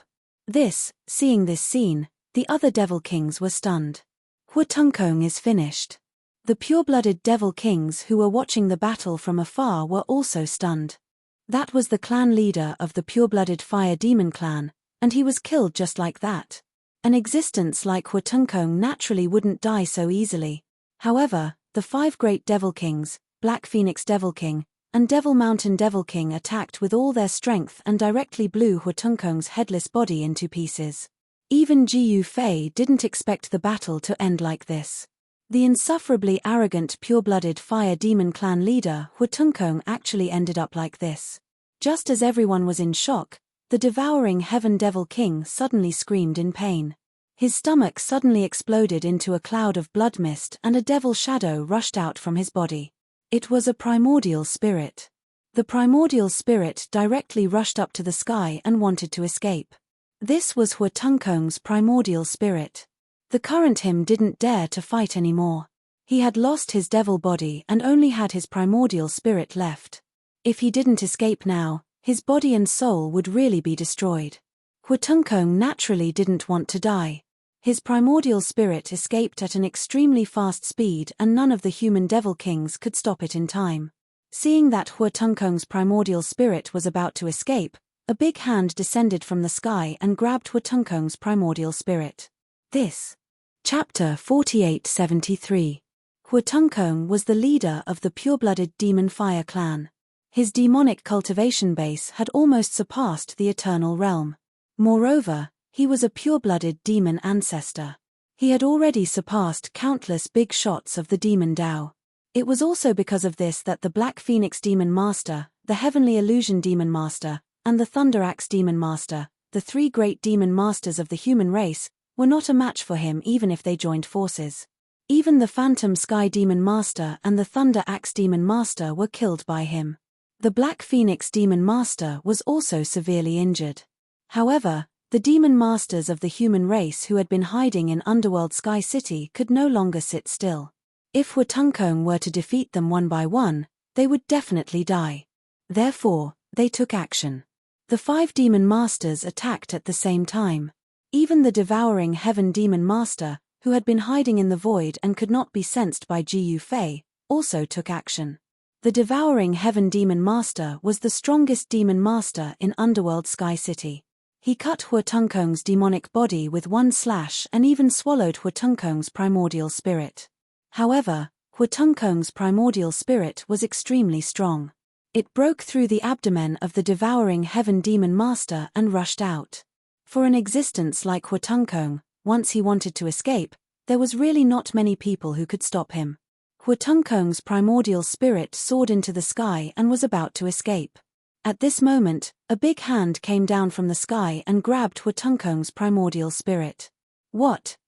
Seeing this scene, the other devil kings were stunned. Huatungkong is finished. The pure-blooded devil kings who were watching the battle from afar were also stunned. That was the clan leader of the pure-blooded fire demon clan, and he was killed just like that. An existence like Huatungkong naturally wouldn't die so easily. However, the 5 great devil kings, Black Phoenix Devil King, and Devil Mountain Devil King attacked with all their strength and directly blew Huatungkong's headless body into pieces. Even Jiyu Fei didn't expect the battle to end like this. The insufferably arrogant pure-blooded fire demon clan leader Huatungkong actually ended up like this. Just as everyone was in shock, the devouring Heaven Devil King suddenly screamed in pain. His stomach suddenly exploded into a cloud of blood mist and a devil shadow rushed out from his body. It was a primordial spirit. The primordial spirit directly rushed up to the sky and wanted to escape. This was Huatungkong's primordial spirit. The current him didn't dare to fight anymore. He had lost his devil body and only had his primordial spirit left. If he didn't escape now, his body and soul would really be destroyed. Huatungkong naturally didn't want to die. His primordial spirit escaped at an extremely fast speed and none of the human devil kings could stop it in time. Seeing that Huatungkong's primordial spirit was about to escape, a big hand descended from the sky and grabbed Huatungkong's primordial spirit. Chapter 4873. Huatungkong was the leader of the pure-blooded demon fire clan. His demonic cultivation base had almost surpassed the eternal realm. Moreover, he was a pure-blooded demon ancestor. He had already surpassed countless big shots of the demon Dao. It was also because of this that the Black Phoenix Demon Master, the Heavenly Illusion Demon Master, and the Thunder Axe Demon Master, the 3 great demon masters of the human race, were not a match for him even if they joined forces. Even the Phantom Sky Demon Master and the Thunder Axe Demon Master were killed by him. The Black Phoenix Demon Master was also severely injured. However, the demon masters of the human race who had been hiding in Underworld Sky City could no longer sit still. If Huatungkong were to defeat them one by one, they would definitely die. Therefore, they took action. The 5 demon masters attacked at the same time. Even the devouring Heaven Demon Master, who had been hiding in the void and could not be sensed by Jiyu Fei, also took action. The devouring Heaven Demon Master was the strongest demon master in Underworld Sky City. He cut Huatungkong's demonic body with one slash and even swallowed Huatungkong's primordial spirit. However, Huatungkong's primordial spirit was extremely strong. It broke through the abdomen of the devouring Heaven Demon Master and rushed out. For an existence like Huatungkong, once he wanted to escape, there was really not many people who could stop him. Huatungkong's primordial spirit soared into the sky and was about to escape. At this moment, a big hand came down from the sky and grabbed Huatungkong's primordial spirit.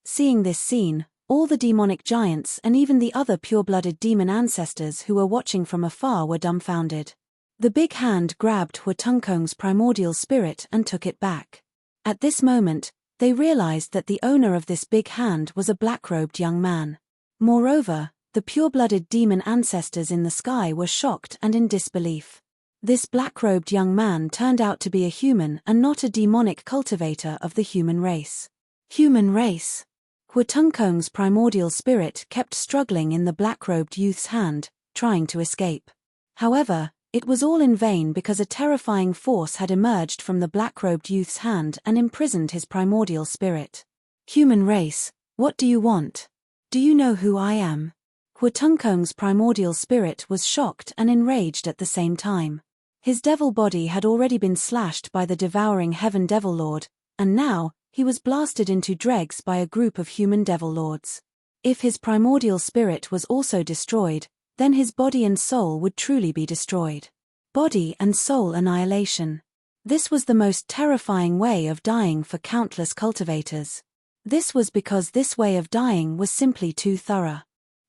Seeing this scene, all the demonic giants and even the other pure-blooded demon ancestors who were watching from afar were dumbfounded. The big hand grabbed Huatungkong's primordial spirit and took it back. At this moment, they realized that the owner of this big hand was a black-robed young man. Moreover, the pure-blooded demon ancestors in the sky were shocked and in disbelief. This black-robed young man turned out to be a human and not a demonic cultivator of the human race. Human race? Huatungkong's primordial spirit kept struggling in the black-robed youth's hand, trying to escape. However, it was all in vain because a terrifying force had emerged from the black-robed youth's hand and imprisoned his primordial spirit. Human race, what do you want? Do you know who I am? Huatungkong's primordial spirit was shocked and enraged at the same time. His devil body had already been slashed by the devouring Heaven Devil Lord, and now, he was blasted into dregs by a group of human devil lords. If his primordial spirit was also destroyed, then his body and soul would truly be destroyed. Body and soul annihilation. This was the most terrifying way of dying for countless cultivators. This was because this way of dying was simply too thorough.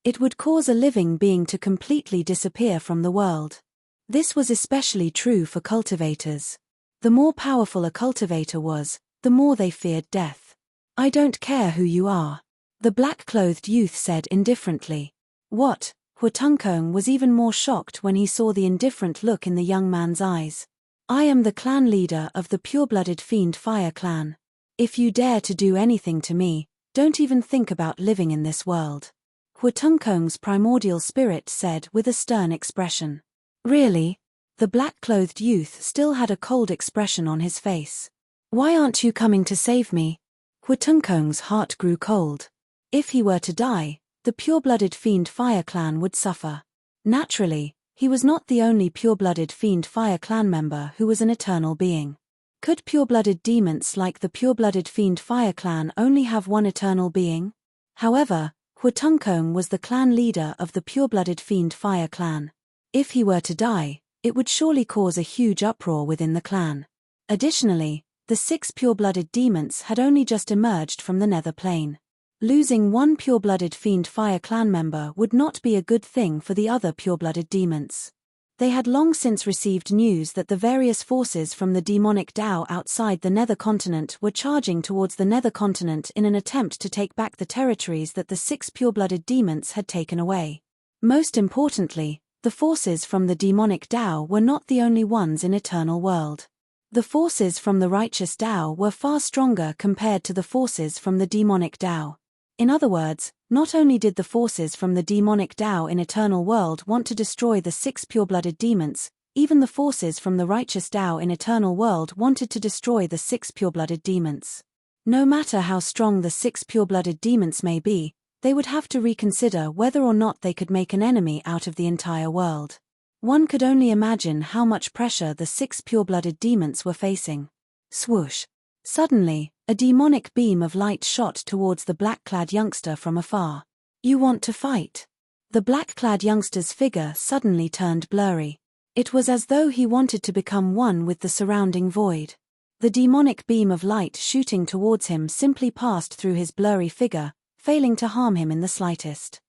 It would cause a living being to completely disappear from the world. This was especially true for cultivators. The more powerful a cultivator was, the more they feared death. I don't care who you are, the black-clothed youth said indifferently. What, Huatunkong was even more shocked when he saw the indifferent look in the young man's eyes. I am the clan leader of the pure-blooded fiend fire clan. If you dare to do anything to me, don't even think about living in this world. Huatunkong's primordial spirit said with a stern expression. Really? The black-clothed youth still had a cold expression on his face. Why aren't you coming to save me? Huatunkong's heart grew cold. If he were to die, the pure-blooded fiend fire clan would suffer. Naturally, he was not the only pure-blooded fiend fire clan member who was an eternal being. Could pure-blooded demons like the pure-blooded fiend fire clan only have one eternal being? However, Huatunkong was the clan leader of the pure-blooded fiend fire clan. If he were to die, it would surely cause a huge uproar within the clan. Additionally, the 6 pure-blooded demons had only just emerged from the nether plane. Losing one pure-blooded fiend fire clan member would not be a good thing for the other pure-blooded demons. They had long since received news that the various forces from the demonic Tao outside the nether continent were charging towards the nether continent in an attempt to take back the territories that the 6 pure-blooded demons had taken away. Most importantly, the forces from the demonic Tao were not the only ones in Eternal World. The forces from the righteous Tao were far stronger compared to the forces from the demonic Tao. In other words, not only did the forces from the demonic Tao in Eternal World want to destroy the 6 pure-blooded demons, even the forces from the righteous Tao in Eternal World wanted to destroy the 6 pure-blooded demons. No matter how strong the 6 pure-blooded demons may be, they would have to reconsider whether or not they could make an enemy out of the entire world. One could only imagine how much pressure the 6 pure-blooded demons were facing. Swoosh! Suddenly, a demonic beam of light shot towards the black-clad youngster from afar. You want to fight? The black-clad youngster's figure suddenly turned blurry. It was as though he wanted to become one with the surrounding void. The demonic beam of light shooting towards him simply passed through his blurry figure, failing to harm him in the slightest.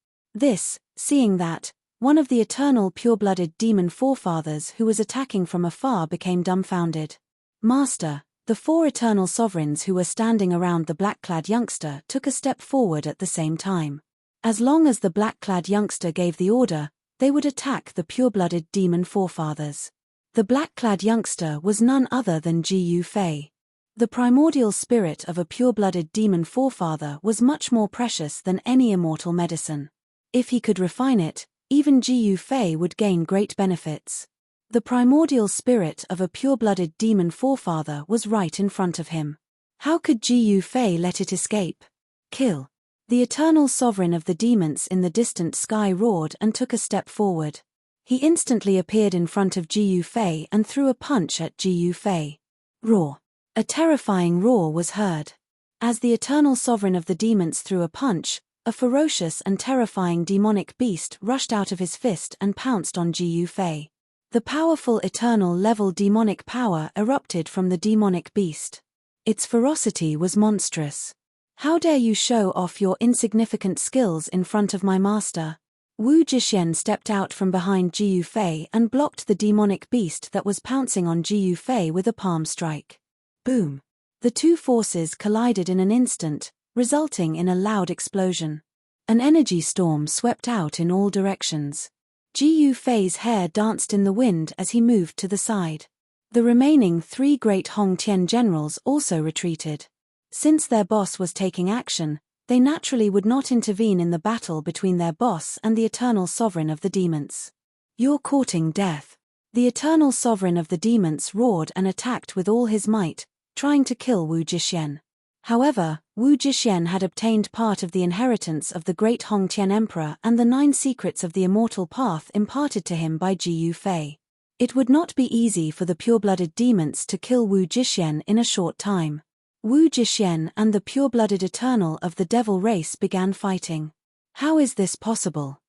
Seeing that, one of the eternal pure-blooded demon forefathers who was attacking from afar became dumbfounded. Master, the 4 eternal sovereigns who were standing around the black-clad youngster took a step forward at the same time. As long as the black-clad youngster gave the order, they would attack the pure-blooded demon forefathers. The black-clad youngster was none other than Ji Fei. The primordial spirit of a pure-blooded demon forefather was much more precious than any immortal medicine. If he could refine it, even Ji Fei would gain great benefits. The primordial spirit of a pure-blooded demon forefather was right in front of him. How could Ji Fei let it escape? Kill! The eternal sovereign of the demons in the distant sky roared and took a step forward. He instantly appeared in front of Ji Fei and threw a punch at Ji Fei. Roar! A terrifying roar was heard. As the eternal sovereign of the demons threw a punch, a ferocious and terrifying demonic beast rushed out of his fist and pounced on Ji Fei. The powerful eternal-level demonic power erupted from the demonic beast. Its ferocity was monstrous. How dare you show off your insignificant skills in front of my master? Wu Jixuan stepped out from behind Ji Fei and blocked the demonic beast that was pouncing on Ji Fei with a palm strike. Boom! The two forces collided in an instant, resulting in a loud explosion. An energy storm swept out in all directions. Ji Fei's hair danced in the wind as he moved to the side. The remaining 3 great Hongtian generals also retreated. Since their boss was taking action, they naturally would not intervene in the battle between their boss and the eternal sovereign of the demons. You're courting death. The eternal sovereign of the demons roared and attacked with all his might, trying to kill Wu Jixuan. However, Wu Jixuan had obtained part of the inheritance of the great Hongtian emperor and the 9 secrets of the immortal path imparted to him by Ji Fei. It would not be easy for the pure-blooded demons to kill Wu Jixuan in a short time. Wu Jixuan and the pure-blooded eternal of the devil race began fighting. How is this possible?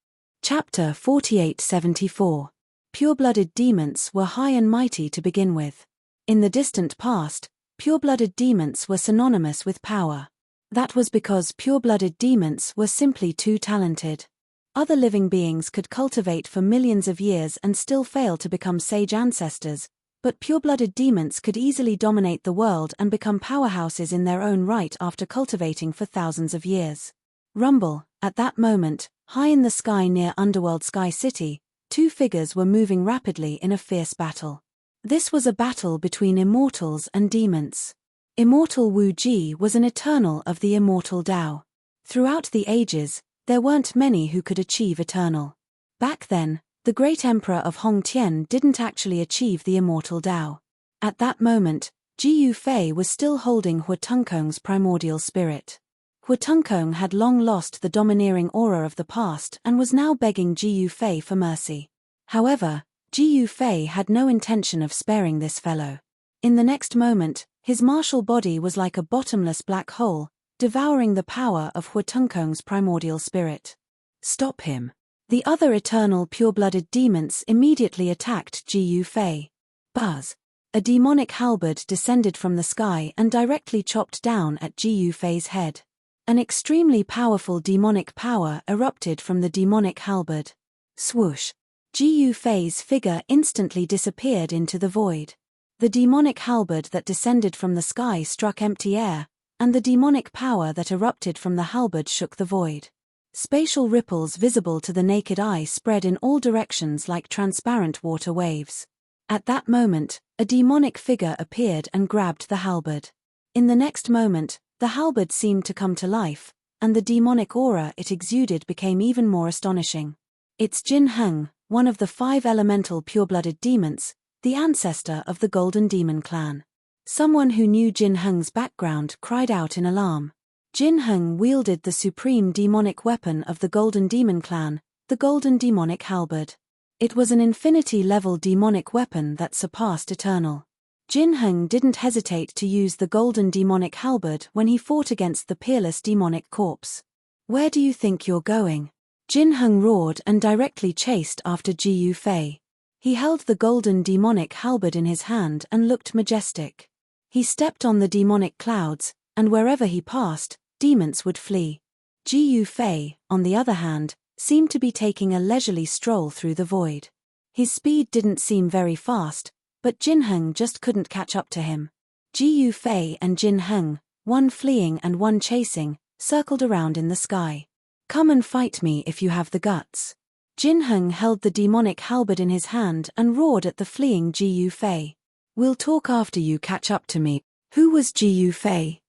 Chapter 4874. Pure-blooded demons were high and mighty to begin with. In the distant past, pure-blooded demons were synonymous with power. That was because pure-blooded demons were simply too talented. Other living beings could cultivate for millions of years and still fail to become sage ancestors, but pure-blooded demons could easily dominate the world and become powerhouses in their own right after cultivating for thousands of years. Rumble! At that moment, High in the sky near Underworld Sky City, two figures were moving rapidly in a fierce battle. This was a battle between immortals and demons. Immortal Wu Ji was an eternal of the immortal Tao. Throughout the ages, there weren't many who could achieve eternal. Back then, the great emperor of Hongtian didn't actually achieve the immortal Tao. At that moment, Ji Yufei was still holding Huatongkong's primordial spirit. Huatongkong had long lost the domineering aura of the past and was now begging Ji Yufei for mercy. However, Ji Yufei had no intention of sparing this fellow. In the next moment, his martial body was like a bottomless black hole, devouring the power of Huatongkong's primordial spirit. Stop him! The other eternal pure-blooded demons immediately attacked Ji Yufei. Buzz! A demonic halberd descended from the sky and directly chopped down at Ji Yufei's head. An extremely powerful demonic power erupted from the demonic halberd. Swoosh! Ji Yufei's figure instantly disappeared into the void. The demonic halberd that descended from the sky struck empty air, and the demonic power that erupted from the halberd shook the void. Spatial ripples visible to the naked eye spread in all directions like transparent water waves. At that moment, a demonic figure appeared and grabbed the halberd. In the next moment, the halberd seemed to come to life, and the demonic aura it exuded became even more astonishing. It's Jin Heng, one of the 5 elemental pure-blooded demons, the ancestor of the Golden Demon clan. Someone who knew Jin Heng's background cried out in alarm. Jin Heng wielded the supreme demonic weapon of the Golden Demon clan, the Golden Demonic Halberd. It was an infinity-level demonic weapon that surpassed eternal. Jin Heng didn't hesitate to use the Golden Demonic Halberd when he fought against the peerless demonic corpse. Where do you think you're going? Jin Heng roared and directly chased after Ji Yufei. He held the Golden Demonic Halberd in his hand and looked majestic. He stepped on the demonic clouds, and wherever he passed, demons would flee. Ji Yufei, on the other hand, seemed to be taking a leisurely stroll through the void. His speed didn't seem very fast, but Jin Heng just couldn't catch up to him. Ji Yufei and Jin Heng, one fleeing and one chasing, circled around in the sky. Come and fight me if you have the guts. Jin Heng held the demonic halberd in his hand and roared at the fleeing Ji Yufei. We'll talk after you catch up to me. Who was Ji Yufei?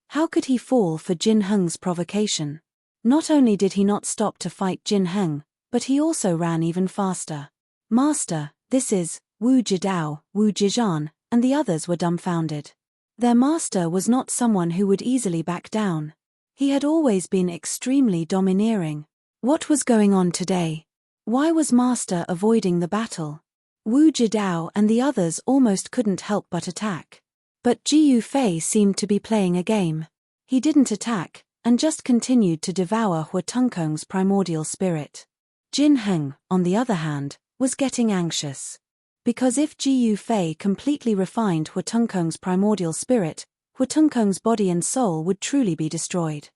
How could he fall for Jin Heng's provocation? Not only did he not stop to fight Jin Heng, but he also ran even faster. Master, this is Wu Jidao, Wu Jizhan, and the others were dumbfounded. Their master was not someone who would easily back down. He had always been extremely domineering. What was going on today? Why was master avoiding the battle? Wu Jidao and the others almost couldn't help but attack. But Ji Yufei seemed to be playing a game. He didn't attack, and just continued to devour Huatongkong's primordial spirit. Jin Heng, on the other hand, was getting anxious. Because if Ji Yufei completely refined Huatongkong's primordial spirit, Huatongkong's body and soul would truly be destroyed.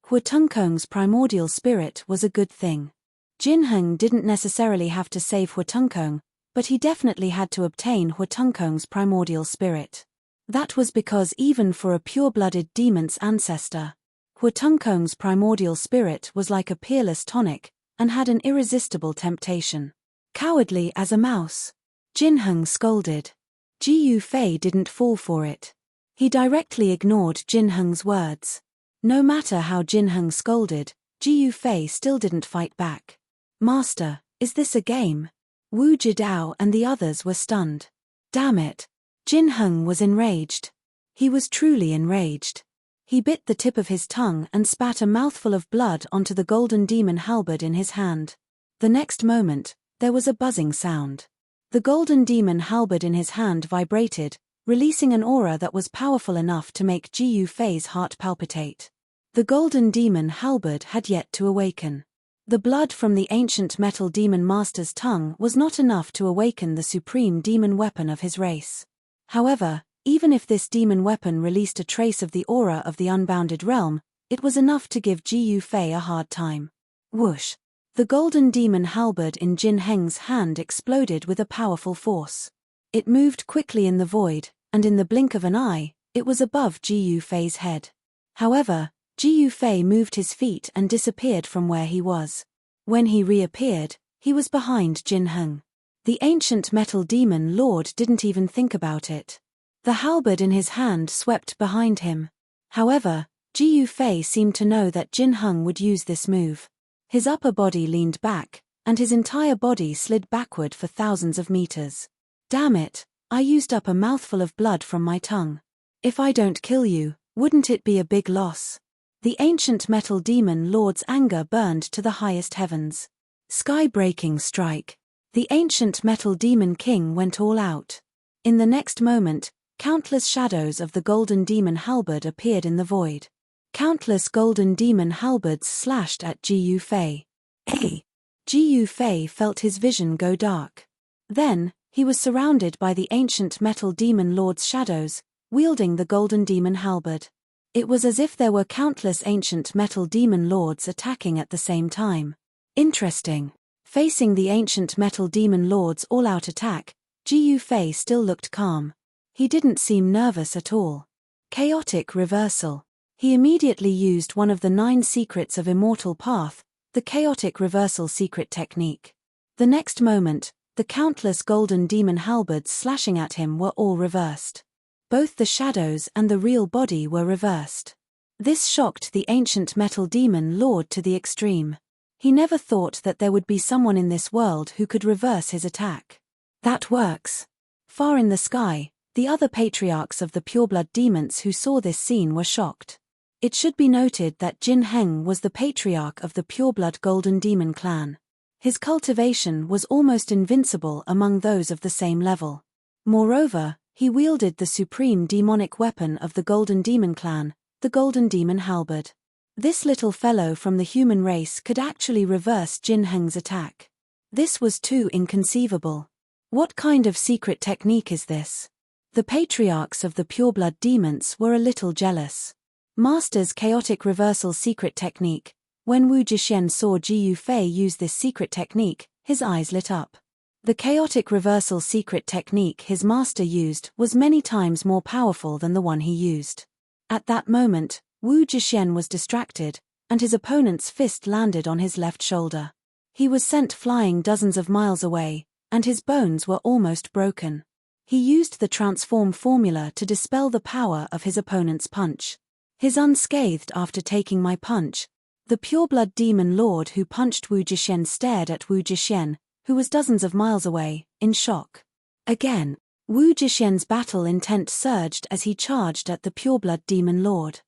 Huatongkong's primordial spirit was a good thing. Jin Heng didn't necessarily have to save Huatongkong, but he definitely had to obtain Huatongkong's primordial spirit. That was because even for a pure-blooded demon's ancestor, Huatongkong's primordial spirit was like a peerless tonic, and had an irresistible temptation. Cowardly as a mouse. Jin Heng scolded. Ji Yufei didn't fall for it. He directly ignored Jin Heng's words. No matter how Jin Heng scolded, Ji Yufei still didn't fight back. Master, is this a game? Wu Jidao and the others were stunned. Damn it! Jin Heng was enraged. He was truly enraged. He bit the tip of his tongue and spat a mouthful of blood onto the golden demon halberd in his hand. The next moment, there was a buzzing sound. The golden demon halberd in his hand vibrated, releasing an aura that was powerful enough to make Ji Yufei's heart palpitate. The golden demon halberd had yet to awaken. The blood from the ancient metal demon master's tongue was not enough to awaken the supreme demon weapon of his race. However, even if this demon weapon released a trace of the aura of the unbounded realm, it was enough to give Ji Yufei a hard time. Whoosh! The golden demon halberd in Jin Heng's hand exploded with a powerful force. It moved quickly in the void, and in the blink of an eye, it was above Ji Yufei's head. However, Ji Yufei moved his feet and disappeared from where he was. When he reappeared, he was behind Jin Heng. The ancient metal demon lord didn't even think about it. The halberd in his hand swept behind him. However, Ji Yufei seemed to know that Jin Heng would use this move. His upper body leaned back, and his entire body slid backward for thousands of meters. Damn it, I used up a mouthful of blood from my tongue. If I don't kill you, wouldn't it be a big loss? The ancient metal demon lord's anger burned to the highest heavens. Sky-breaking strike. The ancient metal demon king went all out. In the next moment, countless shadows of the golden demon halberd appeared in the void. Countless golden demon halberds slashed at Ji Yufei. Hey! Ji Yufei felt his vision go dark. Then, he was surrounded by the ancient metal demon lord's shadows, wielding the golden demon halberd. It was as if there were countless ancient metal demon lords attacking at the same time. Interesting. Facing the ancient metal demon lord's all-out attack, Ji Yufei still looked calm. He didn't seem nervous at all. Chaotic reversal. He immediately used one of the 9 secrets of Immortal Path, the chaotic reversal secret technique. The next moment, the countless golden demon halberds slashing at him were all reversed. Both the shadows and the real body were reversed. This shocked the ancient metal demon lord to the extreme. He never thought that there would be someone in this world who could reverse his attack. That works. Far in the sky, the other patriarchs of the pureblood demons who saw this scene were shocked. It should be noted that Jin Heng was the patriarch of the pureblood golden demon clan. His cultivation was almost invincible among those of the same level. Moreover, he wielded the supreme demonic weapon of the golden demon clan, the golden demon halberd. This little fellow from the human race could actually reverse Jin Heng's attack. This was too inconceivable. What kind of secret technique is this? The patriarchs of the pureblood demons were a little jealous. Master's chaotic reversal secret technique. When Wu Jixuan saw Ji Yufei use this secret technique, his eyes lit up. The chaotic reversal secret technique his master used was many times more powerful than the one he used. At that moment, Wu Jixuan was distracted, and his opponent's fist landed on his left shoulder. He was sent flying dozens of miles away, and his bones were almost broken. He used the transform formula to dispel the power of his opponent's punch. His unscathed after taking my punch. The pureblood demon lord who punched Wu Jixuan stared at Wu Jixuan, who was dozens of miles away, in shock. Again, Wu Jixuan's battle intent surged as he charged at the pureblood demon lord.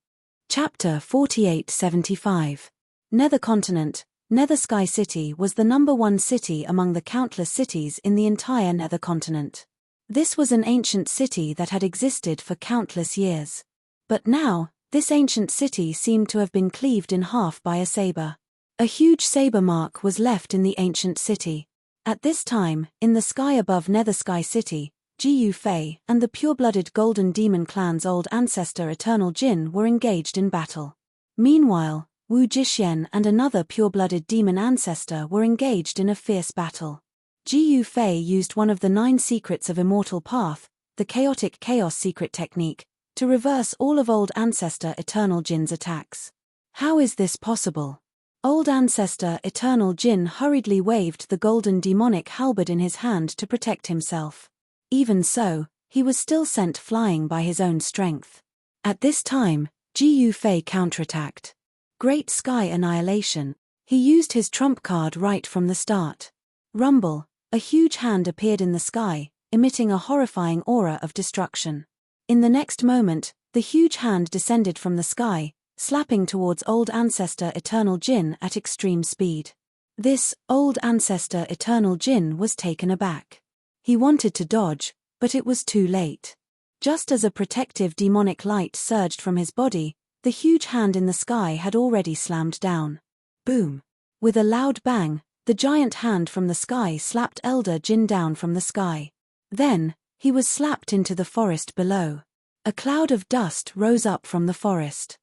Chapter 4875. Nether Continent. Nether Sky City was the #1 city among the countless cities in the entire Nether Continent. This was an ancient city that had existed for countless years. But now, this ancient city seemed to have been cleaved in half by a saber. A huge saber mark was left in the ancient city. At this time, in the sky above Nether Sky City, Ji Yufei and the pure-blooded Golden Demon clan's old ancestor Eternal Jin were engaged in battle. Meanwhile, Wu Jixuan and another pure-blooded demon ancestor were engaged in a fierce battle. Ji Yufei used one of the 9 secrets of Immortal Path, the chaotic chaos secret technique, to reverse all of old ancestor Eternal Jin's attacks. How is this possible? Old ancestor Eternal Jin hurriedly waved the golden demonic halberd in his hand to protect himself. Even so, he was still sent flying by his own strength. At this time, Ji Yufei counterattacked. Great Sky Annihilation. He used his trump card right from the start. Rumble. A huge hand appeared in the sky, emitting a horrifying aura of destruction. In the next moment, the huge hand descended from the sky, slapping towards old ancestor Eternal Jin at extreme speed. This old ancestor Eternal Jin was taken aback. He wanted to dodge, but it was too late. Just as a protective demonic light surged from his body, the huge hand in the sky had already slammed down. Boom! With a loud bang, the giant hand from the sky slapped Elder Jin down from the sky. Then, he was slapped into the forest below. A cloud of dust rose up from the forest.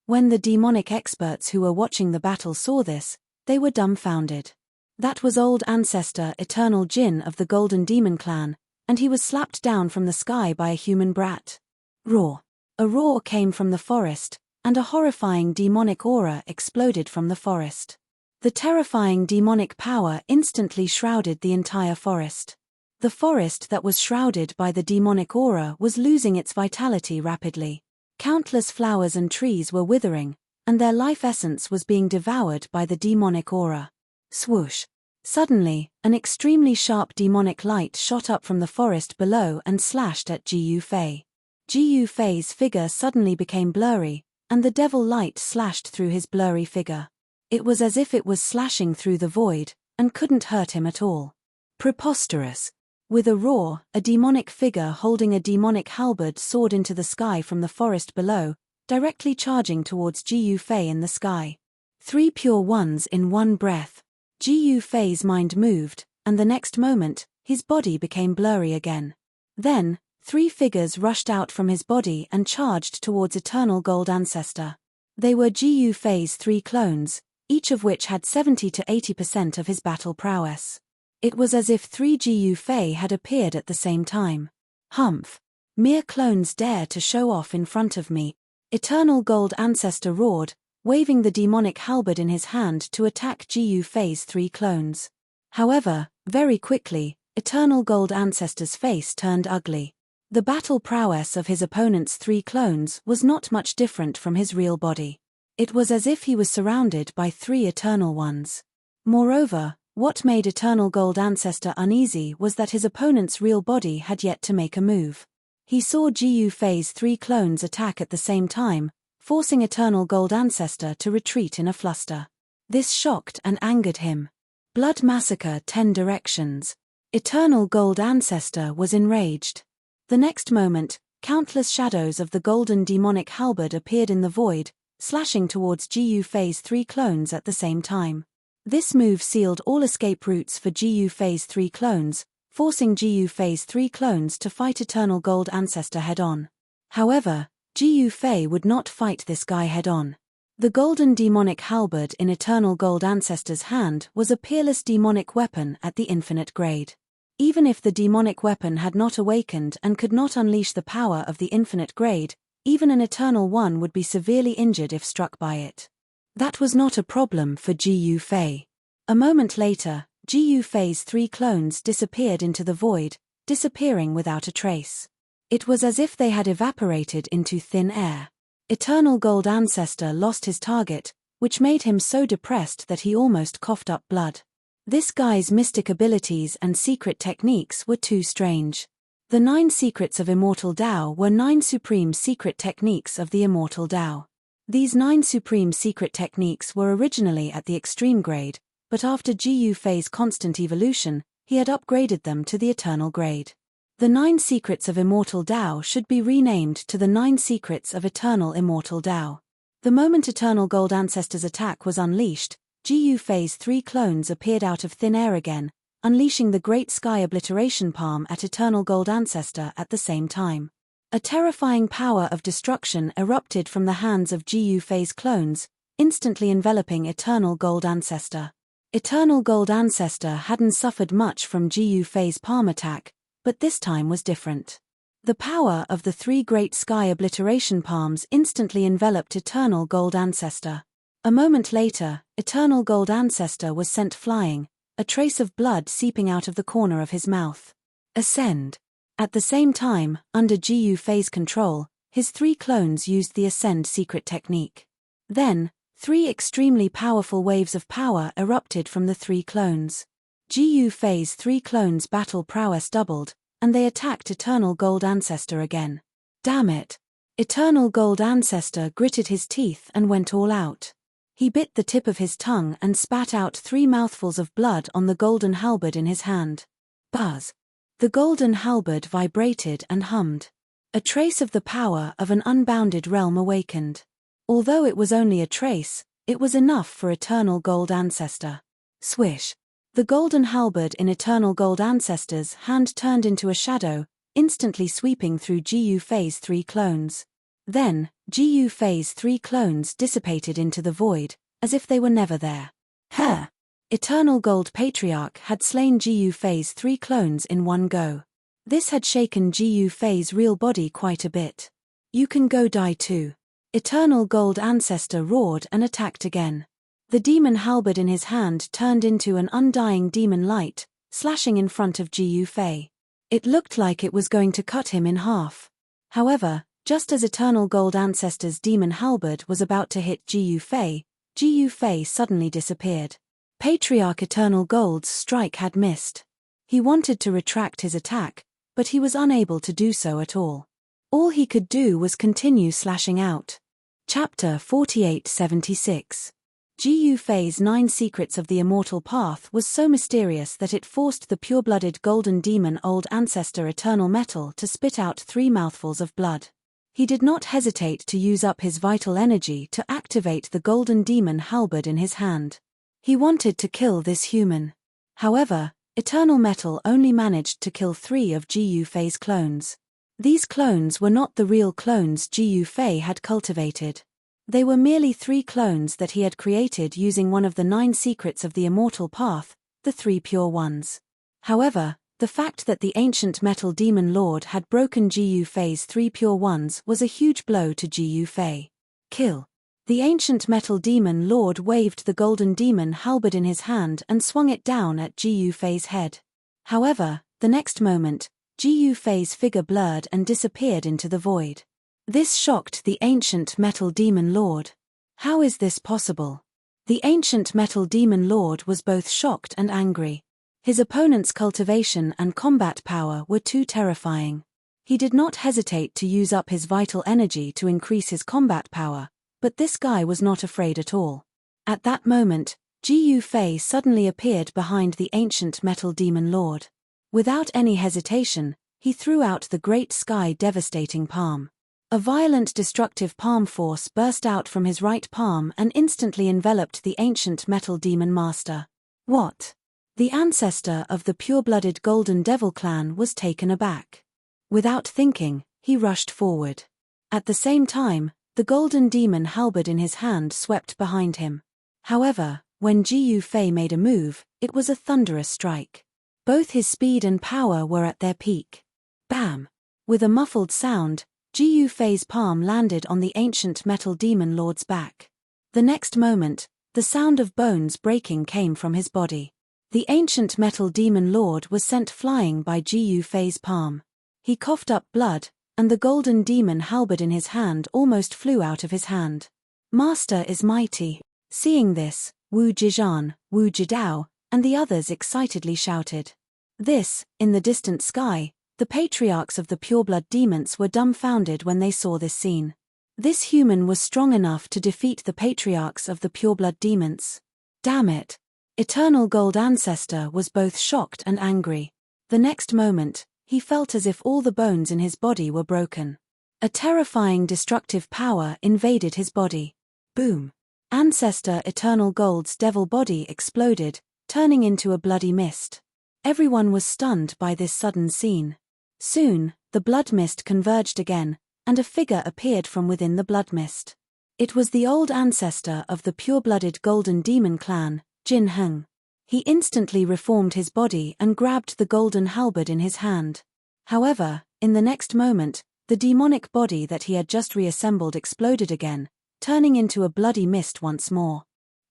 When the demonic experts who were watching the battle saw this, they were dumbfounded. That was old ancestor Eternal Jin of the Golden Demon clan, and he was slapped down from the sky by a human brat. Roar! A roar came from the forest, and a horrifying demonic aura exploded from the forest. The terrifying demonic power instantly shrouded the entire forest. The forest that was shrouded by the demonic aura was losing its vitality rapidly. Countless flowers and trees were withering, and their life essence was being devoured by the demonic aura. Swoosh! Suddenly, an extremely sharp demonic light shot up from the forest below and slashed at Ji Yufei. Ji Yufei's figure suddenly became blurry, and the devil light slashed through his blurry figure. It was as if it was slashing through the void, and couldn't hurt him at all. Preposterous! With a roar, a demonic figure holding a demonic halberd soared into the sky from the forest below, directly charging towards Ji Yufei in the sky. 3 pure ones in one breath. Ji Yufei's mind moved, and the next moment, his body became blurry again. Then, 3 figures rushed out from his body and charged towards Eternal Gold Ancestor. They were Ji Yufei's 3 clones, each of which had 70 to 80% of his battle prowess. It was as if 3 Ji Yufei had appeared at the same time. Humph! Mere clones dare to show off in front of me. Eternal Gold Ancestor roared, waving the demonic halberd in his hand to attack Ji Yufei's 3 clones. However, very quickly, Eternal Gold Ancestor's face turned ugly. The battle prowess of his opponent's 3 clones was not much different from his real body. It was as if he was surrounded by 3 Eternal Ones. Moreover, what made Eternal Gold Ancestor uneasy was that his opponent's real body had yet to make a move. He saw Ji Yufei's 3 clones attack at the same time, forcing Eternal Gold Ancestor to retreat in a fluster. This shocked and angered him. Blood massacre 10 directions. Eternal Gold Ancestor was enraged. The next moment, countless shadows of the golden demonic halberd appeared in the void, slashing towards Ji Yufei's 3 clones at the same time. This move sealed all escape routes for Ji Yufei's 3 clones, forcing Ji Yufei's 3 clones to fight Eternal Gold Ancestor head-on. However, Ji Yufei would not fight this guy head-on. The golden demonic halberd in Eternal Gold Ancestor's hand was a peerless demonic weapon at the infinite grade. Even if the demonic weapon had not awakened and could not unleash the power of the infinite grade, even an Eternal One would be severely injured if struck by it. That was not a problem for Ji Yufei. A moment later, Ji Yufei's 3 clones disappeared into the void, disappearing without a trace. It was as if they had evaporated into thin air. Eternal Gold Ancestor lost his target, which made him so depressed that he almost coughed up blood. This guy's mystic abilities and secret techniques were too strange. The 9 secrets of Immortal Tao were 9 supreme secret techniques of the Immortal Tao. These 9 supreme secret techniques were originally at the extreme grade, but after Ji Yufei's constant evolution, he had upgraded them to the eternal grade. The 9 secrets of Immortal Tao should be renamed to the 9 secrets of Eternal Immortal Tao. The moment Eternal Gold Ancestor's attack was unleashed, Ji Yufei's 3 clones appeared out of thin air again, unleashing the Great Sky Obliteration Palm at Eternal Gold Ancestor at the same time. A terrifying power of destruction erupted from the hands of Ji Yufei's clones, instantly enveloping Eternal Gold Ancestor. Eternal Gold Ancestor hadn't suffered much from Ji Yufei's palm attack, but this time was different. The power of the 3 Great Sky Obliteration Palms instantly enveloped Eternal Gold Ancestor. A moment later, Eternal Gold Ancestor was sent flying, a trace of blood seeping out of the corner of his mouth. Ascend. At the same time, under Ji Yufei's control, his 3 clones used the Ascend secret technique. Then, 3 extremely powerful waves of power erupted from the 3 clones. Ji Yufei's 3 clones' battle prowess doubled, and they attacked Eternal Gold Ancestor again. Damn it! Eternal Gold Ancestor gritted his teeth and went all out. He bit the tip of his tongue and spat out 3 mouthfuls of blood on the golden halberd in his hand. Buzz! The golden halberd vibrated and hummed. A trace of the power of an unbounded realm awakened. Although it was only a trace, it was enough for Eternal Gold Ancestor. Swish! The golden halberd in Eternal Gold Ancestor's hand turned into a shadow, instantly sweeping through Ji Yufei's 3 clones. Then, Ji Yufei's 3 clones dissipated into the void, as if they were never there. Huh! Eternal Gold Patriarch had slain Ji Yufei's 3 clones in one go. This had shaken Ji Yufei's real body quite a bit. You can go die too. Eternal Gold Ancestor roared and attacked again. The demon halberd in his hand turned into an undying demon light, slashing in front of Ji Yufei. It looked like it was going to cut him in half. However, just as Eternal Gold Ancestor's demon halberd was about to hit Ji Yufei suddenly disappeared. Patriarch Eternal Gold's strike had missed. He wanted to retract his attack, but he was unable to do so at all. All he could do was continue slashing out. Chapter 4876. Ji Yufei's 9 Secrets of the Immortal Path was so mysterious that it forced the pure-blooded golden demon Old Ancestor Eternal Metal to spit out 3 mouthfuls of blood. He did not hesitate to use up his vital energy to activate the golden demon halberd in his hand. He wanted to kill this human. However, Eternal Metal only managed to kill 3 of Ji Yufei's clones. These clones were not the real clones Ji Yufei had cultivated. They were merely 3 clones that he had created using one of the 9 secrets of the Immortal Path, the 3 Pure Ones. However, the fact that the ancient Metal Demon Lord had broken Ji Yufei's 3 Pure Ones was a huge blow to Ji Yufei. Kill. The ancient Metal Demon Lord waved the golden demon halberd in his hand and swung it down at Ji Yufei's head. However, the next moment, Ji Yufei's figure blurred and disappeared into the void. This shocked the ancient Metal Demon Lord. How is this possible? The ancient Metal Demon Lord was both shocked and angry. His opponent's cultivation and combat power were too terrifying. He did not hesitate to use up his vital energy to increase his combat power, but this guy was not afraid at all. At that moment, Ji Yufei suddenly appeared behind the ancient Metal Demon Lord. Without any hesitation, he threw out the Great Sky Devastating Palm. A violent destructive palm force burst out from his right palm and instantly enveloped the ancient Metal Demon Master. What? The ancestor of the pure-blooded Golden Devil clan was taken aback. Without thinking, he rushed forward. At the same time, the golden demon halberd in his hand swept behind him. However, when Ji Yufei made a move, it was a thunderous strike. Both his speed and power were at their peak. Bam! With a muffled sound, Ji Yufei's palm landed on the ancient Metal Demon Lord's back. The next moment, the sound of bones breaking came from his body. The ancient Metal Demon Lord was sent flying by Ji Yufei's palm. He coughed up blood, and the golden demon halberd in his hand almost flew out of his hand. Master is mighty. Seeing this, Wu Zizhan, Wu Jidao, and the others excitedly shouted. This, in the distant sky, the patriarchs of the pureblood demons were dumbfounded when they saw this scene. This human was strong enough to defeat the patriarchs of the pureblood demons. Damn it! Eternal Gold Ancestor was both shocked and angry. The next moment, he felt as if all the bones in his body were broken. A terrifying destructive power invaded his body. Boom! Ancestor Eternal Gold's devil body exploded, turning into a bloody mist. Everyone was stunned by this sudden scene. Soon, the blood mist converged again, and a figure appeared from within the blood mist. It was the old ancestor of the pure-blooded Golden Demon clan, Jin Heng. He instantly reformed his body and grabbed the golden halberd in his hand. However, in the next moment, the demonic body that he had just reassembled exploded again, turning into a bloody mist once more.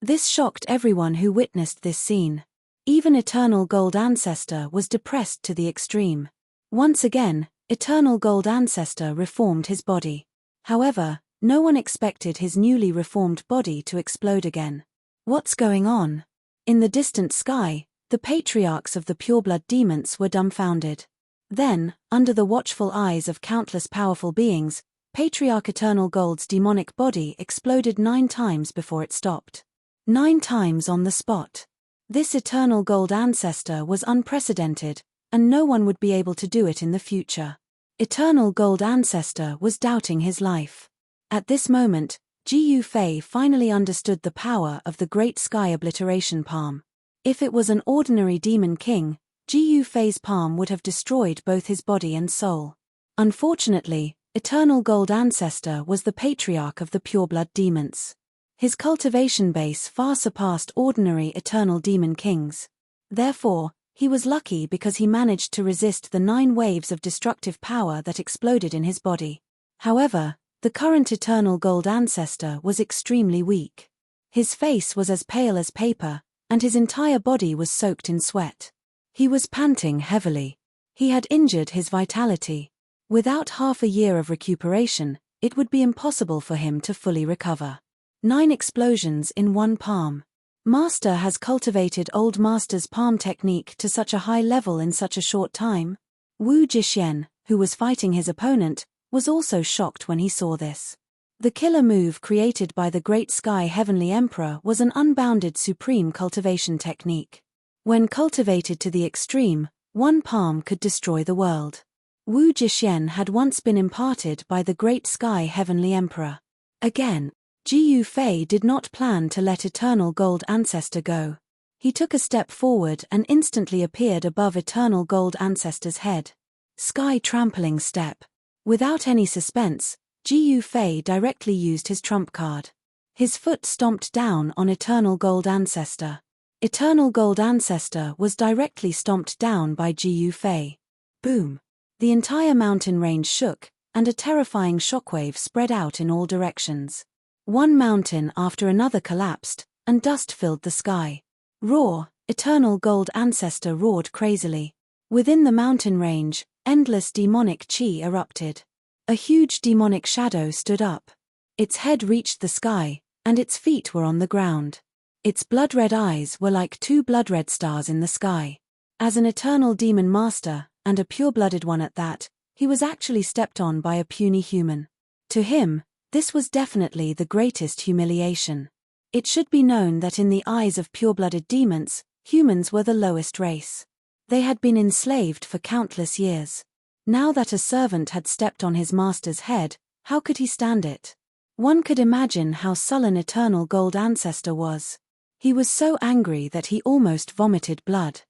This shocked everyone who witnessed this scene. Even Eternal Gold Ancestor was depressed to the extreme. Once again, Eternal Gold Ancestor reformed his body. However, no one expected his newly reformed body to explode again. What's going on? In the distant sky, the patriarchs of the pureblood demons were dumbfounded. Then, under the watchful eyes of countless powerful beings, Patriarch Eternal Gold's demonic body exploded 9 times before it stopped. 9 times on the spot. This Eternal Gold Ancestor was unprecedented, and no one would be able to do it in the future. Eternal Gold Ancestor was doubting his life. At this moment, Ji Yufei finally understood the power of the Great Sky Obliteration Palm. If it was an ordinary demon king, Ji Yufei's palm would have destroyed both his body and soul. Unfortunately, Eternal Gold Ancestor was the patriarch of the pureblood demons. His cultivation base far surpassed ordinary eternal demon kings. Therefore, he was lucky because he managed to resist the 9 waves of destructive power that exploded in his body. However, the current Eternal Gold Ancestor was extremely weak. His face was as pale as paper, and his entire body was soaked in sweat. He was panting heavily. He had injured his vitality. Without half a year of recuperation, it would be impossible for him to fully recover. 9 explosions in one palm. Master has cultivated old master's palm technique to such a high level in such a short time. Wu Jixian, who was fighting his opponent, was also shocked when he saw this. The killer move created by the Great Sky Heavenly Emperor was an unbounded supreme cultivation technique. When cultivated to the extreme, one palm could destroy the world. Wu Jixian had once been imparted by the Great Sky Heavenly Emperor. Again, Ji Yufei did not plan to let Eternal Gold Ancestor go. He took a step forward and instantly appeared above Eternal Gold Ancestor's head. Sky trampling step. Without any suspense, Ji Yufei directly used his trump card. His foot stomped down on Eternal Gold Ancestor. Eternal Gold Ancestor was directly stomped down by Ji Yufei. Boom! The entire mountain range shook, and a terrifying shockwave spread out in all directions. One mountain after another collapsed, and dust filled the sky. Roar! Eternal Gold Ancestor roared crazily. Within the mountain range, endless demonic chi erupted. A huge demonic shadow stood up. Its head reached the sky, and its feet were on the ground. Its blood-red eyes were like 2 blood-red stars in the sky. As an eternal demon master, and a pure-blooded one at that, he was actually stepped on by a puny human. To him, this was definitely the greatest humiliation. It should be known that in the eyes of pure-blooded demons, humans were the lowest race. They had been enslaved for countless years. Now that a servant had stepped on his master's head, how could he stand it? One could imagine how sullen Eternal Gold Ancestor was. He was so angry that he almost vomited blood.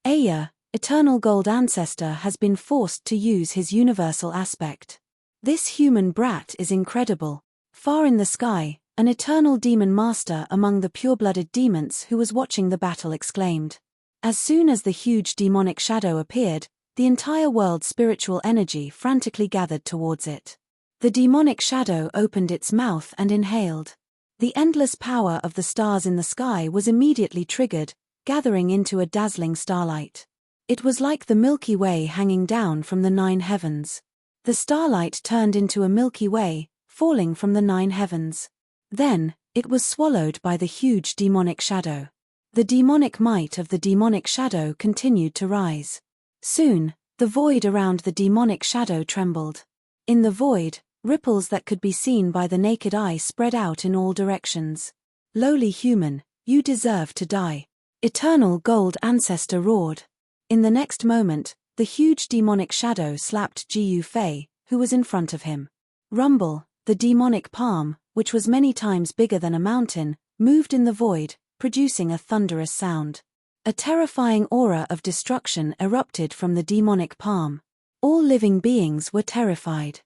Aya, Eternal Gold Ancestor has been forced to use his universal aspect. This human brat is incredible. Far in the sky, an eternal demon master among the pure-blooded demons who was watching the battle exclaimed. As soon as the huge demonic shadow appeared, the entire world's spiritual energy frantically gathered towards it. The demonic shadow opened its mouth and inhaled. The endless power of the stars in the sky was immediately triggered, gathering into a dazzling starlight. It was like the Milky Way hanging down from the 9 heavens. The starlight turned into a Milky Way, falling from the 9 heavens. Then, it was swallowed by the huge demonic shadow. The demonic might of the demonic shadow continued to rise. Soon, the void around the demonic shadow trembled. In the void, ripples that could be seen by the naked eye spread out in all directions. Lowly human, you deserve to die. Eternal Gold Ancestor roared. In the next moment, the huge demonic shadow slapped Ji Yufei, who was in front of him. Rumble, the demonic palm, which was many times bigger than a mountain, moved in the void, producing a thunderous sound. A terrifying aura of destruction erupted from the demonic palm. All living beings were terrified.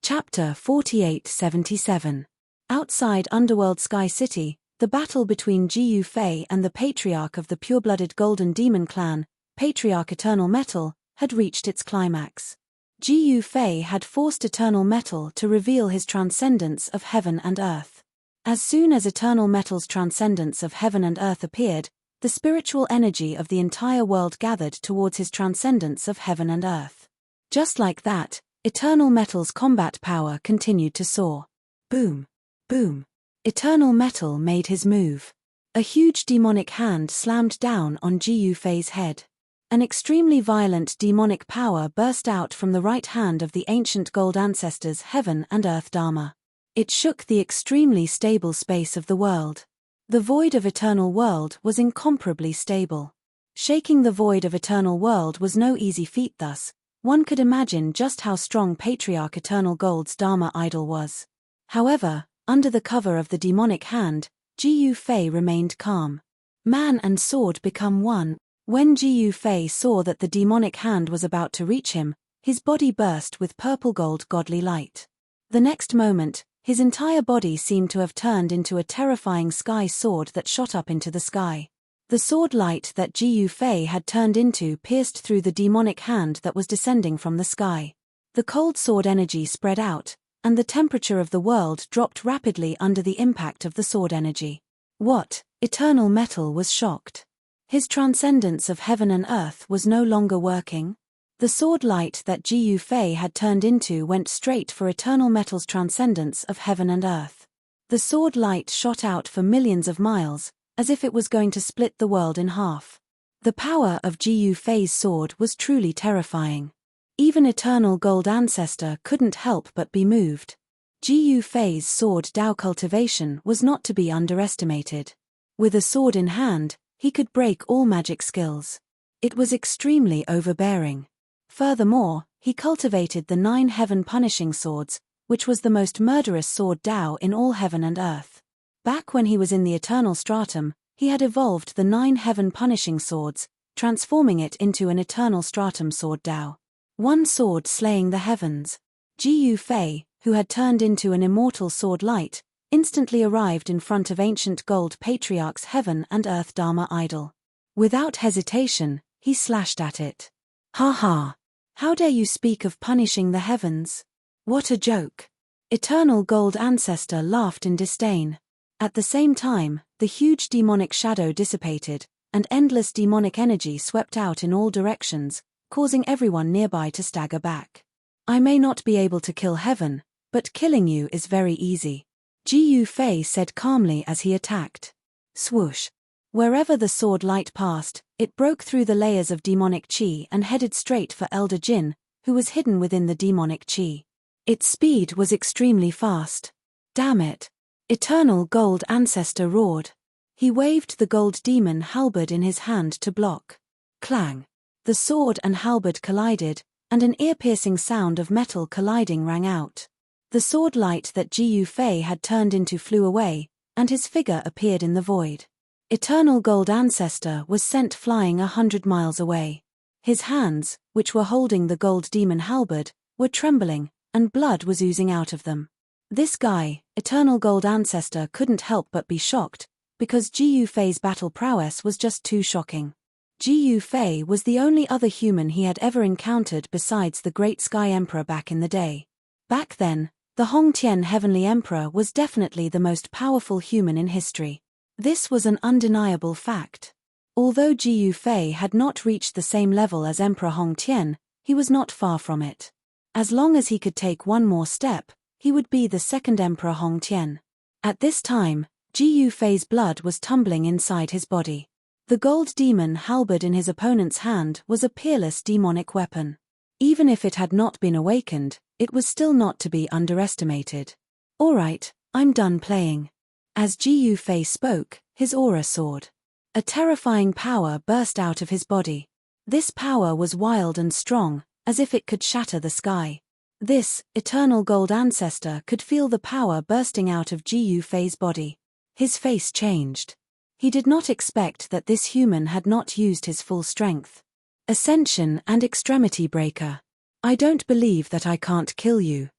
Chapter 4877. Outside Underworld Sky City, the battle between Ji Yufei and the patriarch of the pure-blooded Golden Demon clan, Patriarch Eternal Metal, had reached its climax. Ji Yufei had forced Eternal Metal to reveal his transcendence of heaven and earth. As soon as Eternal Metal's transcendence of heaven and earth appeared, the spiritual energy of the entire world gathered towards his transcendence of heaven and earth. Just like that, Eternal Metal's combat power continued to soar. Boom! Boom! Eternal Metal made his move. A huge demonic hand slammed down on Ji Yufei's head. An extremely violent demonic power burst out from the right hand of the ancient gold ancestors' heaven and earth Dharma. It shook the extremely stable space of the world. The void of Eternal World was incomparably stable. Shaking the void of Eternal World was no easy feat thus. One could imagine just how strong Patriarch Eternal Gold's Dharma idol was. However, under the cover of the demonic hand, Ji Yufei remained calm. Man and sword become one. When Ji Yufei saw that the demonic hand was about to reach him, his body burst with purple-gold godly light. The next moment, his entire body seemed to have turned into a terrifying sky sword that shot up into the sky. The sword light that Ji Yufei had turned into pierced through the demonic hand that was descending from the sky. The cold sword energy spread out, and the temperature of the world dropped rapidly under the impact of the sword energy. What? Eternal Metal was shocked. His transcendence of heaven and earth was no longer working. The sword light that Gu Fei had turned into went straight for Eternal Metal's transcendence of heaven and earth. The sword light shot out for millions of miles, as if it was going to split the world in half. The power of Gu Fei's sword was truly terrifying. Even Eternal Gold Ancestor couldn't help but be moved. Gu Fei's sword Dao cultivation was not to be underestimated. With a sword in hand, he could break all magic skills. It was extremely overbearing. Furthermore, he cultivated the 9 heaven punishing swords, which was the most murderous sword Dao in all heaven and earth. Back when he was in the Eternal Stratum, he had evolved the 9 heaven punishing swords, transforming it into an Eternal Stratum sword Dao. One sword slaying the heavens. Gu Fei, who had turned into an immortal sword light, instantly arrived in front of ancient gold patriarch's heaven and earth Dharma idol. Without hesitation, he slashed at it. Ha ha! How dare you speak of punishing the heavens? What a joke! Eternal Gold Ancestor laughed in disdain. At the same time, the huge demonic shadow dissipated, and endless demonic energy swept out in all directions, causing everyone nearby to stagger back. I may not be able to kill heaven, but killing you is very easy. Gu Fei said calmly as he attacked. Swoosh! Wherever the sword light passed, it broke through the layers of demonic chi and headed straight for Elder Jin, who was hidden within the demonic chi. Its speed was extremely fast. Damn it! Eternal Gold Ancestor roared. He waved the gold demon halberd in his hand to block. Clang! The sword and halberd collided, and an ear-piercing sound of metal colliding rang out. The sword light that Gu Fei had turned into flew away, and his figure appeared in the void. Eternal Gold Ancestor was sent flying 100 miles away. His hands, which were holding the gold demon halberd, were trembling, and blood was oozing out of them. This guy, Eternal Gold Ancestor, couldn't help but be shocked, because Gu Fei's battle prowess was just too shocking. Gu Fei was the only other human he had ever encountered besides the Great Sky Emperor back in the day. Back then, the Hongtian Heavenly Emperor was definitely the most powerful human in history. This was an undeniable fact. Although Gu Fei had not reached the same level as Emperor Hongtian, he was not far from it. As long as he could take one more step, he would be the second Emperor Hongtian. At this time, Gu Fei's blood was tumbling inside his body. The gold demon halberd in his opponent's hand was a peerless demonic weapon. Even if it had not been awakened, it was still not to be underestimated. Alright, I'm done playing. As Gu Fei spoke, his aura soared. A terrifying power burst out of his body. This power was wild and strong, as if it could shatter the sky. This, Eternal Gold Ancestor, could feel the power bursting out of Gu Fei's body. His face changed. He did not expect that this human had not used his full strength. Ascension and Extremity Breaker. I don't believe that I can't kill you.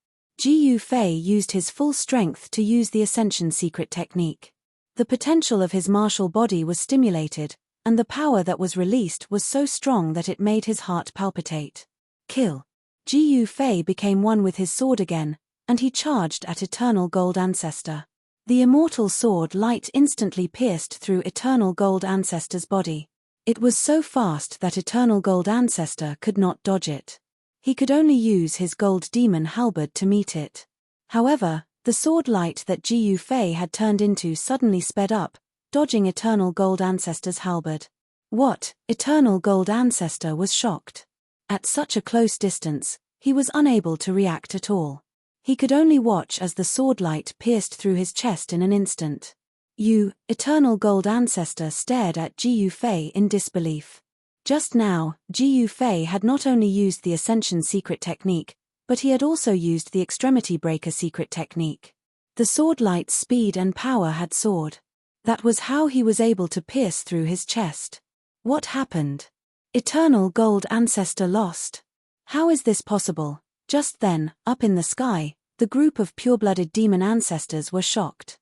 Gu Fei used his full strength to use the Ascension secret technique. The potential of his martial body was stimulated, and the power that was released was so strong that it made his heart palpitate. Kill. Gu Fei became one with his sword again, and he charged at Eternal Gold Ancestor. The immortal sword light instantly pierced through Eternal Gold Ancestor's body. It was so fast that Eternal Gold Ancestor could not dodge it. He could only use his gold demon halberd to meet it. However, the sword light that Gu Fei had turned into suddenly sped up, dodging Eternal Gold Ancestor's halberd. What? Eternal Gold Ancestor was shocked. At such a close distance, he was unable to react at all. He could only watch as the sword light pierced through his chest in an instant. You, Eternal Gold Ancestor, stared at Gu Fei in disbelief. Just now, Gu Fei had not only used the Ascension secret technique, but he had also used the Extremity Breaker secret technique. The sword light's speed and power had soared. That was how he was able to pierce through his chest. What happened? Eternal Gold Ancestor lost. How is this possible? Just then, up in the sky, the group of pure-blooded demon ancestors were shocked.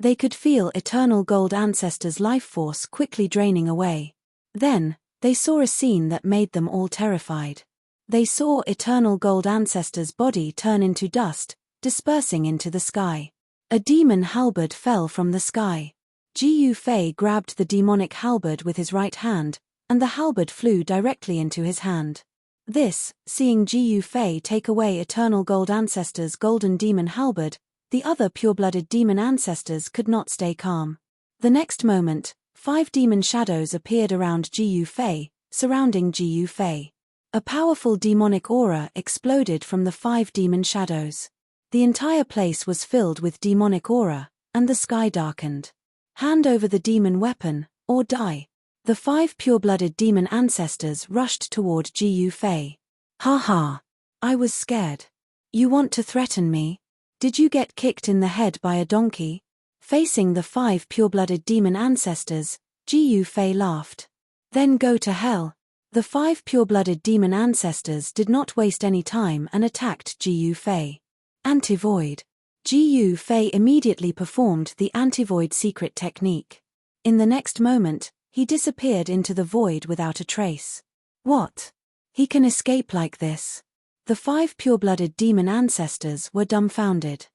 They could feel Eternal Gold Ancestor's life force quickly draining away. Then, they saw a scene that made them all terrified. They saw Eternal Gold Ancestor's body turn into dust, dispersing into the sky. A demon halberd fell from the sky. Ji Fei grabbed the demonic halberd with his right hand, and the halberd flew directly into his hand. This, seeing Ji Fei take away Eternal Gold Ancestor's golden demon halberd, the other pure-blooded demon ancestors could not stay calm. The next moment, 5 demon shadows appeared around Ji Fei, surrounding Ji Fei. A powerful demonic aura exploded from the 5 demon shadows. The entire place was filled with demonic aura, and the sky darkened. Hand over the demon weapon, or die. The 5 pure-blooded demon ancestors rushed toward Ji Fei. Ha ha! I was scared. You want to threaten me? Did you get kicked in the head by a donkey? Facing the 5 pure-blooded demon ancestors, Ji Fei laughed. Then go to hell. The 5 pure-blooded demon ancestors did not waste any time and attacked Ji Fei. Anti-void. Ji Fei immediately performed the anti-void secret technique. In the next moment, he disappeared into the void without a trace. What? He can escape like this? The 5 pure-blooded demon ancestors were dumbfounded.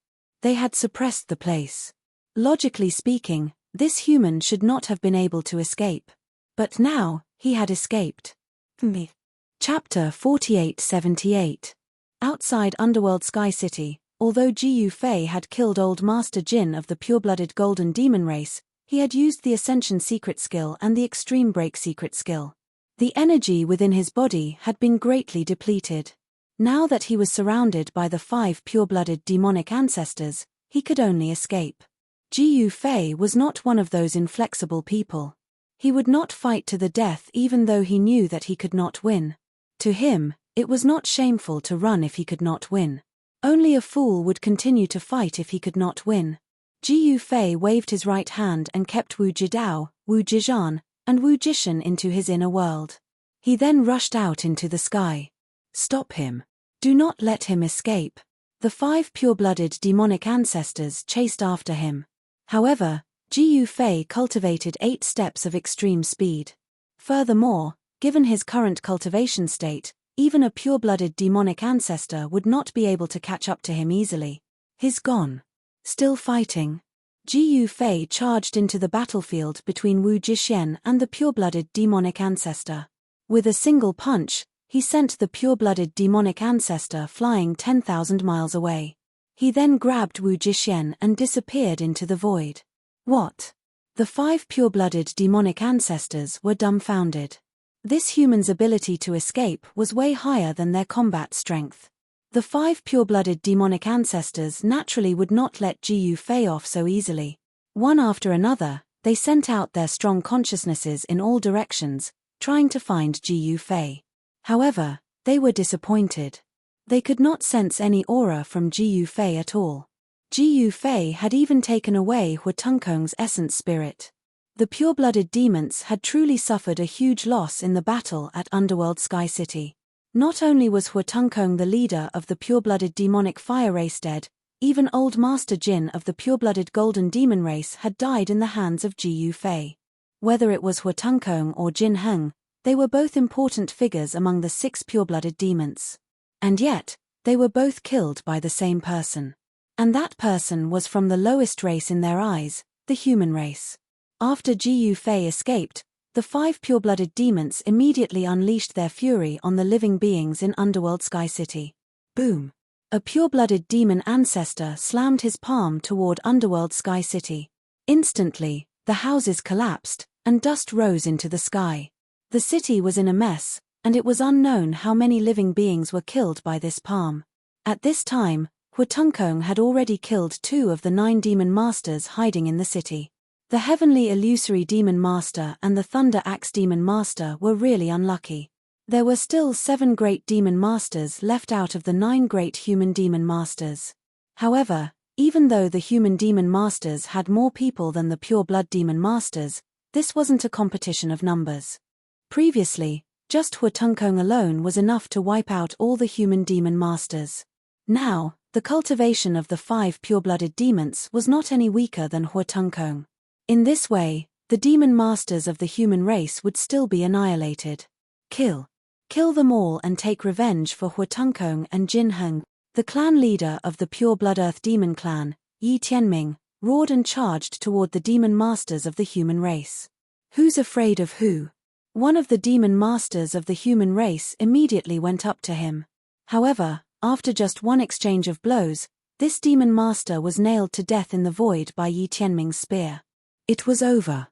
They had suppressed the place. Logically speaking, this human should not have been able to escape. But now, he had escaped. Chapter 48-78. Outside Underworld Sky City, although Ji Fei had killed Old Master Jin of the pure-blooded Golden Demon race, he had used the Ascension secret skill and the Extreme Break secret skill. The energy within his body had been greatly depleted. Now that he was surrounded by the 5 pure-blooded demonic ancestors, he could only escape. Ji Fei was not one of those inflexible people. He would not fight to the death even though he knew that he could not win. To him, it was not shameful to run if he could not win. Only a fool would continue to fight if he could not win. Ji Fei waved his right hand and kept Wu Jidao, Wu Jizhan, and Wu Jishan into his inner world. He then rushed out into the sky. Stop him. Do not let him escape. The 5 pure-blooded demonic ancestors chased after him. However, Ji Fei cultivated 8 steps of extreme speed. Furthermore, given his current cultivation state, even a pure-blooded demonic ancestor would not be able to catch up to him easily. He's gone. Still fighting. Ji Fei charged into the battlefield between Wu Jishen and the pure-blooded demonic ancestor. With a single punch, he sent the pure-blooded demonic ancestor flying 10,000 miles away. He then grabbed Wu Jishen and disappeared into the void. What? The 5 pure-blooded demonic ancestors were dumbfounded. This human's ability to escape was way higher than their combat strength. The 5 pure-blooded demonic ancestors naturally would not let Ji Fei off so easily. One after another, they sent out their strong consciousnesses in all directions, trying to find Ji Fei. However, they were disappointed. They could not sense any aura from Ji Fei at all. Ji Fei had even taken away Huatunkong's essence spirit. The pure-blooded demons had truly suffered a huge loss in the battle at Underworld Sky City. Not only was Huatunkong the leader of the pure-blooded demonic fire race dead, even Old Master Jin of the pure-blooded golden demon race had died in the hands of Ji Fei. Whether it was Huatunkong or Jin Heng, they were both important figures among the 6 pure-blooded demons. And yet, they were both killed by the same person. And that person was from the lowest race in their eyes, the human race. After Ji Fei escaped, the 5 pure-blooded demons immediately unleashed their fury on the living beings in Underworld Sky City. Boom! A pure-blooded demon ancestor slammed his palm toward Underworld Sky City. Instantly, the houses collapsed, and dust rose into the sky. The city was in a mess, and it was unknown how many living beings were killed by this palm. At this time, Huatunkong had already killed 2 of the 9 demon masters hiding in the city. The Heavenly Illusory Demon Master and the Thunder Axe Demon Master were really unlucky. There were still 7 great demon masters left out of the 9 great human demon masters. However, even though the human demon masters had more people than the pure blood demon masters, this wasn't a competition of numbers. Previously, just Huatunkong alone was enough to wipe out all the human demon masters. Now, the cultivation of the 5 pure-blooded demons was not any weaker than Huatunkong. In this way, the demon masters of the human race would still be annihilated. Kill them all and take revenge for Huatunkong and Jin Heng. The clan leader of the pure blood earth demon clan, Yi Tianming, roared and charged toward the demon masters of the human race. Who's afraid of who? One of the demon masters of the human race immediately went up to him. However, after just one exchange of blows, this demon master was nailed to death in the void by Yi Tianming's spear. It was over.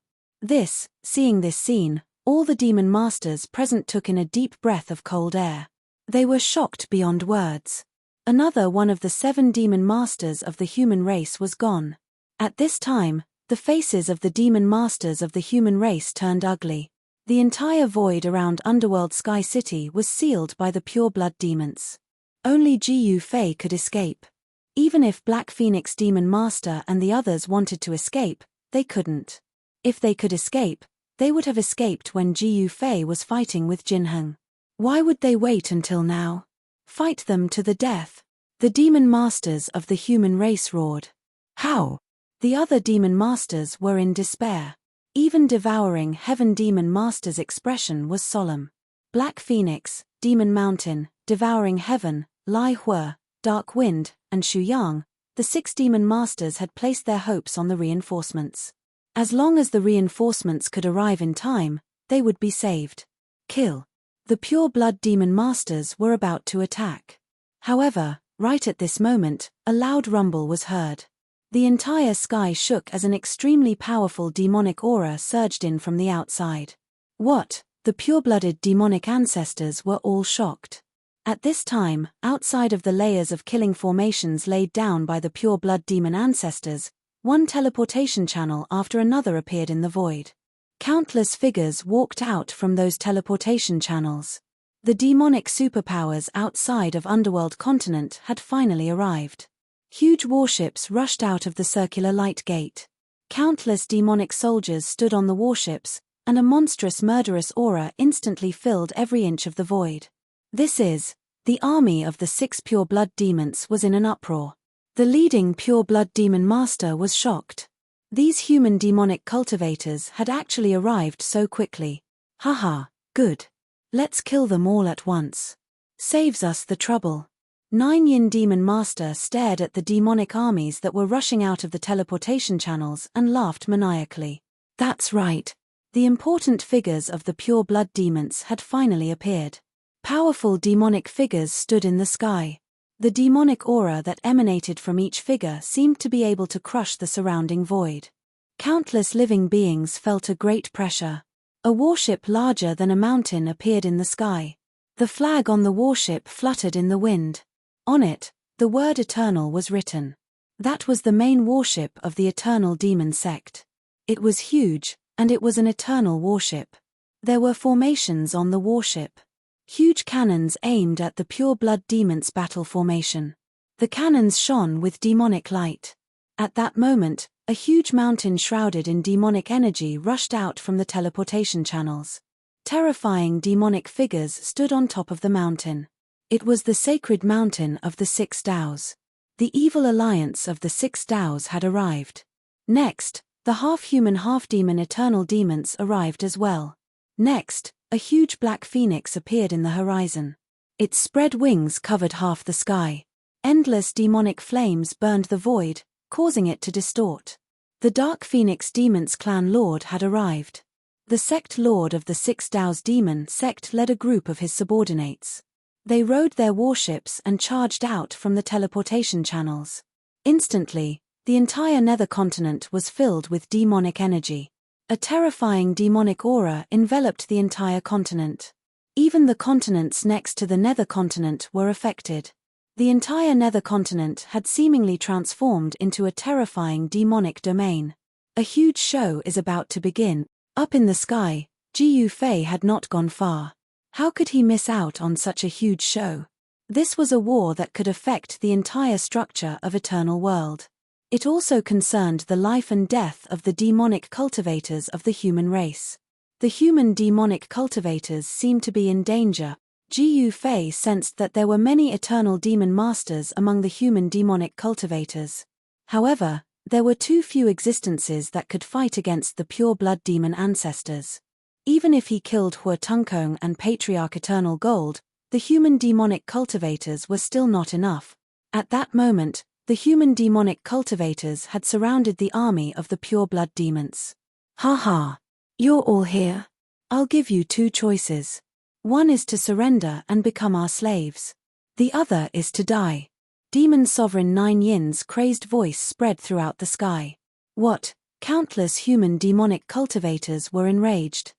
Seeing this scene, all the demon masters present took in a deep breath of cold air. They were shocked beyond words. Another one of the 7 demon masters of the human race was gone. At this time, the faces of the demon masters of the human race turned ugly. The entire void around Underworld Sky City was sealed by the pure blood demons. Only Ji Fei could escape. Even if Black Phoenix Demon Master and the others wanted to escape, they couldn't. If they could escape, they would have escaped when Ji Fei was fighting with Jinheng. Why would they wait until now? Fight them to the death. The demon masters of the human race roared. How? The other demon masters were in despair. Even Devouring Heaven Demon Master's expression was solemn. Black Phoenix, Demon Mountain, Devouring Heaven, Lai Hua, Dark Wind, and Shu Yang, the 6 demon masters had placed their hopes on the reinforcements. As long as the reinforcements could arrive in time, they would be saved. Kill. The pure blood demon masters were about to attack. However, right at this moment, a loud rumble was heard. The entire sky shook as an extremely powerful demonic aura surged in from the outside. What? The pure-blooded demonic ancestors were all shocked. At this time, outside of the layers of killing formations laid down by the pure blood demon ancestors, one teleportation channel after another appeared in the void. Countless figures walked out from those teleportation channels. The demonic superpowers outside of Underworld Continent had finally arrived. Huge warships rushed out of the circular light gate. Countless demonic soldiers stood on the warships, and a monstrous murderous aura instantly filled every inch of the void. The army of the 6 pure blood demons was in an uproar. The leading pure blood demon master was shocked. These human demonic cultivators had actually arrived so quickly. Haha, good. Let's kill them all at once. Saves us the trouble. 9 Yin Demon Master stared at the demonic armies that were rushing out of the teleportation channels and laughed maniacally. That's right. The important figures of the pure blood demons had finally appeared. Powerful demonic figures stood in the sky. The demonic aura that emanated from each figure seemed to be able to crush the surrounding void. Countless living beings felt a great pressure. A warship larger than a mountain appeared in the sky. The flag on the warship fluttered in the wind. On it, the word Eternal was written. That was the main warship of the Eternal Demon Sect. It was huge, and it was an eternal warship. There were formations on the warship. Huge cannons aimed at the pure blood demons' battle formation. The cannons shone with demonic light. At that moment, a huge mountain shrouded in demonic energy rushed out from the teleportation channels. Terrifying demonic figures stood on top of the mountain. It was the sacred mountain of the 6 Daos. The evil alliance of the 6 Daos had arrived. Next, the half-human half-demon eternal demons arrived as well. Next, a huge black phoenix appeared in the horizon. Its spread wings covered half the sky. Endless demonic flames burned the void, causing it to distort. The Dark Phoenix Demon's clan lord had arrived. The sect lord of the 6 Daos demon sect led a group of his subordinates. They rode their warships and charged out from the teleportation channels. Instantly, the entire nether continent was filled with demonic energy. A terrifying demonic aura enveloped the entire continent. Even the continents next to the nether continent were affected. The entire nether continent had seemingly transformed into a terrifying demonic domain. A huge show is about to begin. Up in the sky, Ji Fei had not gone far. How could he miss out on such a huge show? This was a war that could affect the entire structure of Eternal World. It also concerned the life and death of the demonic cultivators of the human race. The human demonic cultivators seemed to be in danger. Ji Fei sensed that there were many eternal demon masters among the human demonic cultivators. However, there were too few existences that could fight against the pure blood demon ancestors. Even if he killed Hua Tungkong and Patriarch Eternal Gold, the human demonic cultivators were still not enough. At that moment, The human demonic cultivators had surrounded the army of the pure-blood demons. "Ha ha! You're all here. I'll give you two choices. One is to surrender and become our slaves. The other is to die." Demon Sovereign Nine Yin's crazed voice spread throughout the sky. What? Countless human demonic cultivators were enraged.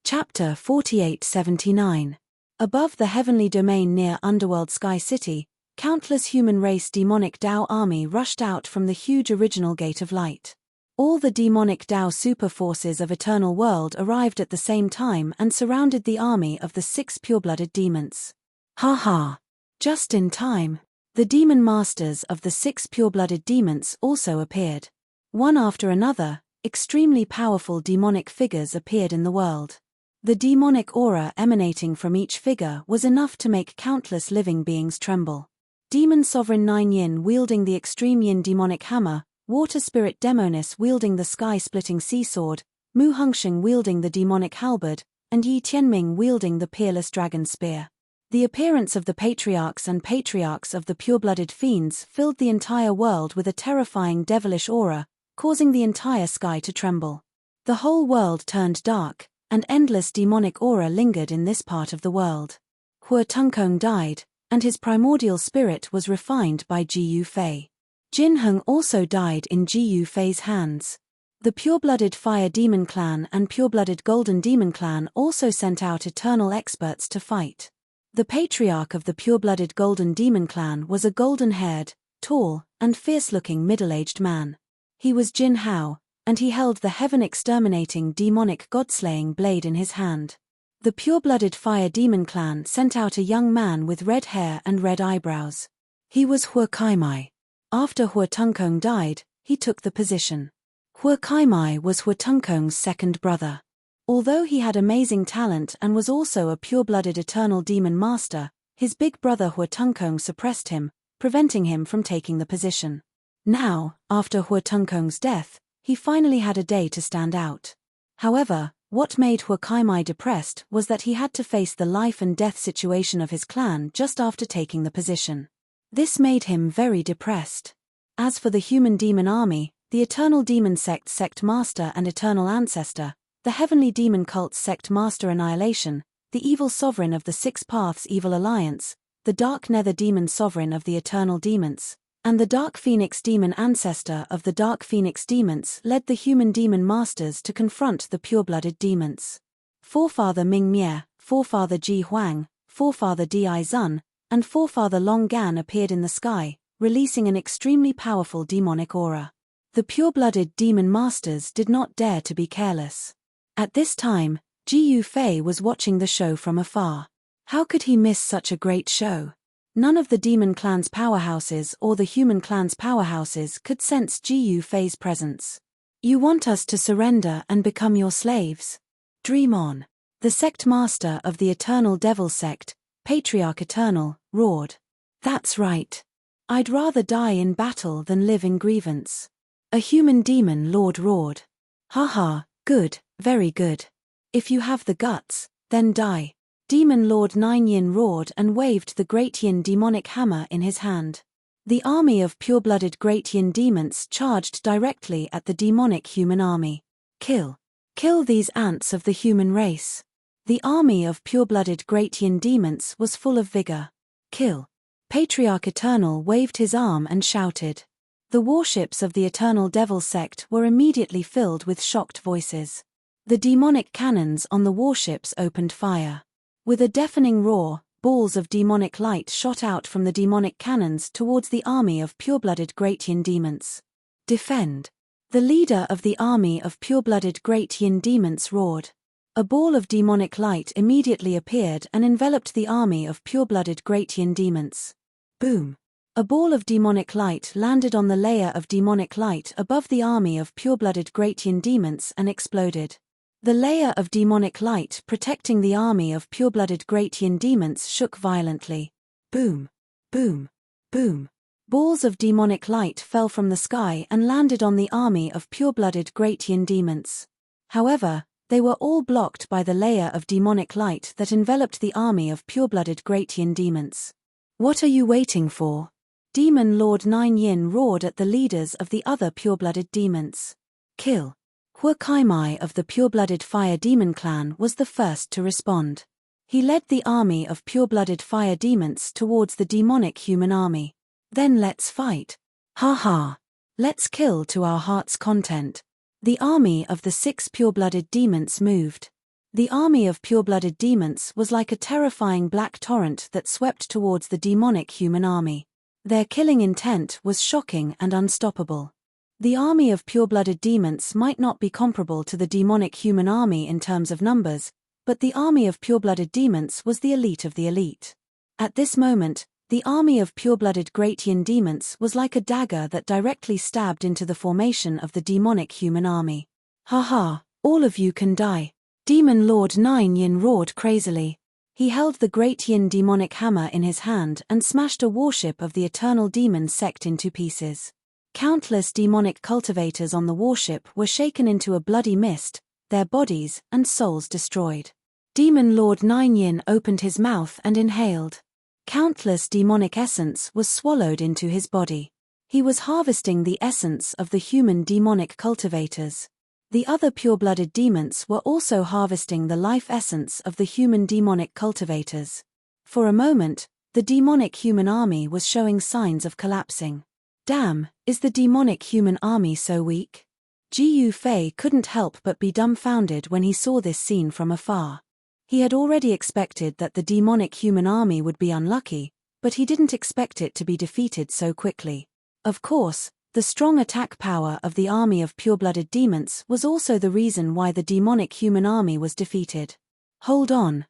Chapter 4879. Above the heavenly domain near Underworld Sky City, countless human race demonic Tao army rushed out from the huge original Gate of Light. All the demonic Tao super forces of Eternal World arrived at the same time and surrounded the army of the 6 pure-blooded demons. Ha ha! Just in time. The demon masters of the 6 pure-blooded demons also appeared. One after another, extremely powerful demonic figures appeared in the world. The demonic aura emanating from each figure was enough to make countless living beings tremble. Demon Sovereign Nine Yin wielding the Extreme Yin demonic hammer, Water Spirit Demonis wielding the sky-splitting sea sword, Mu Hongsheng wielding the demonic halberd, and Yi Tianming wielding the peerless dragon spear. The appearance of the patriarchs and patriarchs of the pure-blooded fiends filled the entire world with a terrifying devilish aura, causing the entire sky to tremble. The whole world turned dark, and endless demonic aura lingered in this part of the world. Hua Tungkong died, and his primordial spirit was refined by Ji Yu Fei. Jin Heng also died in Ji Yu Fei's hands. The pure-blooded Fire Demon Clan and pure-blooded Golden Demon Clan also sent out eternal experts to fight. The patriarch of the pure-blooded Golden Demon Clan was a golden-haired, tall, and fierce-looking middle-aged man. He was Jin Hao, and he held the heaven-exterminating demonic god-slaying blade in his hand. The pure-blooded Fire Demon Clan sent out a young man with red hair and red eyebrows. He was Hua Kaimai. After Hua Tungkong died, he took the position. Hua Kaimai was Hua Tungkong's second brother. Although he had amazing talent and was also a pure-blooded eternal demon master, his big brother Hua Tungkong suppressed him, preventing him from taking the position. Now, after Hua Tungkong's death, he finally had a day to stand out. However, what made Hua Kaimai depressed was that he had to face the life and death situation of his clan just after taking the position. This made him very depressed. As for the human demon army, the Eternal Demon Sect Master and Eternal Ancestor, the Heavenly Demon Cult's Sect Master Annihilation, the Evil Sovereign of the 6 Paths Evil Alliance, the Dark Nether Demon Sovereign of the Eternal Demons, and the Dark Phoenix Demon Ancestor of the Dark Phoenix Demons led the human demon masters to confront the pure-blooded demons. Forefather Ming Mie, Forefather Ji Huang, Forefather Di Zun, and Forefather Long Gan appeared in the sky, releasing an extremely powerful demonic aura. The pure-blooded demon masters did not dare to be careless. At this time, Ji Yu Fei was watching the show from afar. How could he miss such a great show? None of the demon clan's powerhouses or the human clan's powerhouses could sense Ji Yu Fei's presence. "You want us to surrender and become your slaves? Dream on." The sect master of the Eternal Devil Sect, Patriarch Eternal, roared. "That's right. I'd rather die in battle than live in grievance." A human demon lord roared. "Ha ha, good, very good. If you have the guts, then die." Demon Lord Nine Yin roared and waved the Great Yin demonic hammer in his hand. The army of pure-blooded Great Yin demons charged directly at the demonic human army. Kill. Kill these ants of the human race. The army of pure-blooded Great Yin demons was full of vigor. Kill. Patriarch Eternal waved his arm and shouted. The warships of the Eternal Devil Sect were immediately filled with shocked voices. The demonic cannons on the warships opened fire. With a deafening roar, balls of demonic light shot out from the demonic cannons towards the army of pure-blooded Great Yin demons. Defend. The leader of the army of pure-blooded Great Yin demons roared. A ball of demonic light immediately appeared and enveloped the army of pure-blooded Great Yin demons. Boom. A ball of demonic light landed on the layer of demonic light above the army of pure-blooded Great Yin demons and exploded. The layer of demonic light protecting the army of pure-blooded Great Yin demons shook violently. Boom. Boom. Boom. Balls of demonic light fell from the sky and landed on the army of pure-blooded Great Yin demons. However, they were all blocked by the layer of demonic light that enveloped the army of pure-blooded Great Yin demons. What are you waiting for? Demon Lord Nine Yin roared at the leaders of the other pure-blooded demons. Kill. Hua Kaimai of the pure-blooded fire demon clan was the first to respond. He led the army of pure-blooded fire demons towards the demonic human army. Then let's fight. Ha ha. Let's kill to our heart's content. The army of the 6 pure-blooded demons moved. The army of pure-blooded demons was like a terrifying black torrent that swept towards the demonic human army. Their killing intent was shocking and unstoppable. The army of pure-blooded demons might not be comparable to the demonic human army in terms of numbers, but the army of pure-blooded demons was the elite of the elite. At this moment, the army of pure-blooded Great Yin demons was like a dagger that directly stabbed into the formation of the demonic human army. Ha ha, all of you can die. Demon Lord Nine Yin roared crazily. He held the Great Yin demonic hammer in his hand and smashed a warship of the eternal demon sect into pieces. Countless demonic cultivators on the warship were shaken into a bloody mist, their bodies and souls destroyed. Demon Lord Nine Yin opened his mouth and inhaled. Countless demonic essence was swallowed into his body. He was harvesting the essence of the human demonic cultivators. The other pure-blooded demons were also harvesting the life essence of the human demonic cultivators. For a moment, the demonic human army was showing signs of collapsing. Damn, is the demonic human army so weak? Ji Fei couldn't help but be dumbfounded when he saw this scene from afar. He had already expected that the demonic human army would be unlucky, but he didn't expect it to be defeated so quickly. Of course, the strong attack power of the army of pure-blooded demons was also the reason why the demonic human army was defeated. Hold on,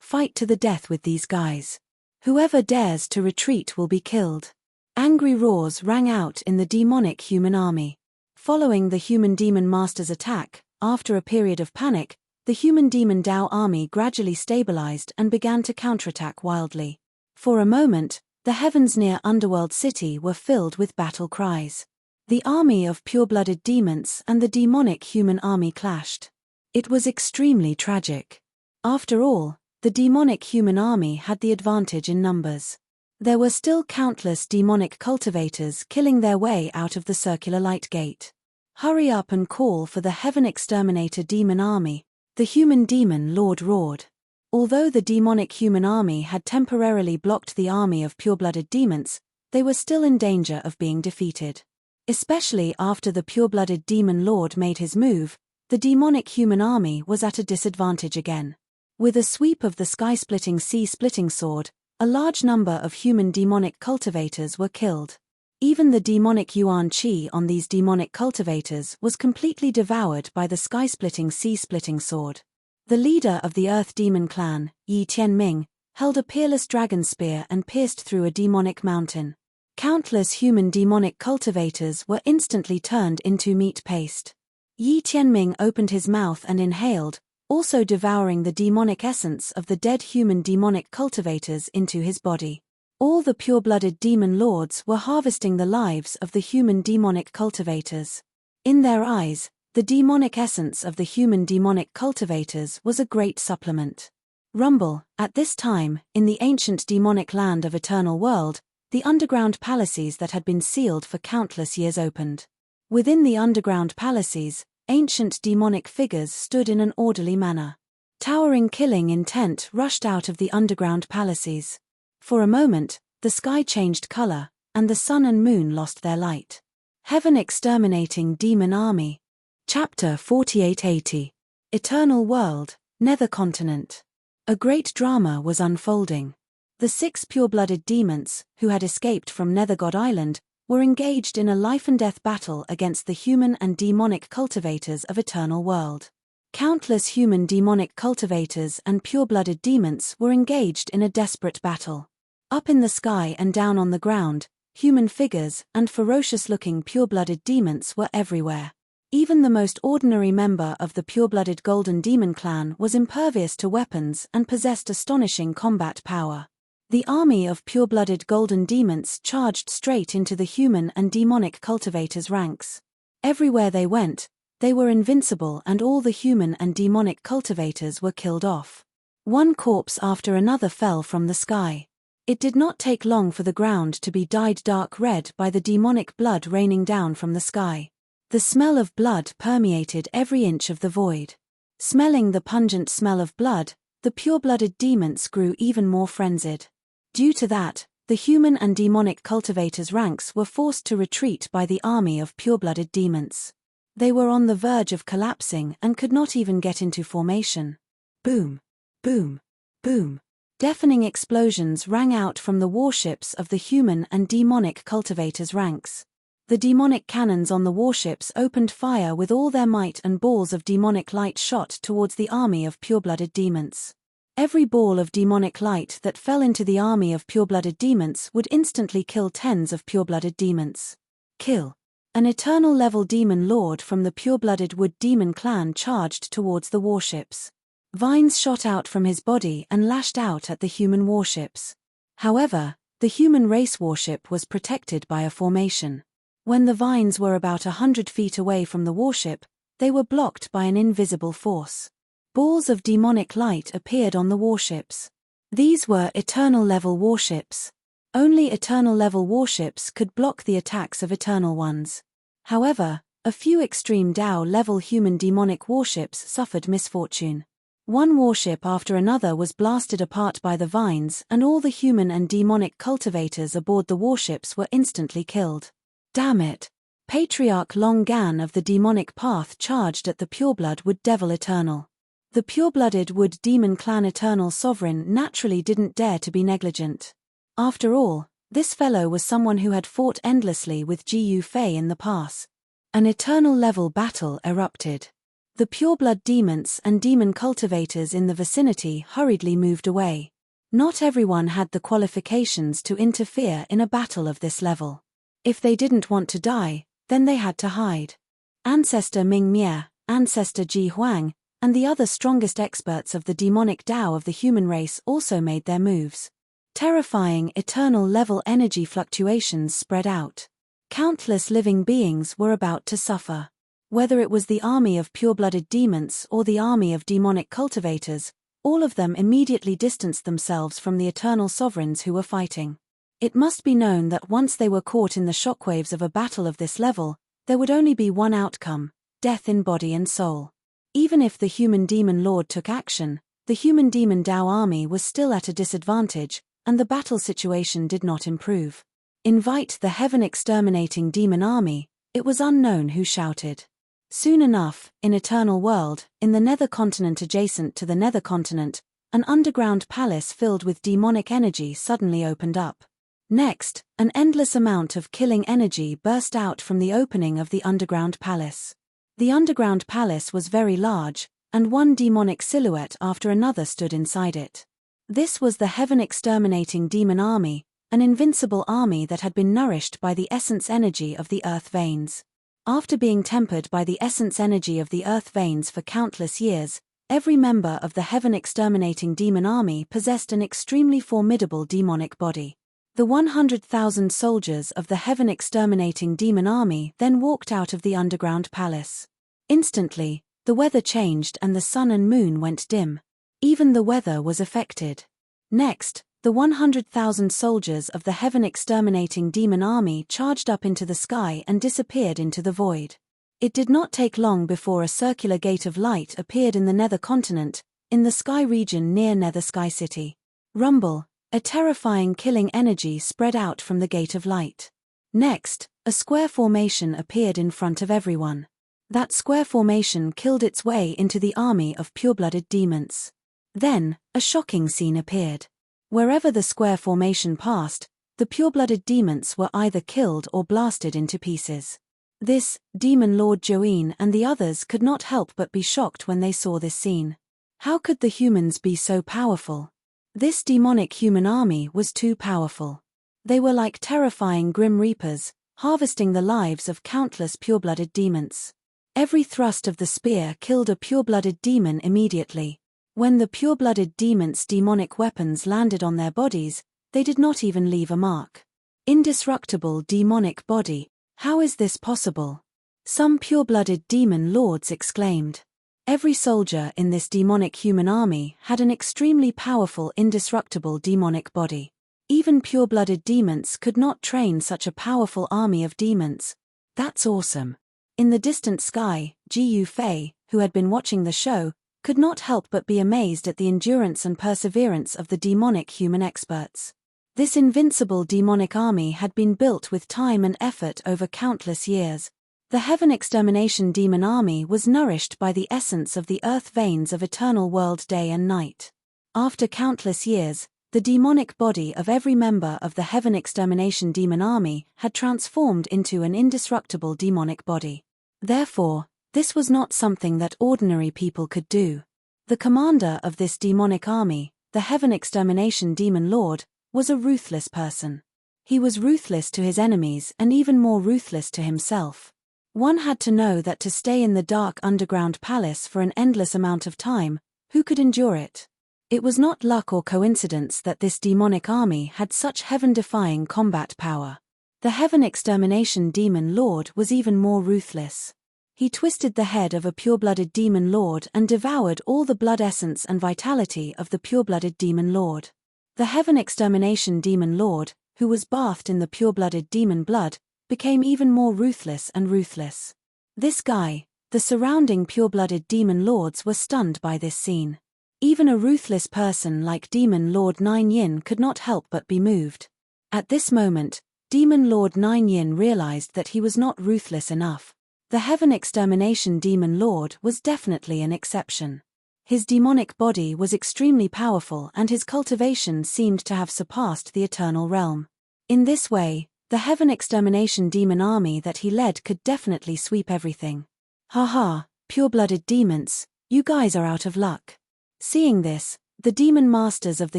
fight to the death with these guys. Whoever dares to retreat will be killed. Angry roars rang out in the demonic human army. Following the human demon master's attack, after a period of panic, the human demon Dao army gradually stabilized and began to counterattack wildly. For a moment, the heavens near Underworld City were filled with battle cries. The army of pure-blooded demons and the demonic human army clashed. It was extremely tragic. After all, the demonic human army had the advantage in numbers. There were still countless demonic cultivators killing their way out of the circular light gate. Hurry up and call for the Heaven Exterminator demon army, the human demon lord roared. Although the demonic human army had temporarily blocked the army of pure-blooded demons, they were still in danger of being defeated. Especially after the pure-blooded demon lord made his move, the demonic human army was at a disadvantage again. With a sweep of the sky-splitting sea-splitting sword, a large number of human demonic cultivators were killed. Even the demonic Yuan Qi on these demonic cultivators was completely devoured by the sky-splitting sea-splitting sword. The leader of the Earth Demon Clan, Yi Tianming, held a peerless dragon spear and pierced through a demonic mountain. Countless human demonic cultivators were instantly turned into meat paste. Yi Tianming opened his mouth and inhaled, also devouring the demonic essence of the dead human demonic cultivators into his body. All the pure-blooded demon lords were harvesting the lives of the human demonic cultivators. In their eyes, the demonic essence of the human demonic cultivators was a great supplement. Rumble, at this time, in the ancient demonic land of Eternal World, the underground palaces that had been sealed for countless years opened. Within the underground palaces, ancient demonic figures stood in an orderly manner. Towering killing intent rushed out of the underground palaces. For a moment, the sky changed color, and the sun and moon lost their light. Heaven Exterminating Demon Army. Chapter 4880. Eternal World, Nether Continent. A great drama was unfolding. The 6 pure-blooded demons, who had escaped from Nether God Island, were engaged in a life-and-death battle against the human and demonic cultivators of Eternal World. Countless human demonic cultivators and pure-blooded demons were engaged in a desperate battle. Up in the sky and down on the ground, human figures and ferocious-looking pure-blooded demons were everywhere. Even the most ordinary member of the pure-blooded Golden Demon Clan was impervious to weapons and possessed astonishing combat power. The army of pure-blooded Golden Demons charged straight into the human and demonic cultivators' ranks. Everywhere they went, they were invincible and all the human and demonic cultivators were killed off. One corpse after another fell from the sky. It did not take long for the ground to be dyed dark red by the demonic blood raining down from the sky. The smell of blood permeated every inch of the void. Smelling the pungent smell of blood, the pure-blooded demons grew even more frenzied. Due to that, the human and demonic cultivators' ranks were forced to retreat by the army of pure-blooded demons. They were on the verge of collapsing and could not even get into formation. Boom! Boom! Boom! Deafening explosions rang out from the warships of the human and demonic cultivators' ranks. The demonic cannons on the warships opened fire with all their might, and balls of demonic light shot towards the army of pure-blooded demons. Every ball of demonic light that fell into the army of pure-blooded demons would instantly kill tens of pure-blooded demons. Kill. An eternal-level demon lord from the pure-blooded wood demon clan charged towards the warships. Vines shot out from his body and lashed out at the human warships. However, the human race warship was protected by a formation. When the vines were about 100 feet away from the warship, they were blocked by an invisible force. Balls of demonic light appeared on the warships. These were eternal-level warships. Only eternal-level warships could block the attacks of eternal ones. However, a few extreme Tao-level human demonic warships suffered misfortune. One warship after another was blasted apart by the vines, and all the human and demonic cultivators aboard the warships were instantly killed. Damn it! Patriarch Long Gan of the demonic path charged at the pureblood wood devil eternal. The pure-blooded wood demon clan eternal sovereign naturally didn't dare to be negligent. After all, this fellow was someone who had fought endlessly with Gu Fei in the past. An eternal-level battle erupted. The pure-blood demons and demon cultivators in the vicinity hurriedly moved away. Not everyone had the qualifications to interfere in a battle of this level. If they didn't want to die, then they had to hide. Ancestor Ming Mie, Ancestor Ji Huang, and the other strongest experts of the demonic Tao of the human race also made their moves. Terrifying eternal-level energy fluctuations spread out. Countless living beings were about to suffer. Whether it was the army of pure-blooded demons or the army of demonic cultivators, all of them immediately distanced themselves from the eternal sovereigns who were fighting. It must be known that once they were caught in the shockwaves of a battle of this level, there would only be one outcome: death in body and soul. Even if the human demon lord took action, the human demon Tao army was still at a disadvantage, and the battle situation did not improve. Invite the heaven-exterminating demon army, it was unknown who shouted. Soon enough, in Eternal World, in the nether continent adjacent to the nether continent, an underground palace filled with demonic energy suddenly opened up. Next, an endless amount of killing energy burst out from the opening of the underground palace. The underground palace was very large, and one demonic silhouette after another stood inside it. This was the heaven-exterminating demon army, an invincible army that had been nourished by the essence energy of the earth veins. After being tempered by the essence energy of the earth veins for countless years, every member of the heaven-exterminating demon army possessed an extremely formidable demonic body. The 100,000 soldiers of the heaven-exterminating demon army then walked out of the underground palace. Instantly, the weather changed and the sun and moon went dim. Even the weather was affected. Next, the 100,000 soldiers of the heaven-exterminating demon army charged up into the sky and disappeared into the void. It did not take long before a circular gate of light appeared in the nether continent, in the sky region near Nether Sky City. Rumble, a terrifying killing energy spread out from the gate of light. Next, a square formation appeared in front of everyone. That square formation killed its way into the army of pure-blooded demons. Then, a shocking scene appeared. Wherever the square formation passed, the pure-blooded demons were either killed or blasted into pieces. This, Demon Lord Joeen and the others could not help but be shocked when they saw this scene. How could the humans be so powerful? This demonic human army was too powerful. They were like terrifying grim reapers, harvesting the lives of countless pure-blooded demons. Every thrust of the spear killed a pure-blooded demon immediately. When the pure-blooded demons' demonic weapons landed on their bodies, they did not even leave a mark. Indestructible demonic body, how is this possible? Some pure-blooded demon lords exclaimed. Every soldier in this demonic human army had an extremely powerful indestructible demonic body. Even pure-blooded demons could not train such a powerful army of demons. That's awesome. In the distant sky, Gu Fei, who had been watching the show, could not help but be amazed at the endurance and perseverance of the demonic human experts. This invincible demonic army had been built with time and effort over countless years. The Heaven Extermination Demon Army was nourished by the essence of the earth veins of eternal world day and night. After countless years, the demonic body of every member of the Heaven Extermination Demon Army had transformed into an indestructible demonic body. Therefore, this was not something that ordinary people could do. The commander of this demonic army, the Heaven Extermination Demon Lord, was a ruthless person. He was ruthless to his enemies and even more ruthless to himself. One had to know that to stay in the dark underground palace for an endless amount of time, who could endure it? It was not luck or coincidence that this demonic army had such heaven-defying combat power. The Heaven Extermination Demon Lord was even more ruthless. He twisted the head of a pure-blooded demon lord and devoured all the blood essence and vitality of the pure-blooded demon lord. The Heaven Extermination Demon Lord, who was bathed in the pure-blooded demon blood, became even more ruthless and ruthless. This guy, the surrounding pure-blooded demon lords were stunned by this scene. Even a ruthless person like Demon Lord Nine Yin could not help but be moved. At this moment, Demon Lord Nine Yin realized that he was not ruthless enough. The Heaven Extermination Demon Lord was definitely an exception. His demonic body was extremely powerful and his cultivation seemed to have surpassed the eternal realm. In this way, the Heaven Extermination Demon Army that he led could definitely sweep everything. Haha, pure-blooded demons, you guys are out of luck. Seeing this, the demon masters of the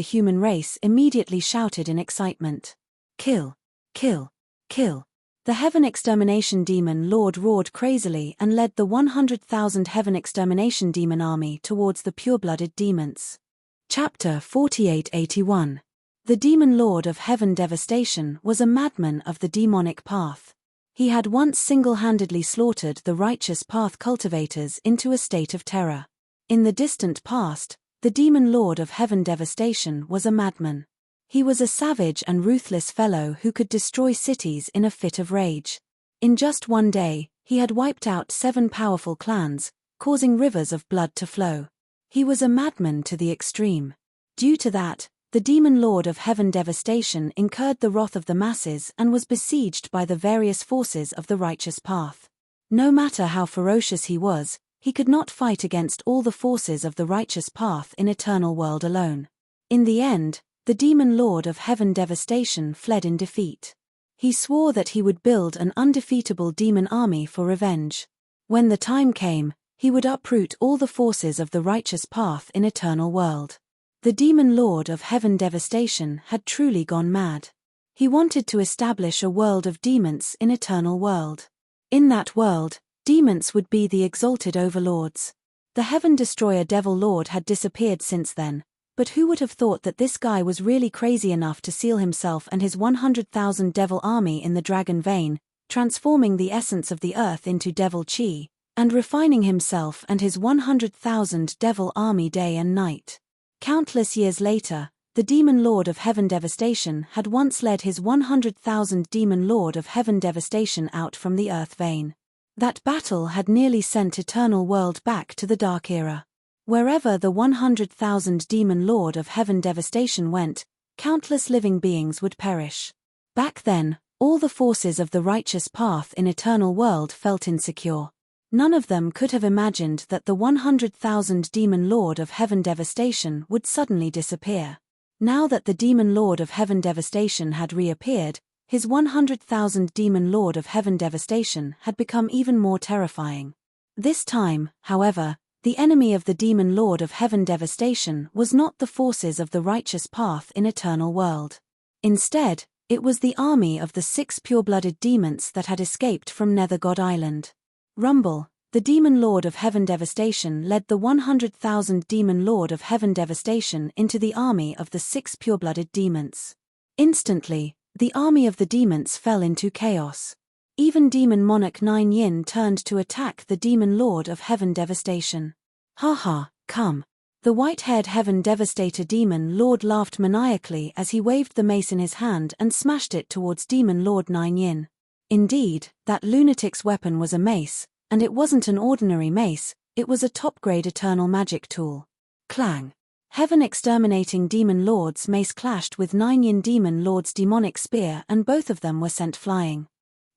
human race immediately shouted in excitement. Kill! Kill! Kill! The Heaven Extermination Demon Lord roared crazily and led the 100,000 Heaven Extermination Demon Army towards the pure-blooded demons. Chapter 4881. The Demon Lord of Heaven Devastation was a madman of the demonic path. He had once single-handedly slaughtered the righteous path cultivators into a state of terror. In the distant past, the Demon Lord of Heaven Devastation was a madman. He was a savage and ruthless fellow who could destroy cities in a fit of rage. In just one day, he had wiped out 7 powerful clans, causing rivers of blood to flow. He was a madman to the extreme. Due to that, the Demon Lord of Heaven Devastation incurred the wrath of the masses and was besieged by the various forces of the righteous path. No matter how ferocious he was, he could not fight against all the forces of the righteous path in eternal world alone. In the end, the Demon Lord of Heaven Devastation fled in defeat. He swore that he would build an undefeatable demon army for revenge. When the time came, he would uproot all the forces of the righteous path in eternal world. The Demon Lord of Heaven Devastation had truly gone mad. He wanted to establish a world of demons in eternal world. In that world, demons would be the exalted overlords. The Heaven Destroyer Devil Lord had disappeared since then, but who would have thought that this guy was really crazy enough to seal himself and his 100,000 devil army in the dragon vein, transforming the essence of the earth into devil chi, and refining himself and his 100,000 devil army day and night. Countless years later, the Demon Lord of Heaven Devastation had once led his 100,000 Demon Lord of Heaven Devastation out from the earth vein. That battle had nearly sent eternal world back to the Dark Era. Wherever the 100,000 Demon Lord of Heaven Devastation went, countless living beings would perish. Back then, all the forces of the righteous path in eternal world felt insecure. None of them could have imagined that the 100,000 Demon Lord of Heaven Devastation would suddenly disappear. Now that the Demon Lord of Heaven Devastation had reappeared, his 100,000 Demon Lord of Heaven Devastation had become even more terrifying. This time, however, the enemy of the Demon Lord of Heaven Devastation was not the forces of the righteous path in eternal world. Instead, it was the army of the 6 pure-blooded demons that had escaped from Nether God Island. Rumble, the Demon Lord of Heaven Devastation, led the 100,000 Demon Lord of Heaven Devastation into the army of the 6 pure-blooded demons. Instantly, the army of the demons fell into chaos. Even Demon Monarch Nine Yin turned to attack the Demon Lord of Heaven Devastation. Haha, come. The white-haired Heaven Devastator Demon Lord laughed maniacally as he waved the mace in his hand and smashed it towards Demon Lord Nine Yin. Indeed, that lunatic's weapon was a mace, and it wasn't an ordinary mace, it was a top-grade eternal magic tool. Clang! Heaven Exterminating Demon Lord's mace clashed with Nine Yin Demon Lord's demonic spear and both of them were sent flying.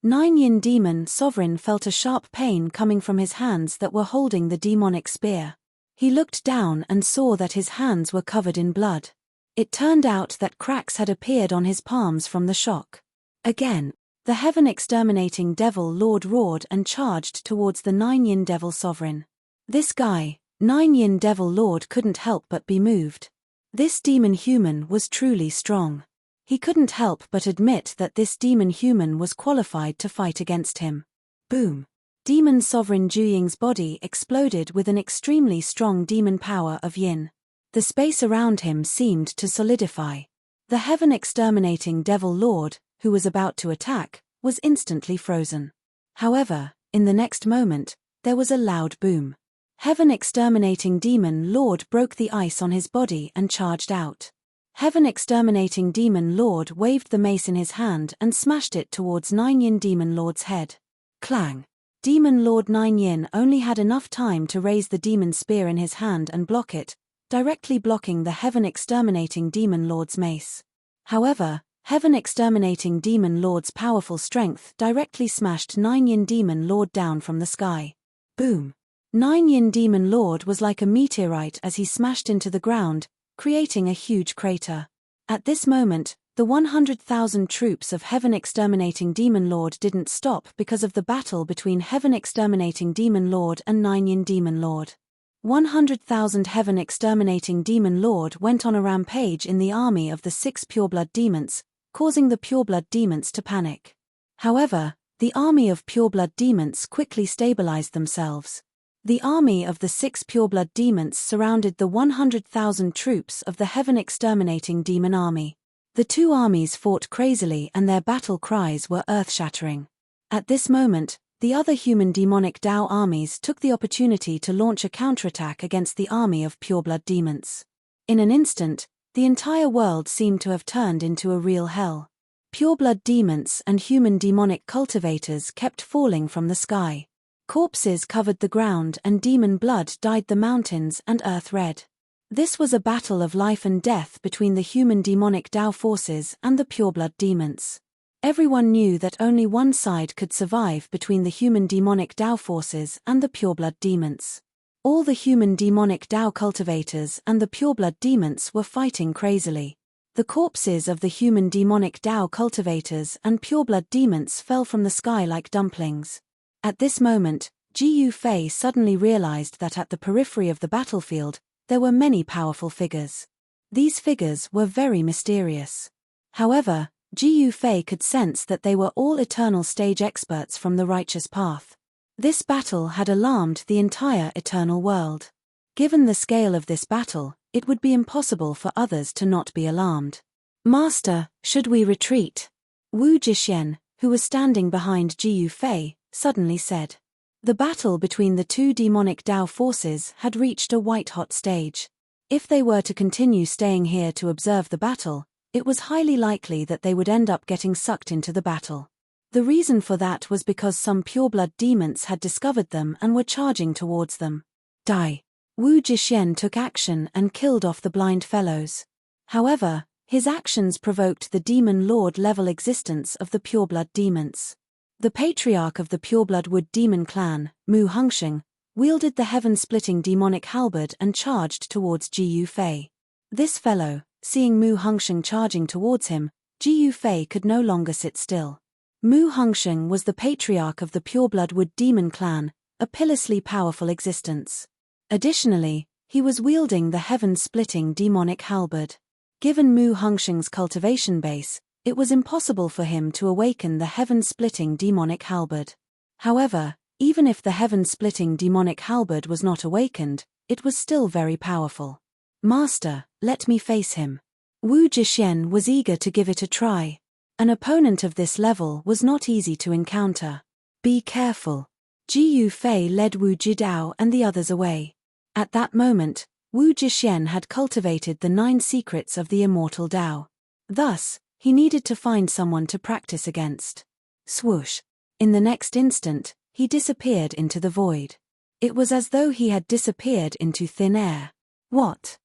Nine Yin Demon Sovereign felt a sharp pain coming from his hands that were holding the demonic spear. He looked down and saw that his hands were covered in blood. It turned out that cracks had appeared on his palms from the shock. Again, the Heaven Exterminating Devil Lord roared and charged towards the Nine Yin Devil Sovereign. This guy, Nine Yin Devil Lord, couldn't help but be moved. This demon human was truly strong. He couldn't help but admit that this demon human was qualified to fight against him. Boom! Demon Sovereign Juying's body exploded with an extremely strong demon power of yin. The space around him seemed to solidify. The Heaven Exterminating Devil Lord, who was about to attack, was instantly frozen. However, in the next moment, there was a loud boom. Heaven Exterminating Demon Lord broke the ice on his body and charged out. Heaven Exterminating Demon Lord waved the mace in his hand and smashed it towards Nine Yin Demon Lord's head. Clang! Demon Lord Nine Yin only had enough time to raise the demon spear in his hand and block it, directly blocking the Heaven Exterminating Demon Lord's mace. However, Heaven Exterminating Demon Lord's powerful strength directly smashed Nine Yin Demon Lord down from the sky. Boom! Nine Yin Demon Lord was like a meteorite as he smashed into the ground, creating a huge crater. At this moment, the 100,000 troops of Heaven Exterminating Demon Lord didn't stop because of the battle between Heaven Exterminating Demon Lord and Nine Yin Demon Lord. 100,000 Heaven Exterminating Demon Lord went on a rampage in the army of the 6 pureblood demons, causing the pureblood demons to panic. However, the army of pureblood demons quickly stabilized themselves. The army of the 6 pureblood demons surrounded the 100,000 troops of the Heaven Exterminating Demon Army. The two armies fought crazily and their battle cries were earth-shattering. At this moment, the other human demonic Dao armies took the opportunity to launch a counterattack against the army of pureblood demons. In an instant, the entire world seemed to have turned into a real hell. Pureblood demons and human demonic cultivators kept falling from the sky. Corpses covered the ground and demon blood dyed the mountains and earth red. This was a battle of life and death between the human demonic Dao forces and the pureblood demons. Everyone knew that only one side could survive between the human demonic Dao forces and the pureblood demons. All the human demonic Dao cultivators and the pureblood demons were fighting crazily. The corpses of the human demonic Dao cultivators and pureblood demons fell from the sky like dumplings. At this moment, Ji Fei suddenly realized that at the periphery of the battlefield, there were many powerful figures. These figures were very mysterious. However, Ji Fei could sense that they were all eternal stage experts from the righteous path. This battle had alarmed the entire eternal world. Given the scale of this battle, it would be impossible for others to not be alarmed. Master, should we retreat? Wu Jixuan, who was standing behind Ji Fei, suddenly said. The battle between the two demonic Dao forces had reached a white-hot stage. If they were to continue staying here to observe the battle, it was highly likely that they would end up getting sucked into the battle. The reason for that was because some pureblood demons had discovered them and were charging towards them. Die! Wu Jixuan took action and killed off the blind fellows. However, his actions provoked the demon lord level existence of the pureblood demons. The patriarch of the pureblood wood demon clan, Mu Hongsheng, wielded the heaven-splitting demonic halberd and charged towards Ji Fei. This fellow, seeing Mu Hongsheng charging towards him, Ji Fei could no longer sit still. Mu Hongsheng was the patriarch of the pureblood wood demon clan, a pitilessly powerful existence. Additionally, he was wielding the heaven-splitting demonic halberd. Given Mu Hongsheng's cultivation base, it was impossible for him to awaken the heaven-splitting demonic halberd. However, even if the heaven-splitting demonic halberd was not awakened, it was still very powerful. Master, let me face him. Wu Jixuan was eager to give it a try. An opponent of this level was not easy to encounter. Be careful. Ji Fei led Wu Jidao and the others away. At that moment, Wu Zhixian had cultivated the 9 secrets of the immortal Tao. Thus, he needed to find someone to practice against. Swoosh! In the next instant, he disappeared into the void. It was as though he had disappeared into thin air. What?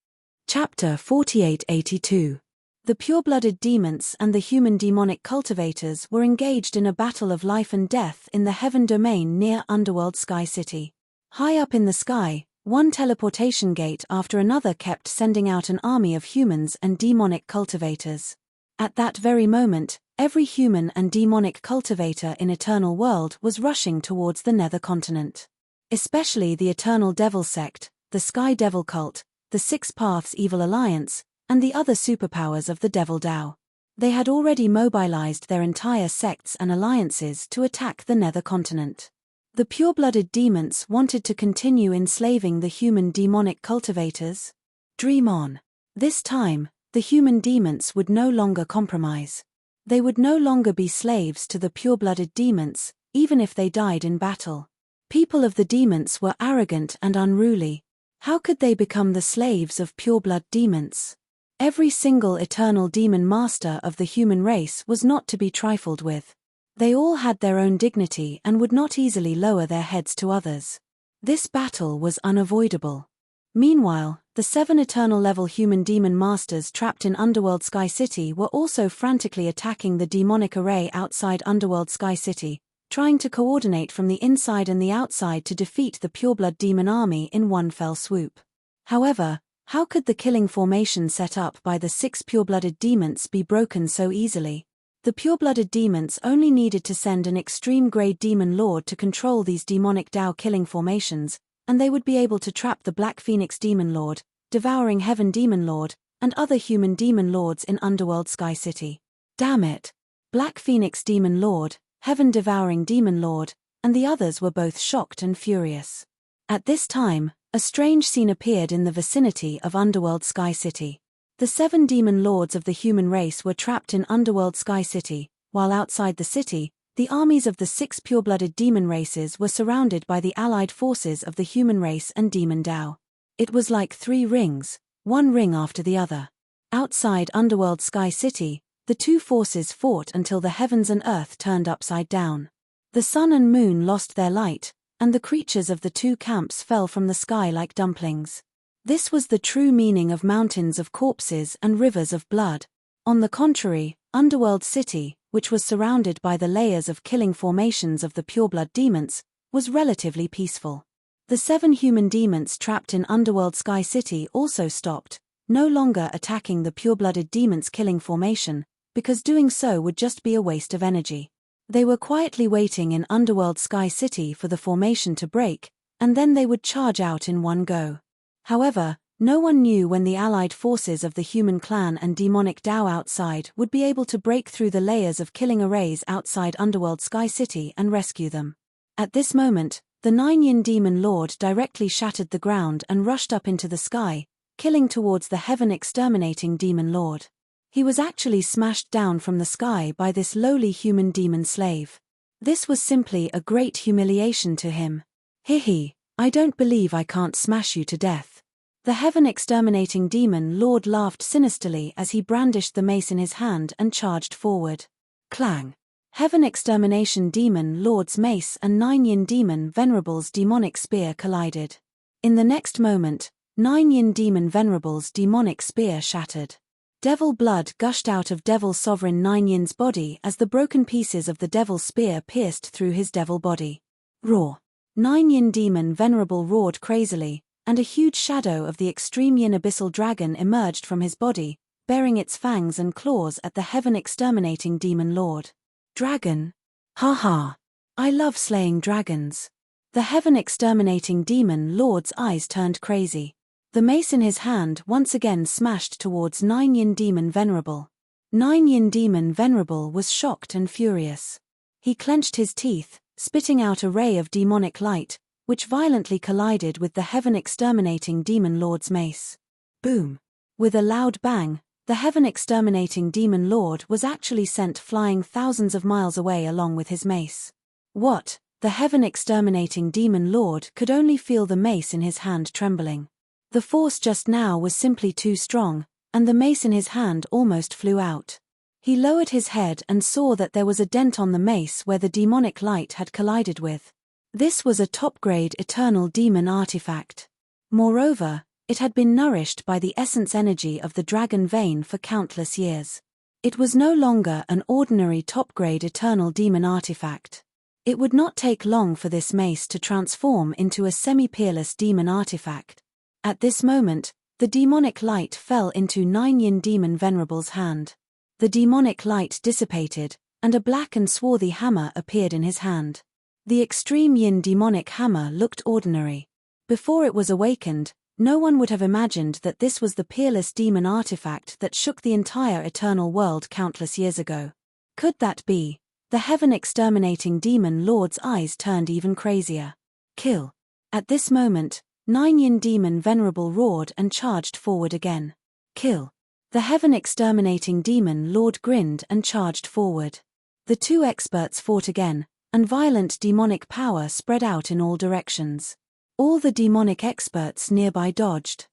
Chapter 4882. The pure-blooded demons and the human demonic cultivators were engaged in a battle of life and death in the heaven domain near Underworld Sky City. High up in the sky, one teleportation gate after another kept sending out an army of humans and demonic cultivators. At that very moment, every human and demonic cultivator in Eternal World was rushing towards the Nether Continent. Especially the Eternal Devil Sect, the Sky Devil Cult, the Six Paths Evil Alliance, and the other superpowers of the Devil Tao. They had already mobilized their entire sects and alliances to attack the Nether Continent. The pure-blooded demons wanted to continue enslaving the human demonic cultivators. Dream on. This time, the human demons would no longer compromise. They would no longer be slaves to the pure-blooded demons, even if they died in battle. People of the demons were arrogant and unruly. How could they become the slaves of pure-blood demons? Every single eternal demon master of the human race was not to be trifled with. They all had their own dignity and would not easily lower their heads to others. This battle was unavoidable. Meanwhile, the 7 eternal-level human demon masters trapped in Underworld Sky City were also frantically attacking the demonic array outside Underworld Sky City, trying to coordinate from the inside and the outside to defeat the pureblood demon army in one fell swoop. However, how could the killing formation set up by the 6 pure-blooded demons be broken so easily? The pure-blooded demons only needed to send an extreme-grade demon lord to control these demonic Tao killing formations, and they would be able to trap the Black Phoenix Demon Lord, Devouring Heaven Demon Lord, and other human demon lords in Underworld Sky City. Damn it! Black Phoenix Demon Lord, Heaven Devouring Demon Lord, and the others were both shocked and furious. At this time, a strange scene appeared in the vicinity of Underworld Sky City. The 7 demon lords of the human race were trapped in Underworld Sky City, while outside the city, the armies of the 6 pure-blooded demon races were surrounded by the allied forces of the human race and demon Tao. It was like 3 rings, one ring after the other. Outside Underworld Sky City, the 2 forces fought until the heavens and earth turned upside down. The sun and moon lost their light, and the creatures of the 2 camps fell from the sky like dumplings. This was the true meaning of mountains of corpses and rivers of blood. On the contrary, Underworld City, which was surrounded by the layers of killing formations of the pureblood demons, was relatively peaceful. The 7 human demons trapped in Underworld Sky City also stopped, no longer attacking the pure-blooded demons' killing formation, because doing so would just be a waste of energy. They were quietly waiting in Underworld Sky City for the formation to break, and then they would charge out in one go. However, no one knew when the allied forces of the human clan and demonic Tao outside would be able to break through the layers of killing arrays outside Underworld Sky City and rescue them. At this moment, the 9-yin demon lord directly shattered the ground and rushed up into the sky, killing towards the heaven-exterminating demon lord. He was actually smashed down from the sky by this lowly human demon slave. This was simply a great humiliation to him. Hihi, I don't believe I can't smash you to death. The heaven-exterminating demon lord laughed sinisterly as he brandished the mace in his hand and charged forward. Clang! Heaven-extermination demon lord's mace and 9-yin demon venerable's demonic spear collided. In the next moment, 9-yin demon venerable's demonic spear shattered. Devil blood gushed out of Devil Sovereign 9-yin's body as the broken pieces of the devil spear pierced through his devil body. Roar! 9-yin demon venerable roared crazily, and a huge shadow of the extreme yin abyssal dragon emerged from his body, bearing its fangs and claws at the heaven-exterminating demon lord. Dragon? Ha ha! I love slaying dragons. The heaven-exterminating demon lord's eyes turned crazy. The mace in his hand once again smashed towards 9-yin demon venerable. 9-yin demon venerable was shocked and furious. He clenched his teeth, spitting out a ray of demonic light, which violently collided with the heaven-exterminating demon lord's mace. Boom! With a loud bang, the heaven-exterminating demon lord was actually sent flying thousands of miles away along with his mace. What? The heaven-exterminating demon lord could only feel the mace in his hand trembling. The force just now was simply too strong, and the mace in his hand almost flew out. He lowered his head and saw that there was a dent on the mace where the demonic light had collided with. This was a top-grade eternal demon artifact. Moreover, it had been nourished by the essence energy of the dragon vein for countless years. It was no longer an ordinary top-grade eternal demon artifact. It would not take long for this mace to transform into a semi-peerless demon artifact. At this moment, the demonic light fell into Nine Yin Demon Venerable's hand. The demonic light dissipated, and a black and swarthy hammer appeared in his hand. The extreme Yin demonic hammer looked ordinary. Before it was awakened, no one would have imagined that this was the peerless demon artifact that shook the entire eternal world countless years ago. Could that be? The heaven-exterminating demon lord's eyes turned even crazier. Kill. At this moment, Nine Yin Demon Venerable roared and charged forward again. Kill. The heaven-exterminating demon lord grinned and charged forward. The two experts fought again, and violent demonic power spread out in all directions. All the demonic experts nearby dodged.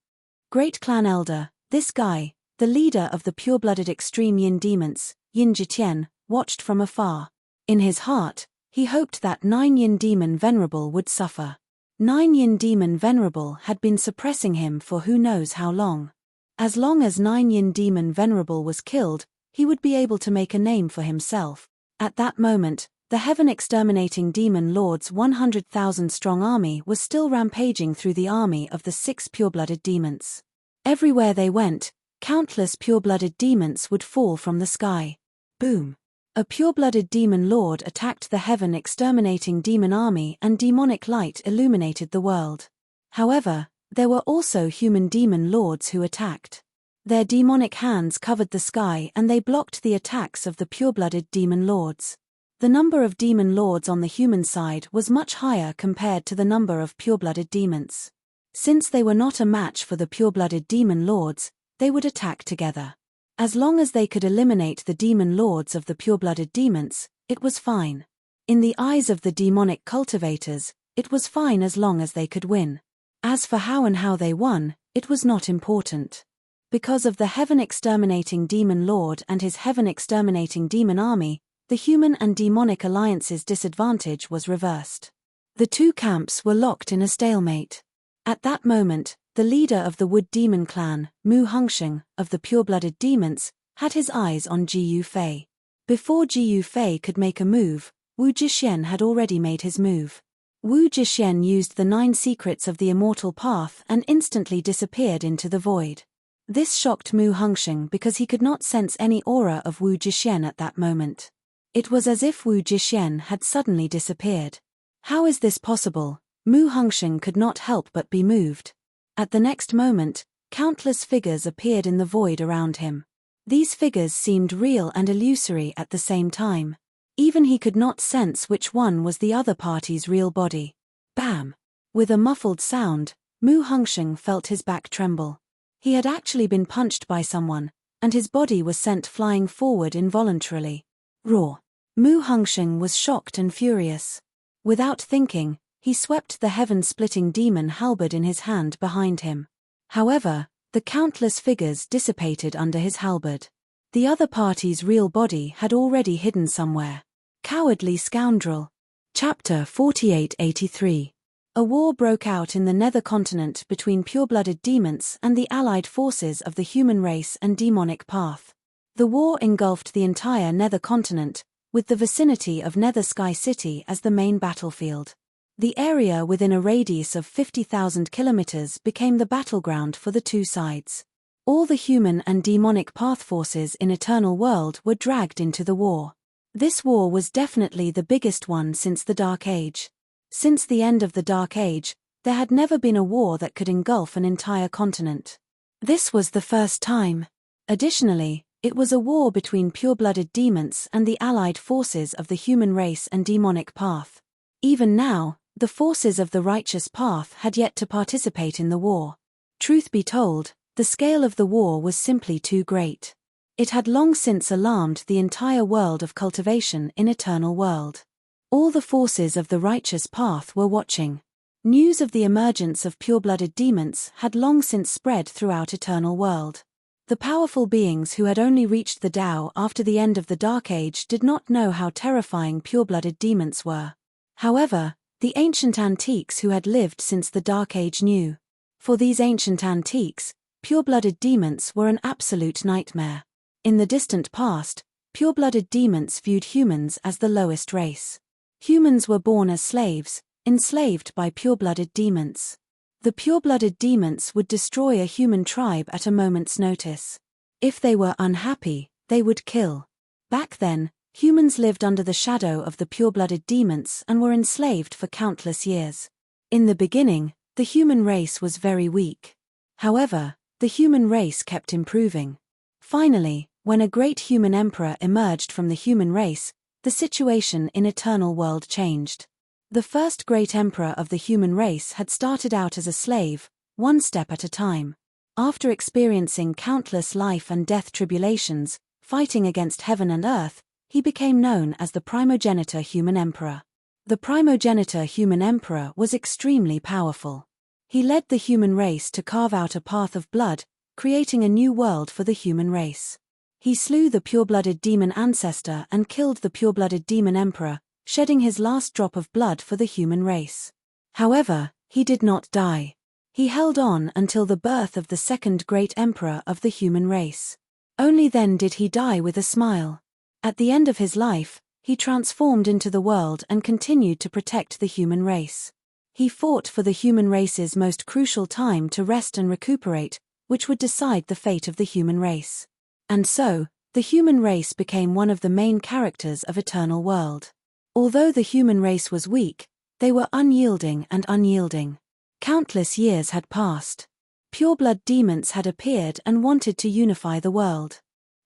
Great Clan Elder, this guy, the leader of the pure-blooded extreme Yin demons, Yin Jitian, watched from afar. In his heart, he hoped that Nine Yin Demon Venerable would suffer. Nine Yin Demon Venerable had been suppressing him for who knows how long. As long as Nine Yin Demon Venerable was killed, he would be able to make a name for himself. At that moment, the heaven-exterminating demon lord's 100,000-strong army was still rampaging through the army of the 6 pure-blooded demons. Everywhere they went, countless pure-blooded demons would fall from the sky. Boom! A pure-blooded demon lord attacked the heaven-exterminating demon army and demonic light illuminated the world. However, there were also human demon lords who attacked. Their demonic hands covered the sky and they blocked the attacks of the pure-blooded demon lords. The number of demon lords on the human side was much higher compared to the number of pure-blooded demons. Since they were not a match for the pure-blooded demon lords, they would attack together. As long as they could eliminate the demon lords of the pure-blooded demons, it was fine. In the eyes of the demonic cultivators, it was fine as long as they could win. As for how and how they won, it was not important. Because of the heaven-exterminating demon lord and his heaven-exterminating demon army, the human and demonic alliance's disadvantage was reversed. The two camps were locked in a stalemate. At that moment, the leader of the Wood Demon clan, Mu Hongsheng, of the pure-blooded demons, had his eyes on Ji Yufei. Before Ji Yufei could make a move, Wu Jixien had already made his move. Wu Jixien used the 9 secrets of the immortal path and instantly disappeared into the void. This shocked Mu Hongsheng because he could not sense any aura of Wu Jixien at that moment. It was as if Wu Jixien had suddenly disappeared. How is this possible? Mu Hongsheng could not help but be moved. At the next moment, countless figures appeared in the void around him. These figures seemed real and illusory at the same time. Even he could not sense which one was the other party's real body. Bam! With a muffled sound, Mu Hongsheng felt his back tremble. He had actually been punched by someone, and his body was sent flying forward involuntarily. Roar! Mu Hongsheng was shocked and furious. Without thinking, he swept the heaven-splitting demon halberd in his hand behind him. However, the countless figures dissipated under his halberd. The other party's real body had already hidden somewhere. Cowardly scoundrel. Chapter 4883. A war broke out in the Nether Continent between pure-blooded demons and the allied forces of the human race and demonic path. The war engulfed the entire Nether Continent, with the vicinity of Nether Sky City as the main battlefield. The area within a radius of 50,000 kilometers became the battleground for the two sides. All the human and demonic path forces in Eternal World were dragged into the war. This war was definitely the biggest one since the Dark Age. Since the end of the Dark Age, there had never been a war that could engulf an entire continent. This was the first time. Additionally, it was a war between pure-blooded demons and the allied forces of the human race and demonic path. Even now, the forces of the righteous path had yet to participate in the war. Truth be told, the scale of the war was simply too great. It had long since alarmed the entire world of cultivation in Eternal World. All the forces of the righteous path were watching. News of the emergence of pure-blooded demons had long since spread throughout eternal world. The powerful beings who had only reached the Tao after the end of the Dark Age did not know how terrifying pure-blooded demons were. However, the ancient antiques who had lived since the Dark Age knew. For these ancient antiques, pure-blooded demons were an absolute nightmare. In the distant past, pure-blooded demons viewed humans as the lowest race. Humans were born as slaves, enslaved by pure-blooded demons. The pure-blooded demons would destroy a human tribe at a moment's notice. If they were unhappy, they would kill. Back then, humans lived under the shadow of the pure-blooded demons and were enslaved for countless years. In the beginning, the human race was very weak. However, the human race kept improving. Finally, when a great human emperor emerged from the human race, the situation in eternal world changed. The first great emperor of the human race had started out as a slave, one step at a time. After experiencing countless life and death tribulations, fighting against heaven and earth, he became known as the primogenitor human emperor. The primogenitor human emperor was extremely powerful. He led the human race to carve out a path of blood, creating a new world for the human race. He slew the pure-blooded demon ancestor and killed the pure-blooded demon emperor, shedding his last drop of blood for the human race. However, he did not die. He held on until the birth of the second great emperor of the human race. Only then did he die with a smile. At the end of his life, he transformed into the world and continued to protect the human race. He fought for the human race's most crucial time to rest and recuperate, which would decide the fate of the human race. And so, the human race became one of the main characters of Eternal World. Although the human race was weak, they were unyielding and unyielding. Countless years had passed. Pure-blood demons had appeared and wanted to unify the world.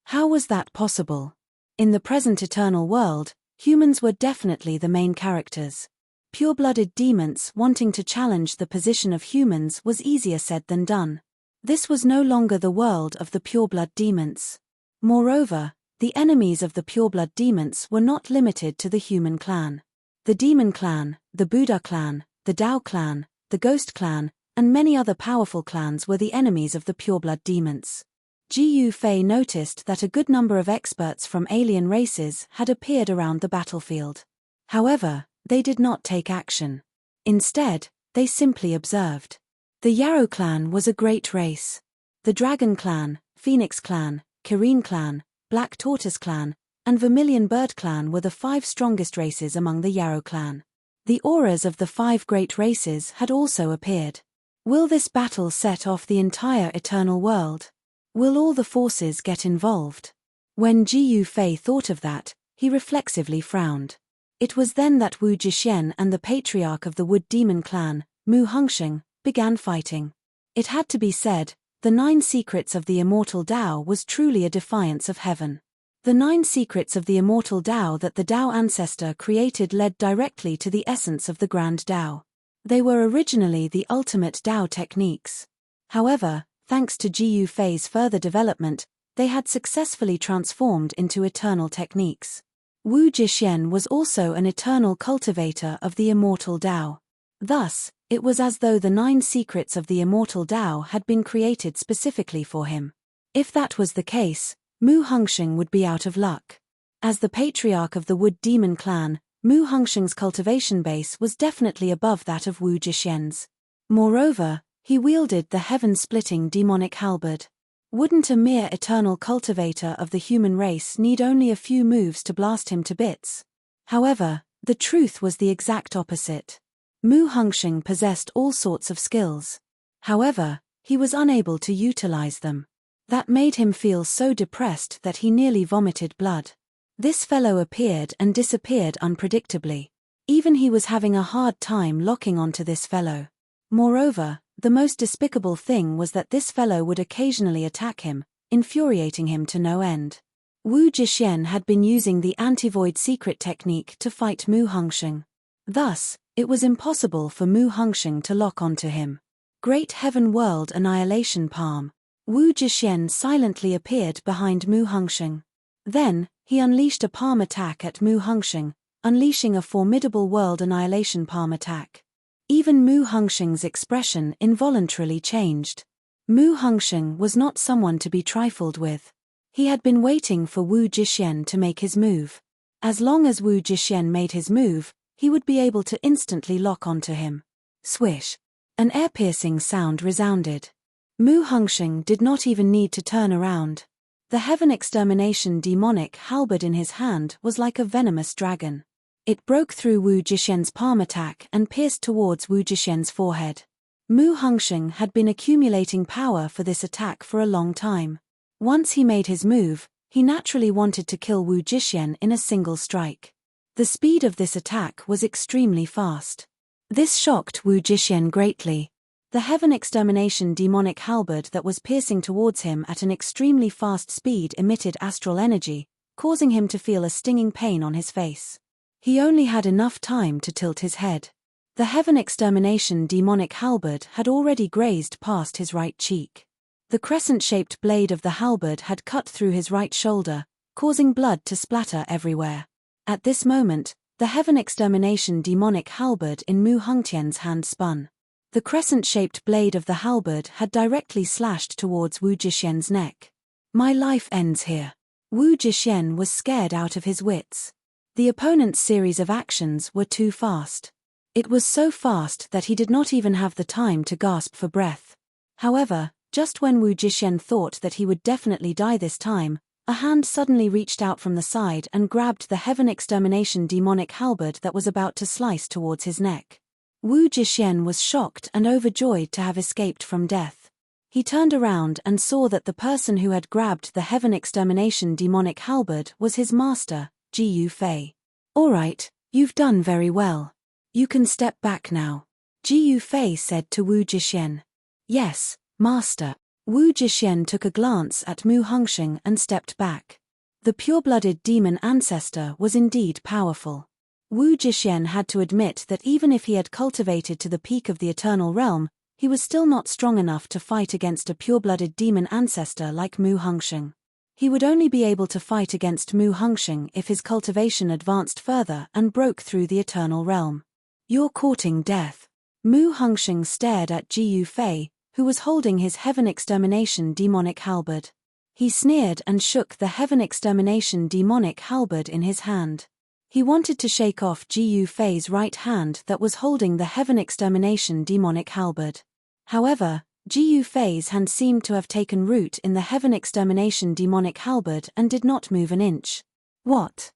How was that possible? In the present eternal world, humans were definitely the main characters. Pure-blooded demons wanting to challenge the position of humans was easier said than done. This was no longer the world of the pure-blood demons. Moreover, the enemies of the pure-blood demons were not limited to the human clan. The demon clan, the Buddha clan, the Tao clan, the ghost clan, and many other powerful clans were the enemies of the pure-blood demons. Jiu Fei noticed that a good number of experts from alien races had appeared around the battlefield. However, they did not take action. Instead, they simply observed. The Yarrow clan was a great race. The Dragon clan, Phoenix clan, Kirin clan, Black Tortoise clan, and Vermilion Bird clan were the 5 strongest races among the Yarrow clan. The auras of the 5 great races had also appeared. Will this battle set off the entire eternal world? Will all the forces get involved? When Jiu Fei thought of that, he reflexively frowned. It was then that Wu Jixien and the patriarch of the Wood Demon clan, Mu Hongsheng, began fighting. It had to be said, the 9 secrets of the immortal Tao was truly a defiance of heaven. The 9 secrets of the immortal Tao that the Tao ancestor created led directly to the essence of the Grand Tao. They were originally the ultimate Tao techniques. However, thanks to Jiu Fei's further development, they had successfully transformed into eternal techniques. Wu Jixien was also an eternal cultivator of the immortal Tao. Thus, it was as though the 9 secrets of the immortal Tao had been created specifically for him. If that was the case, Mu Hongsheng would be out of luck. As the patriarch of the Wood Demon clan, Mu Hongsheng's cultivation base was definitely above that of Wu Jixien's. Moreover, he wielded the heaven-splitting demonic halberd. Wouldn't a mere eternal cultivator of the human race need only a few moves to blast him to bits? However, the truth was the exact opposite. Mu Hongsheng possessed all sorts of skills. However, he was unable to utilize them. That made him feel so depressed that he nearly vomited blood. This fellow appeared and disappeared unpredictably. Even he was having a hard time locking onto this fellow. Moreover, the most despicable thing was that this fellow would occasionally attack him, infuriating him to no end. Wu Jixien had been using the anti-void secret technique to fight Mu Hongsheng. Thus, it was impossible for Mu Hongsheng to lock onto him. Great Heaven World Annihilation Palm. Wu Jixien silently appeared behind Mu Hongsheng. Then, he unleashed a palm attack at Mu Hongsheng, unleashing a formidable World Annihilation Palm attack. Even Mu Hongsheng's expression involuntarily changed. Mu Hongsheng was not someone to be trifled with. He had been waiting for Wu Zhixian to make his move. As long as Wu Zhixian made his move, he would be able to instantly lock onto him. Swish! An ear-piercing sound resounded. Mu Hongsheng did not even need to turn around. The Heaven Extermination demonic halberd in his hand was like a venomous dragon. It broke through Wu Zhixian's palm attack and pierced towards Wu Zhixian's forehead. Mu Hongsheng had been accumulating power for this attack for a long time. Once he made his move, he naturally wanted to kill Wu Zhixian in a single strike. The speed of this attack was extremely fast. This shocked Wu Zhixian greatly. The Heaven Extermination demonic halberd that was piercing towards him at an extremely fast speed emitted astral energy, causing him to feel a stinging pain on his face. He only had enough time to tilt his head. The Heaven Extermination demonic halberd had already grazed past his right cheek. The crescent-shaped blade of the halberd had cut through his right shoulder, causing blood to splatter everywhere. At this moment, the Heaven Extermination demonic halberd in Mu Hongtian's hand spun. The crescent-shaped blade of the halberd had directly slashed towards Wu Zhixian's neck. My life ends here. Wu Zhixian was scared out of his wits. The opponent's series of actions were too fast. It was so fast that he did not even have the time to gasp for breath. However, just when Wu Zhixian thought that he would definitely die this time, a hand suddenly reached out from the side and grabbed the Heaven Extermination demonic halberd that was about to slice towards his neck. Wu Zhixian was shocked and overjoyed to have escaped from death. He turned around and saw that the person who had grabbed the Heaven Extermination demonic halberd was his master, Ji Yufei. "All right, you've done very well. You can step back now," Ji Yufei said to Wu Zhixian. "Yes, master." Wu Zhixian took a glance at Mu Hongsheng and stepped back. The pure-blooded demon ancestor was indeed powerful. Wu Zhixian had to admit that even if he had cultivated to the peak of the eternal realm, he was still not strong enough to fight against a pure-blooded demon ancestor like Mu Hongsheng. He would only be able to fight against Mu Hongsheng if his cultivation advanced further and broke through the eternal realm. "You're courting death." Mu Hongsheng stared at Ji Yufei, who was holding his Heaven Extermination demonic halberd. He sneered and shook the Heaven Extermination demonic halberd in his hand. He wanted to shake off Ji Yufei's right hand that was holding the Heaven Extermination demonic halberd. However, Ji Yufei's hand seemed to have taken root in the Heaven Extermination demonic halberd and did not move an inch. What?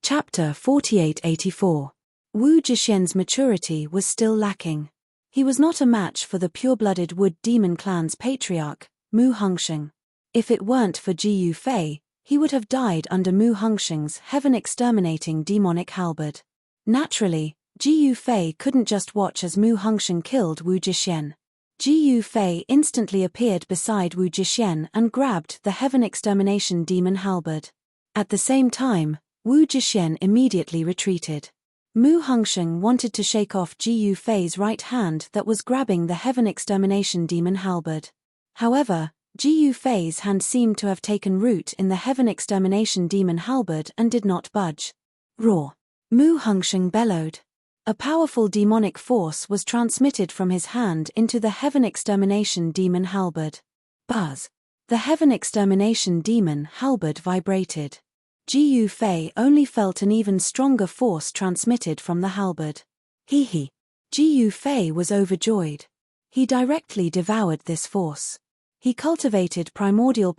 Chapter 4884. Wu Zhixian's maturity was still lacking. He was not a match for the pure-blooded Wood Demon clan's patriarch, Mu Hongsheng. If it weren't for Ji Yufei, he would have died under Mu Hongsheng's heaven-exterminating demonic halberd. Naturally, Ji Yufei couldn't just watch as Mu Hongsheng killed Wu Zhixian. Ji Yufei instantly appeared beside Wu Zhixian and grabbed the Heaven Extermination demon halberd. At the same time, Wu Zhixian immediately retreated. Mu Hongsheng wanted to shake off Ji Yufei's right hand that was grabbing the Heaven Extermination demon halberd. However, Ji Yufei's hand seemed to have taken root in the Heaven Extermination demon halberd and did not budge. Roar! Mu Hongsheng bellowed. A powerful demonic force was transmitted from his hand into the Heaven Extermination demon halberd. Buzz! The Heaven Extermination demon halberd vibrated. Ji Yufei only felt an even stronger force transmitted from the halberd. Hee. Ji Yufei was overjoyed. He directly devoured this force. He cultivated primordial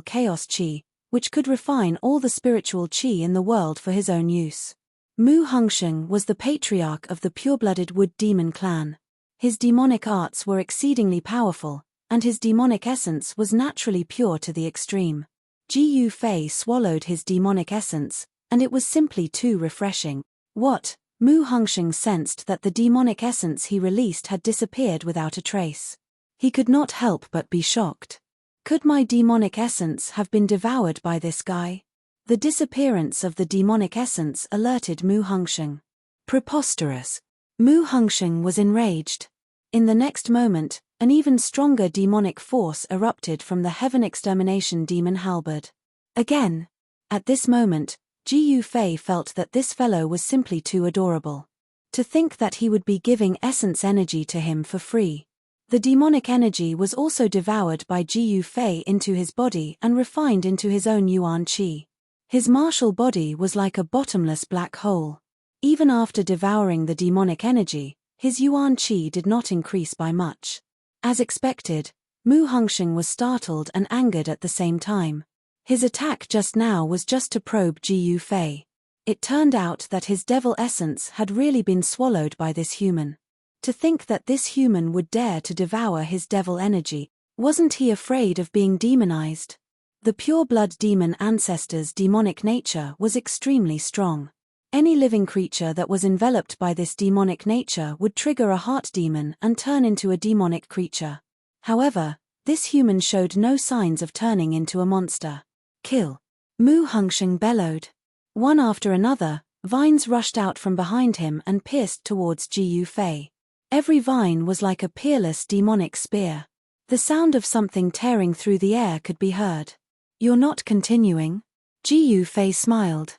chaos chi, which could refine all the spiritual chi in the world for his own use. Mu Hongsheng was the patriarch of the pure-blooded Wood Demon clan. His demonic arts were exceedingly powerful, and his demonic essence was naturally pure to the extreme. Ji Yufei swallowed his demonic essence, and it was simply too refreshing. What? Mu Hongsheng sensed that the demonic essence he released had disappeared without a trace. He could not help but be shocked. Could my demonic essence have been devoured by this guy? The disappearance of the demonic essence alerted Mu Hongsheng. Preposterous. Mu Hongsheng was enraged. In the next moment, an even stronger demonic force erupted from the Heaven Extermination demon halberd. Again. At this moment, Ji Yufei felt that this fellow was simply too adorable. To think that he would be giving essence energy to him for free. The demonic energy was also devoured by Jiu Fei into his body and refined into his own yuan qi. His martial body was like a bottomless black hole. Even after devouring the demonic energy, his yuan qi did not increase by much. As expected, Mu Hongxing was startled and angered at the same time. His attack just now was just to probe Jiu Fei. It turned out that his devil essence had really been swallowed by this human. To think that this human would dare to devour his devil energy, wasn't he afraid of being demonized? The pure-blood demon ancestor's demonic nature was extremely strong. Any living creature that was enveloped by this demonic nature would trigger a heart demon and turn into a demonic creature. However, this human showed no signs of turning into a monster. Kill! Mu Hongxing bellowed. One after another, vines rushed out from behind him and pierced towards Jiu Fei. Every vine was like a peerless demonic spear. The sound of something tearing through the air could be heard. "You're not continuing?" Jiu Fei smiled.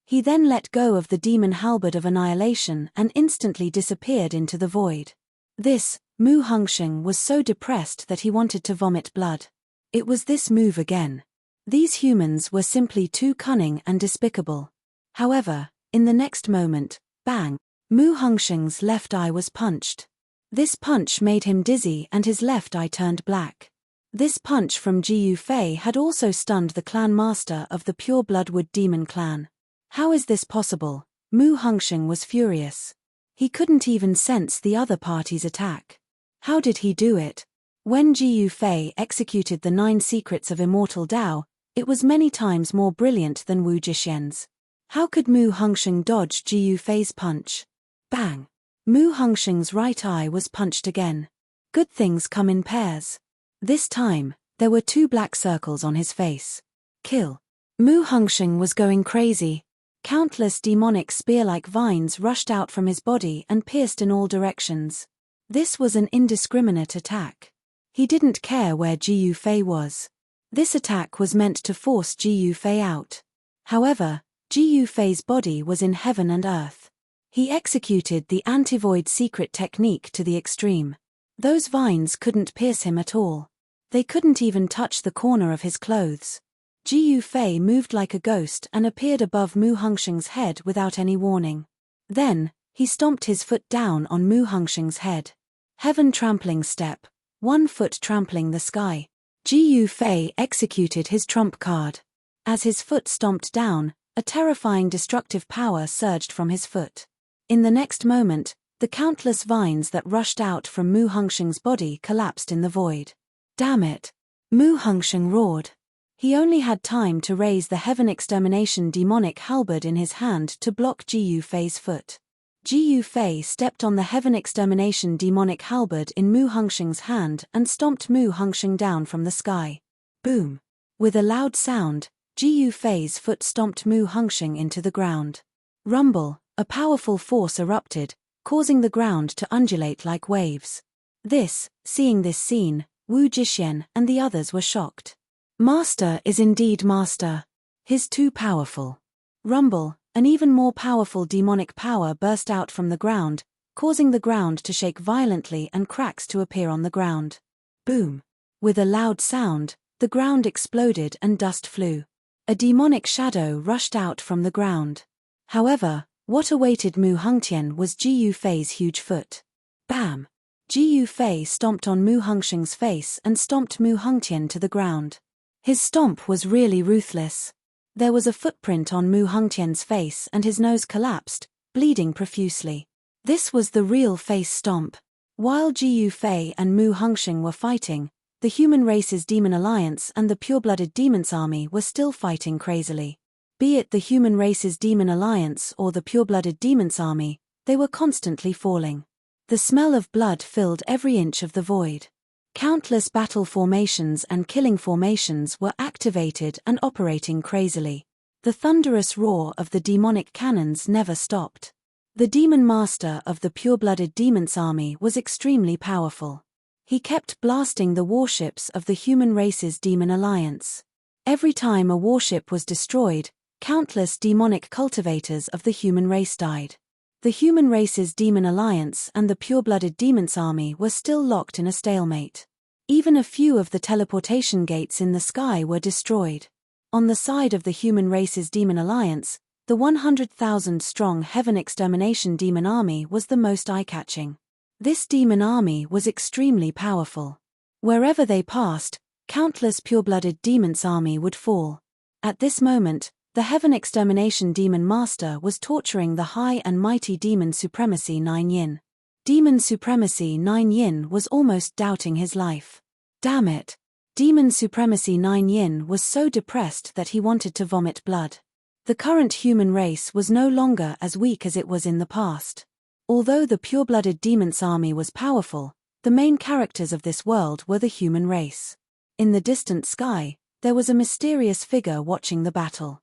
He then let go of the demon halberd of annihilation and instantly disappeared into the void. Mu Hongxing was so depressed that he wanted to vomit blood. It was this move again. These humans were simply too cunning and despicable. However, in the next moment, bang! Mu Hongxing's left eye was punched. This punch made him dizzy and his left eye turned black. This punch from Jiu Fei had also stunned the clan master of the pure bloodwood demon clan. How is this possible? Mu Hongxing was furious. He couldn't even sense the other party's attack. How did he do it? When Jiu Fei executed the 9 secrets of immortal Tao, it was many times more brilliant than Wu Jixuan's. How could Mu Hongxing dodge Jiu Fei's punch? Bang! Mu Hongxing's right eye was punched again. Good things come in pairs. This time, there were 2 black circles on his face. Kill! Mu Hongxing was going crazy. Countless demonic spear-like vines rushed out from his body and pierced in all directions. This was an indiscriminate attack. He didn't care where Jiu Fei was. This attack was meant to force Jiu Fei out. However, Jiu Fei's body was in heaven and earth. He executed the anti-void secret technique to the extreme. Those vines couldn't pierce him at all. They couldn't even touch the corner of his clothes. Jiu Fei moved like a ghost and appeared above Mu Hongxing's head without any warning. Then, he stomped his foot down on Mu Hongxing's head. Heaven trampling step, 1 foot trampling the sky. Jiu Fei executed his trump card. As his foot stomped down, a terrifying destructive power surged from his foot. In the next moment, the countless vines that rushed out from Mu Hongxing's body collapsed in the void. Damn it! Mu Hongxing roared. He only had time to raise the Heaven Extermination demonic halberd in his hand to block Jiu Fei's foot. Jiu Fei stepped on the Heaven Extermination demonic halberd in Mu Hongxing's hand and stomped Mu Hongxing down from the sky. Boom! With a loud sound, Jiu Fei's foot stomped Mu Hongxing into the ground. Rumble! A powerful force erupted, causing the ground to undulate like waves. Seeing this scene, Wu Jixuan and the others were shocked. Master is indeed master. He's too powerful. Rumble! An even more powerful demonic power burst out from the ground, causing the ground to shake violently and cracks to appear on the ground. Boom! With a loud sound, the ground exploded and dust flew. A demonic shadow rushed out from the ground. However, what awaited Mu Hongtian was Jiu Fei's huge foot. Bam! Jiu Fei stomped on Mu Hongxing's face and stomped Mu Hongtian to the ground. His stomp was really ruthless. There was a footprint on Mu Hongtian's face and his nose collapsed, bleeding profusely. This was the real face stomp. While Jiu Fei and Mu Hongxing were fighting, the human race's demon alliance and the pure-blooded demons army were still fighting crazily. Be it the human race's demon alliance or the pure-blooded demons army, they were constantly falling. The smell of blood filled every inch of the void. Countless battle formations and killing formations were activated and operating crazily. The thunderous roar of the demonic cannons never stopped. The demon master of the pure-blooded demons army was extremely powerful. He kept blasting the warships of the human race's demon alliance. Every time a warship was destroyed, countless demonic cultivators of the human race died. The human race's demon alliance and the pure-blooded demons army were still locked in a stalemate. Even a few of the teleportation gates in the sky were destroyed. On the side of the human race's demon alliance, the 100,000-strong Heaven Extermination demon army was the most eye-catching. This demon army was extremely powerful. Wherever they passed, countless pure-blooded demons army would fall. At this moment, the Heaven Extermination Demon Master was torturing the high and mighty Demon Supremacy 9 Yin. Demon Supremacy 9 Yin was almost doubting his life. Damn it! Demon Supremacy 9 Yin was so depressed that he wanted to vomit blood. The current human race was no longer as weak as it was in the past. Although the pure-blooded demons army was powerful, the main characters of this world were the human race. In the distant sky, there was a mysterious figure watching the battle.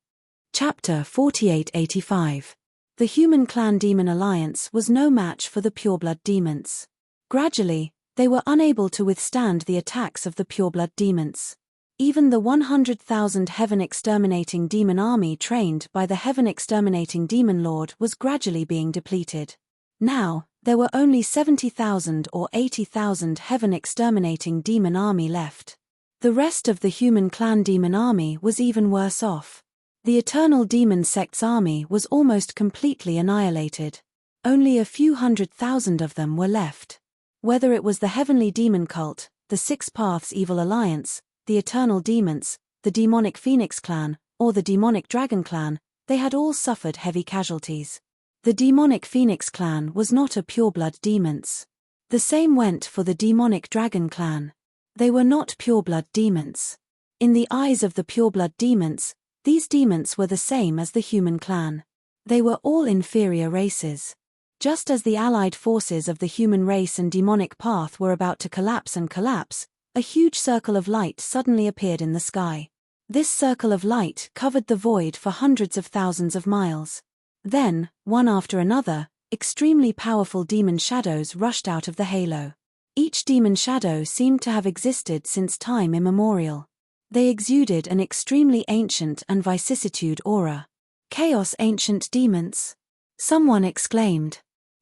Chapter 4885. The Human Clan Demon Alliance was no match for the pureblood demons. Gradually, they were unable to withstand the attacks of the pureblood demons. Even the 100,000 Heaven Exterminating Demon army trained by the Heaven Exterminating Demon Lord was gradually being depleted. Now, there were only 70,000 or 80,000 Heaven Exterminating Demon army left. The rest of the Human Clan Demon army was even worse off. The Eternal Demon Sect's army was almost completely annihilated. Only a few 100,000 of them were left. Whether it was the Heavenly Demon Cult, the Six Paths Evil Alliance, the Eternal Demons, the Demonic Phoenix Clan, or the Demonic Dragon Clan, they had all suffered heavy casualties. The Demonic Phoenix Clan was not a pureblood demons. The same went for the Demonic Dragon Clan. They were not pureblood demons. In the eyes of the pureblood demons, these demons were the same as the human clan. They were all inferior races. Just as the allied forces of the human race and demonic path were about to collapse, a huge circle of light suddenly appeared in the sky. This circle of light covered the void for hundreds of thousands of miles. Then, one after another, extremely powerful demon shadows rushed out of the halo. Each demon shadow seemed to have existed since time immemorial. They exuded an extremely ancient and vicissitude aura. Chaos Ancient Demons! Someone exclaimed.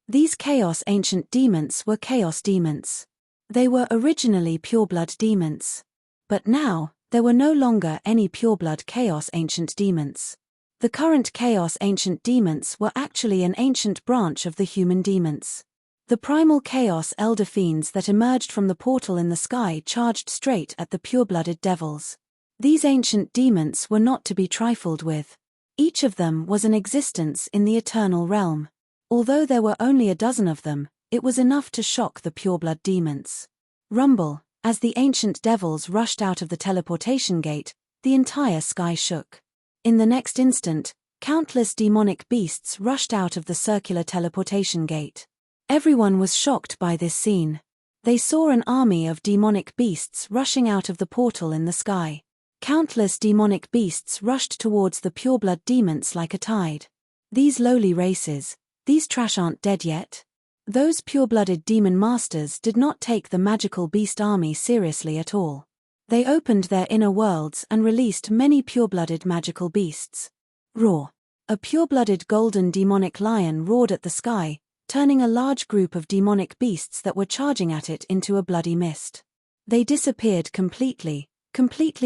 These Chaos Ancient Demons were Chaos Demons. They were originally pureblood demons. But now, there were no longer any pureblood Chaos Ancient Demons. The current Chaos Ancient Demons were actually an ancient branch of the human demons. The primal Chaos Elder Fiends that emerged from the portal in the sky charged straight at the pure-blooded devils. These ancient demons were not to be trifled with. Each of them was an existence in the eternal realm. Although there were only a dozen of them, it was enough to shock the pureblood demons. Rumble, as the ancient devils rushed out of the teleportation gate, the entire sky shook. In the next instant, countless demonic beasts rushed out of the circular teleportation gate. Everyone was shocked by this scene. They saw an army of demonic beasts rushing out of the portal in the sky. Countless demonic beasts rushed towards the pureblood demons like a tide. These lowly races, these trash aren't dead yet? Those pure-blooded demon masters did not take the magical beast army seriously at all. They opened their inner worlds and released many pure-blooded magical beasts. Roar! A pure-blooded golden demonic lion roared at the sky, turning a large group of demonic beasts that were charging at it into a bloody mist. They disappeared completely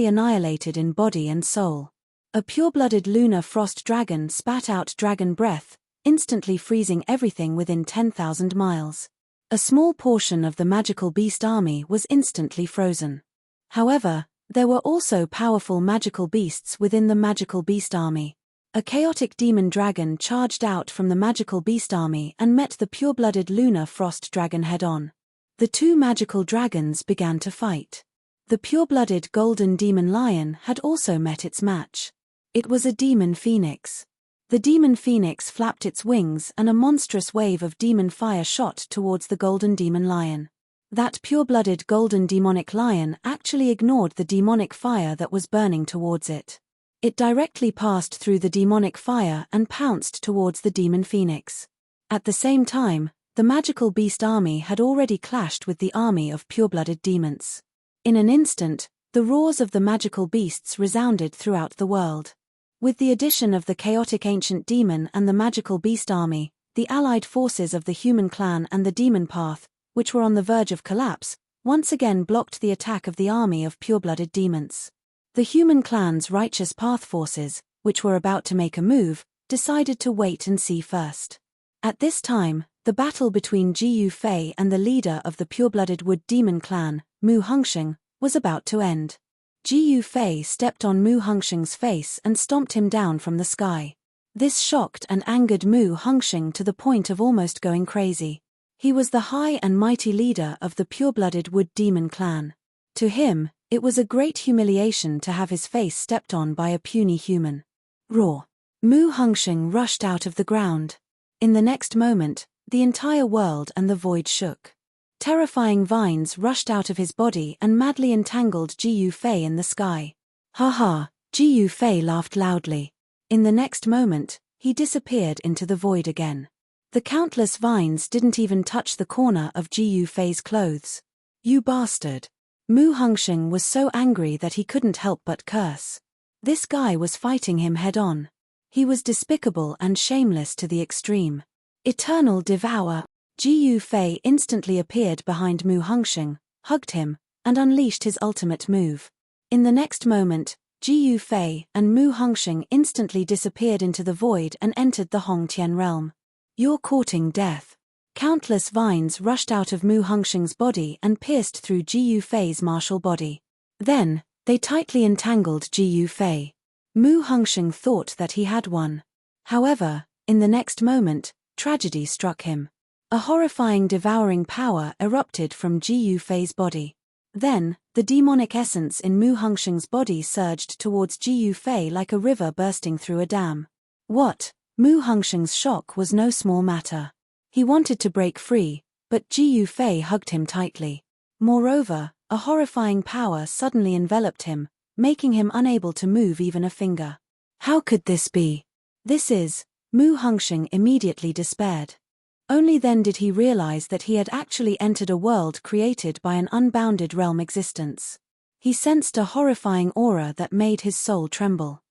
annihilated in body and soul. A pure-blooded lunar frost dragon spat out dragon breath, instantly freezing everything within 10,000 miles. A small portion of the magical beast army was instantly frozen. However, there were also powerful magical beasts within the magical beast army. A chaotic demon dragon charged out from the magical beast army and met the pure-blooded lunar frost dragon head-on. The two magical dragons began to fight. The pure-blooded golden demon lion had also met its match. It was a demon phoenix. The demon phoenix flapped its wings and a monstrous wave of demon fire shot towards the golden demon lion. That pure-blooded golden demonic lion actually ignored the demonic fire that was burning towards it. It directly passed through the demonic fire and pounced towards the demon phoenix. At the same time, the magical beast army had already clashed with the army of pure-blooded demons. In an instant, the roars of the magical beasts resounded throughout the world. With the addition of the chaotic ancient demon and the magical beast army, the allied forces of the human clan and the demon path, which were on the verge of collapse, once again blocked the attack of the army of pure-blooded demons. The human clan's righteous path forces, which were about to make a move, decided to wait and see first. At this time, the battle between Jiyu Fei and the leader of the pure-blooded wood demon clan, Mu Hongsheng, was about to end. Jiyu Fei stepped on Mu Hongsheng's face and stomped him down from the sky. This shocked and angered Mu Hongsheng to the point of almost going crazy. He was the high and mighty leader of the pure-blooded wood demon clan. To him, it was a great humiliation to have his face stepped on by a puny human. Roar! Mu Hongsheng rushed out of the ground. In the next moment, the entire world and the void shook. Terrifying vines rushed out of his body and madly entangled Jiyu Fei in the sky. Ha ha! Jiyu Fei laughed loudly. In the next moment, he disappeared into the void again. The countless vines didn't even touch the corner of Jiyu Fei's clothes. You bastard! Mu Hongsheng was so angry that he couldn't help but curse. This guy was fighting him head-on. He was despicable and shameless to the extreme. Eternal Devour! Jiyu Fei instantly appeared behind Mu Hongsheng, hugged him, and unleashed his ultimate move. In the next moment, Jiyu Fei and Mu Hongsheng instantly disappeared into the void and entered the Hongtian realm. You're courting death. Countless vines rushed out of Mu Hongsheng's body and pierced through Jiyu Fei's martial body. Then, they tightly entangled Jiyu Fei. Mu Hongsheng thought that he had won. However, in the next moment, tragedy struck him. A horrifying devouring power erupted from Jiyu Fei's body. Then, the demonic essence in Mu Hongsheng's body surged towards Jiyu Fei like a river bursting through a dam. What? Mu Hongsheng's shock was no small matter. He wanted to break free, but Jiyu Fei hugged him tightly. Moreover, a horrifying power suddenly enveloped him, making him unable to move even a finger. How could this be? Mu Hongsheng immediately despaired. Only then did he realize that he had actually entered a world created by an unbounded realm existence. He sensed a horrifying aura that made his soul tremble.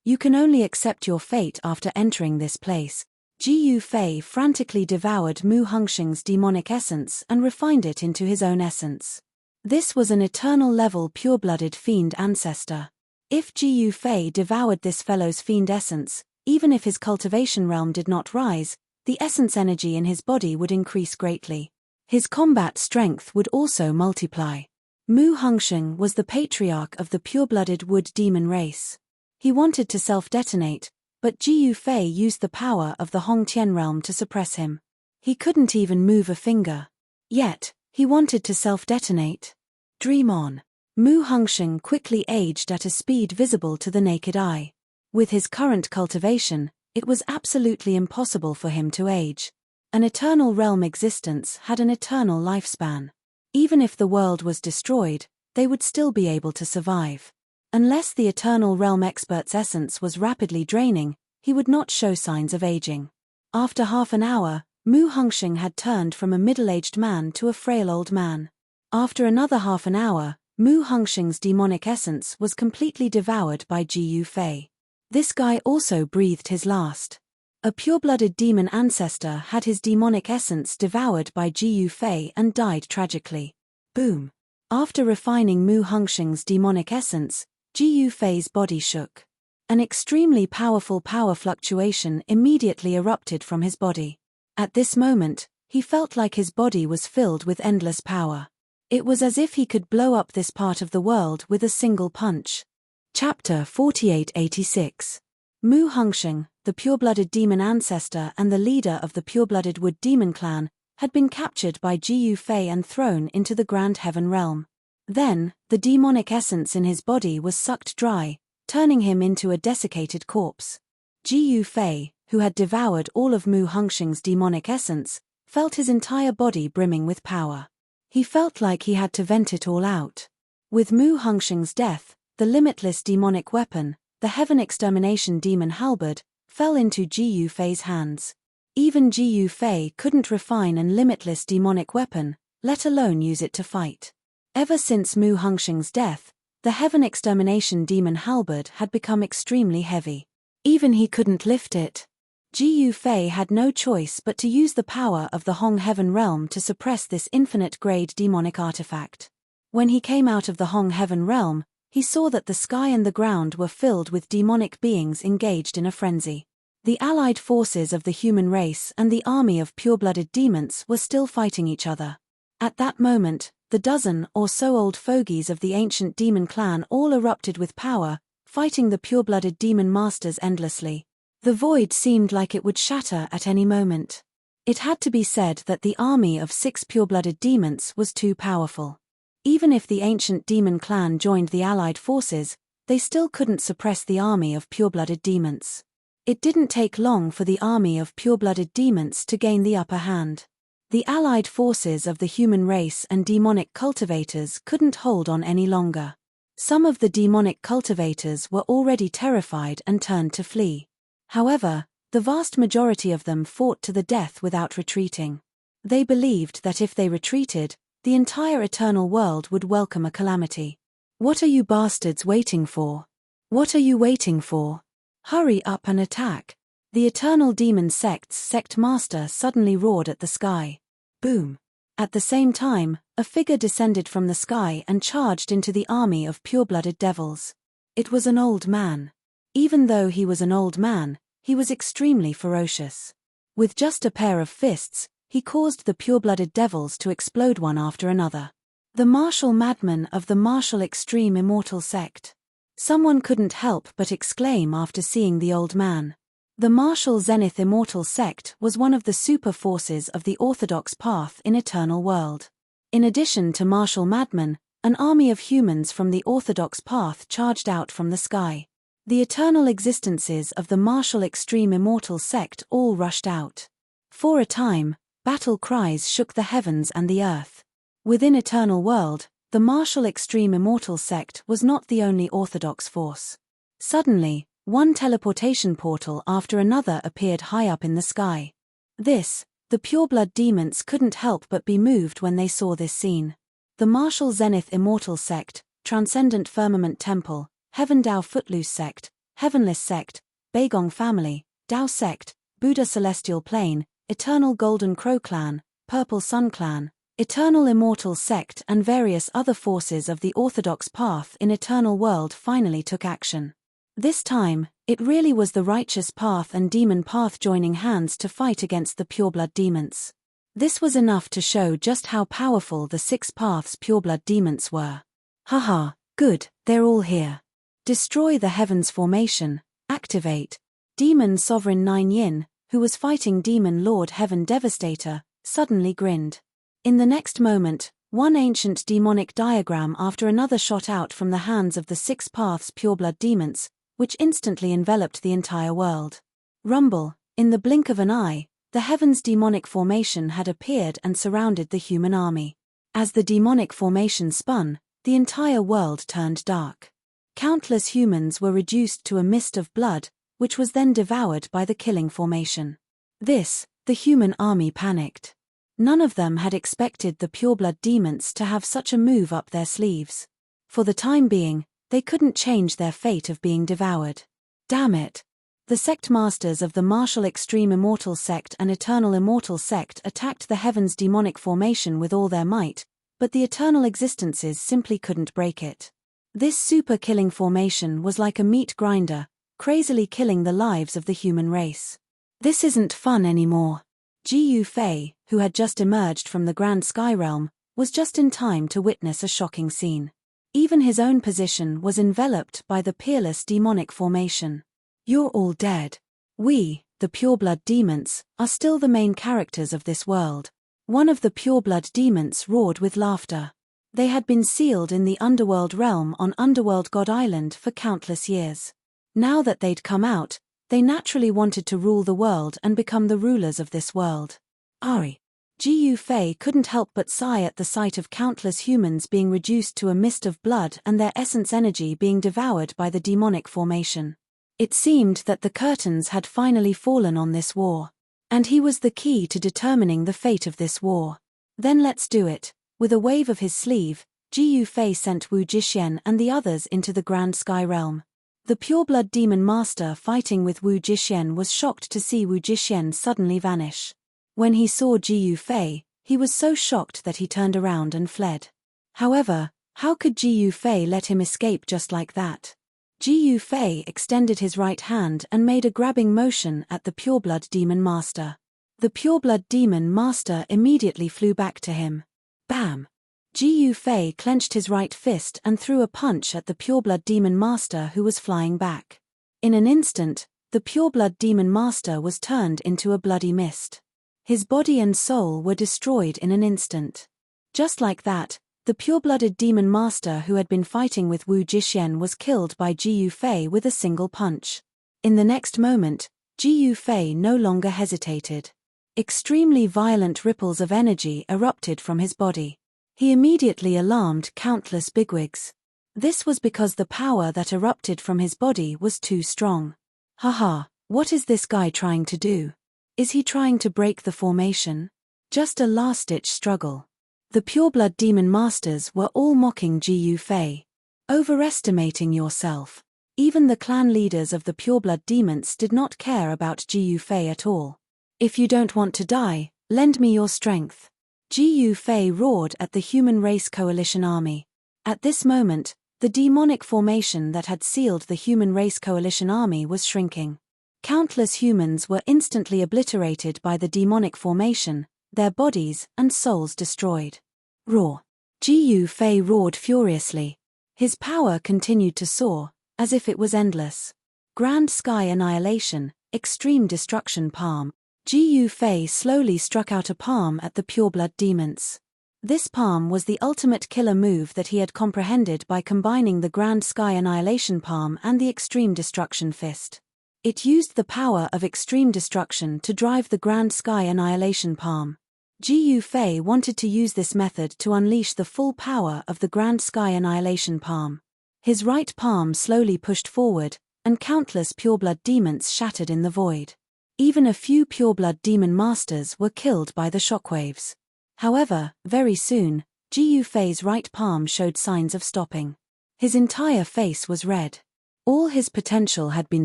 You can only accept your fate after entering this place. Jiyu Fei frantically devoured Mu Hongsheng's demonic essence and refined it into his own essence. This was an eternal-level pure-blooded fiend ancestor. If Jiyu Fei devoured this fellow's fiend essence, even if his cultivation realm did not rise, the essence energy in his body would increase greatly. His combat strength would also multiply. Mu Hongsheng was the patriarch of the pure-blooded wood demon race. He wanted to self-detonate, but Jiyu Fei used the power of the Hongtian realm to suppress him. He couldn't even move a finger. Yet, he wanted to self-detonate. Dream on. Mu Hongsheng quickly aged at a speed visible to the naked eye. With his current cultivation, it was absolutely impossible for him to age. An eternal realm existence had an eternal lifespan. Even if the world was destroyed, they would still be able to survive. Unless the eternal realm expert's essence was rapidly draining, he would not show signs of aging. After half an hour, Mu Hongsheng had turned from a middle-aged man to a frail old man. After another half an hour, Mu Hongsheng's demonic essence was completely devoured by Jiyu Fei. This guy also breathed his last. A pure-blooded demon ancestor had his demonic essence devoured by Jiyu Fei and died tragically. Boom. After refining Mu Hongsheng's demonic essence, Jiyu Fei's body shook. An extremely powerful power fluctuation immediately erupted from his body. At this moment, he felt like his body was filled with endless power. It was as if he could blow up this part of the world with a single punch. Chapter 4886. Mu Hongsheng, the pure-blooded demon ancestor and the leader of the pure-blooded wood demon clan, had been captured by Jiyu Fei and thrown into the Grand Heaven realm. Then, the demonic essence in his body was sucked dry, turning him into a desiccated corpse. Jiyu Fei, who had devoured all of Mu Hongsheng's demonic essence, felt his entire body brimming with power. He felt like he had to vent it all out. With Mu Hongsheng's death, the limitless demonic weapon, the Heaven Extermination Demon Halberd, fell into Jiyu Fei's hands. Even Jiyu Fei couldn't refine an limitless demonic weapon, let alone use it to fight. Ever since Mu Hongsheng's death, the Heaven Extermination Demon Halberd had become extremely heavy. Even he couldn't lift it. Ji Yufei had no choice but to use the power of the Hong Heaven Realm to suppress this infinite-grade demonic artifact. When he came out of the Hong Heaven Realm, he saw that the sky and the ground were filled with demonic beings engaged in a frenzy. The allied forces of the human race and the army of pure-blooded demons were still fighting each other. At that moment, the dozen or so old fogies of the ancient demon clan all erupted with power, fighting the pure-blooded demon masters endlessly. The void seemed like it would shatter at any moment. It had to be said that the army of 6 pure-blooded demons was too powerful. Even if the ancient demon clan joined the allied forces, they still couldn't suppress the army of pure-blooded demons. It didn't take long for the army of pure-blooded demons to gain the upper hand. The allied forces of the human race and demonic cultivators couldn't hold on any longer. Some of the demonic cultivators were already terrified and turned to flee. However, the vast majority of them fought to the death without retreating. They believed that if they retreated, the entire eternal world would welcome a calamity. What are you bastards waiting for? What are you waiting for? Hurry up and attack. The eternal demon sect's sect master suddenly roared at the sky. Boom. At the same time, a figure descended from the sky and charged into the army of pure-blooded devils. It was an old man. Even though he was an old man, he was extremely ferocious. With just a pair of fists, he caused the pure-blooded devils to explode one after another. The martial madman of the martial extreme immortal sect. Someone couldn't help but exclaim after seeing the old man. The martial zenith immortal sect was one of the super forces of the orthodox path in eternal world. In addition to martial madmen, an army of humans from the orthodox path charged out from the sky. The eternal existences of the martial extreme immortal sect all rushed out. For a time, battle cries shook the heavens and the earth. Within eternal world, the martial extreme immortal sect was not the only orthodox force. Suddenly, one teleportation portal after another appeared high up in the sky. The pure-blood demons couldn't help but be moved when they saw this scene. The martial zenith immortal sect, transcendent firmament temple, Heaven Dao Footloose Sect, Heavenless Sect, Beigong Family, Dao Sect, Buddha Celestial Plane, Eternal Golden Crow Clan, Purple Sun Clan, Eternal Immortal Sect and various other forces of the orthodox path in eternal world finally took action. This time, it really was the righteous path and demon path joining hands to fight against the pureblood demons. This was enough to show just how powerful the 6 paths pureblood demons were. Haha, good, they're all here. Destroy the Heavens Formation, activate. Demon Sovereign 9 Yin, who was fighting Demon Lord Heaven Devastator, suddenly grinned. In the next moment, one ancient demonic diagram after another shot out from the hands of the 6 paths pureblood demons, which instantly enveloped the entire world. Rumble, in the blink of an eye, the Heavens Demonic Formation had appeared and surrounded the human army. As the demonic formation spun, the entire world turned dark. Countless humans were reduced to a mist of blood, which was then devoured by the killing formation. The human army panicked. None of them had expected the pureblood demons to have such a move up their sleeves. For the time being, they couldn't change their fate of being devoured. Damn it! The sect masters of the martial extreme immortal sect and eternal immortal sect attacked the Heavens Demonic Formation with all their might, but the eternal existences simply couldn't break it. This super-killing formation was like a meat grinder, crazily killing the lives of the human race. This isn't fun anymore. Ji Yufei, who had just emerged from the Grand Sky Realm, was just in time to witness a shocking scene. Even his own position was enveloped by the peerless demonic formation. You're all dead. We, the pureblood demons, are still the main characters of this world. One of the pureblood demons roared with laughter. They had been sealed in the underworld realm on Underworld God Island for countless years. Now that they'd come out, they naturally wanted to rule the world and become the rulers of this world. Ari. Ji Yufei couldn't help but sigh at the sight of countless humans being reduced to a mist of blood and their essence energy being devoured by the demonic formation. It seemed that the curtains had finally fallen on this war. And he was the key to determining the fate of this war. Then let's do it. With a wave of his sleeve, Ji Yufei sent Wu Jixuan and the others into the Grand Sky Realm. The pureblood demon master fighting with Wu Jixuan was shocked to see Wu Jixuan suddenly vanish. When he saw Ji Yufei, he was so shocked that he turned around and fled. However, how could Ji Yufei let him escape just like that? Ji Yufei extended his right hand and made a grabbing motion at the pureblood demon master. The pureblood demon master immediately flew back to him. Bam! Ji Yufei clenched his right fist and threw a punch at the pureblood demon master who was flying back. In an instant, the pureblood demon master was turned into a bloody mist. His body and soul were destroyed in an instant. Just like that, the pure-blooded demon master who had been fighting with Wu Jixuan was killed by Ji Yufei with a single punch. In the next moment, Ji Yufei no longer hesitated. Extremely violent ripples of energy erupted from his body. He immediately alarmed countless bigwigs. This was because the power that erupted from his body was too strong. Haha, what is this guy trying to do? Is he trying to break the formation? Just a last-ditch struggle. The pureblood demon masters were all mocking Ji Yufei. Overestimating yourself. Even the clan leaders of the pureblood demons did not care about Ji Yufei at all. If you don't want to die, lend me your strength. Ji Yufei roared at the Human Race Coalition army. At this moment, the demonic formation that had sealed the Human Race Coalition army was shrinking. Countless humans were instantly obliterated by the demonic formation, their bodies and souls destroyed. Roar! Ji Yufei roared furiously. His power continued to soar, as if it was endless. Grand Sky Annihilation, Extreme Destruction Palm. Ji Yufei slowly struck out a palm at the pureblood demons. This palm was the ultimate killer move that he had comprehended by combining the Grand Sky Annihilation Palm and the Extreme Destruction Fist. It used the power of Extreme Destruction to drive the Grand Sky Annihilation Palm. Ji Yufei wanted to use this method to unleash the full power of the Grand Sky Annihilation Palm. His right palm slowly pushed forward, and countless pureblood demons shattered in the void. Even a few pureblood demon masters were killed by the shockwaves. However, very soon, Ji Yufei's right palm showed signs of stopping. His entire face was red. All his potential had been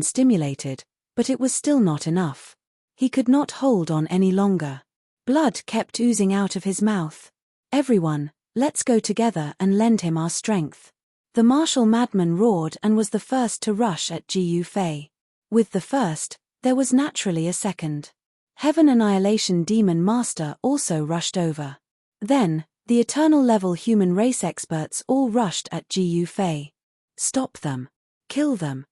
stimulated, but it was still not enough. He could not hold on any longer. Blood kept oozing out of his mouth. Everyone, let's go together and lend him our strength. The martial madman roared and was the first to rush at Ji Yufei. With the first, there was naturally a second. Heaven Annihilation Demon Master also rushed over. Then, the eternal level human race experts all rushed at Ji Yufei. Stop them. Kill them.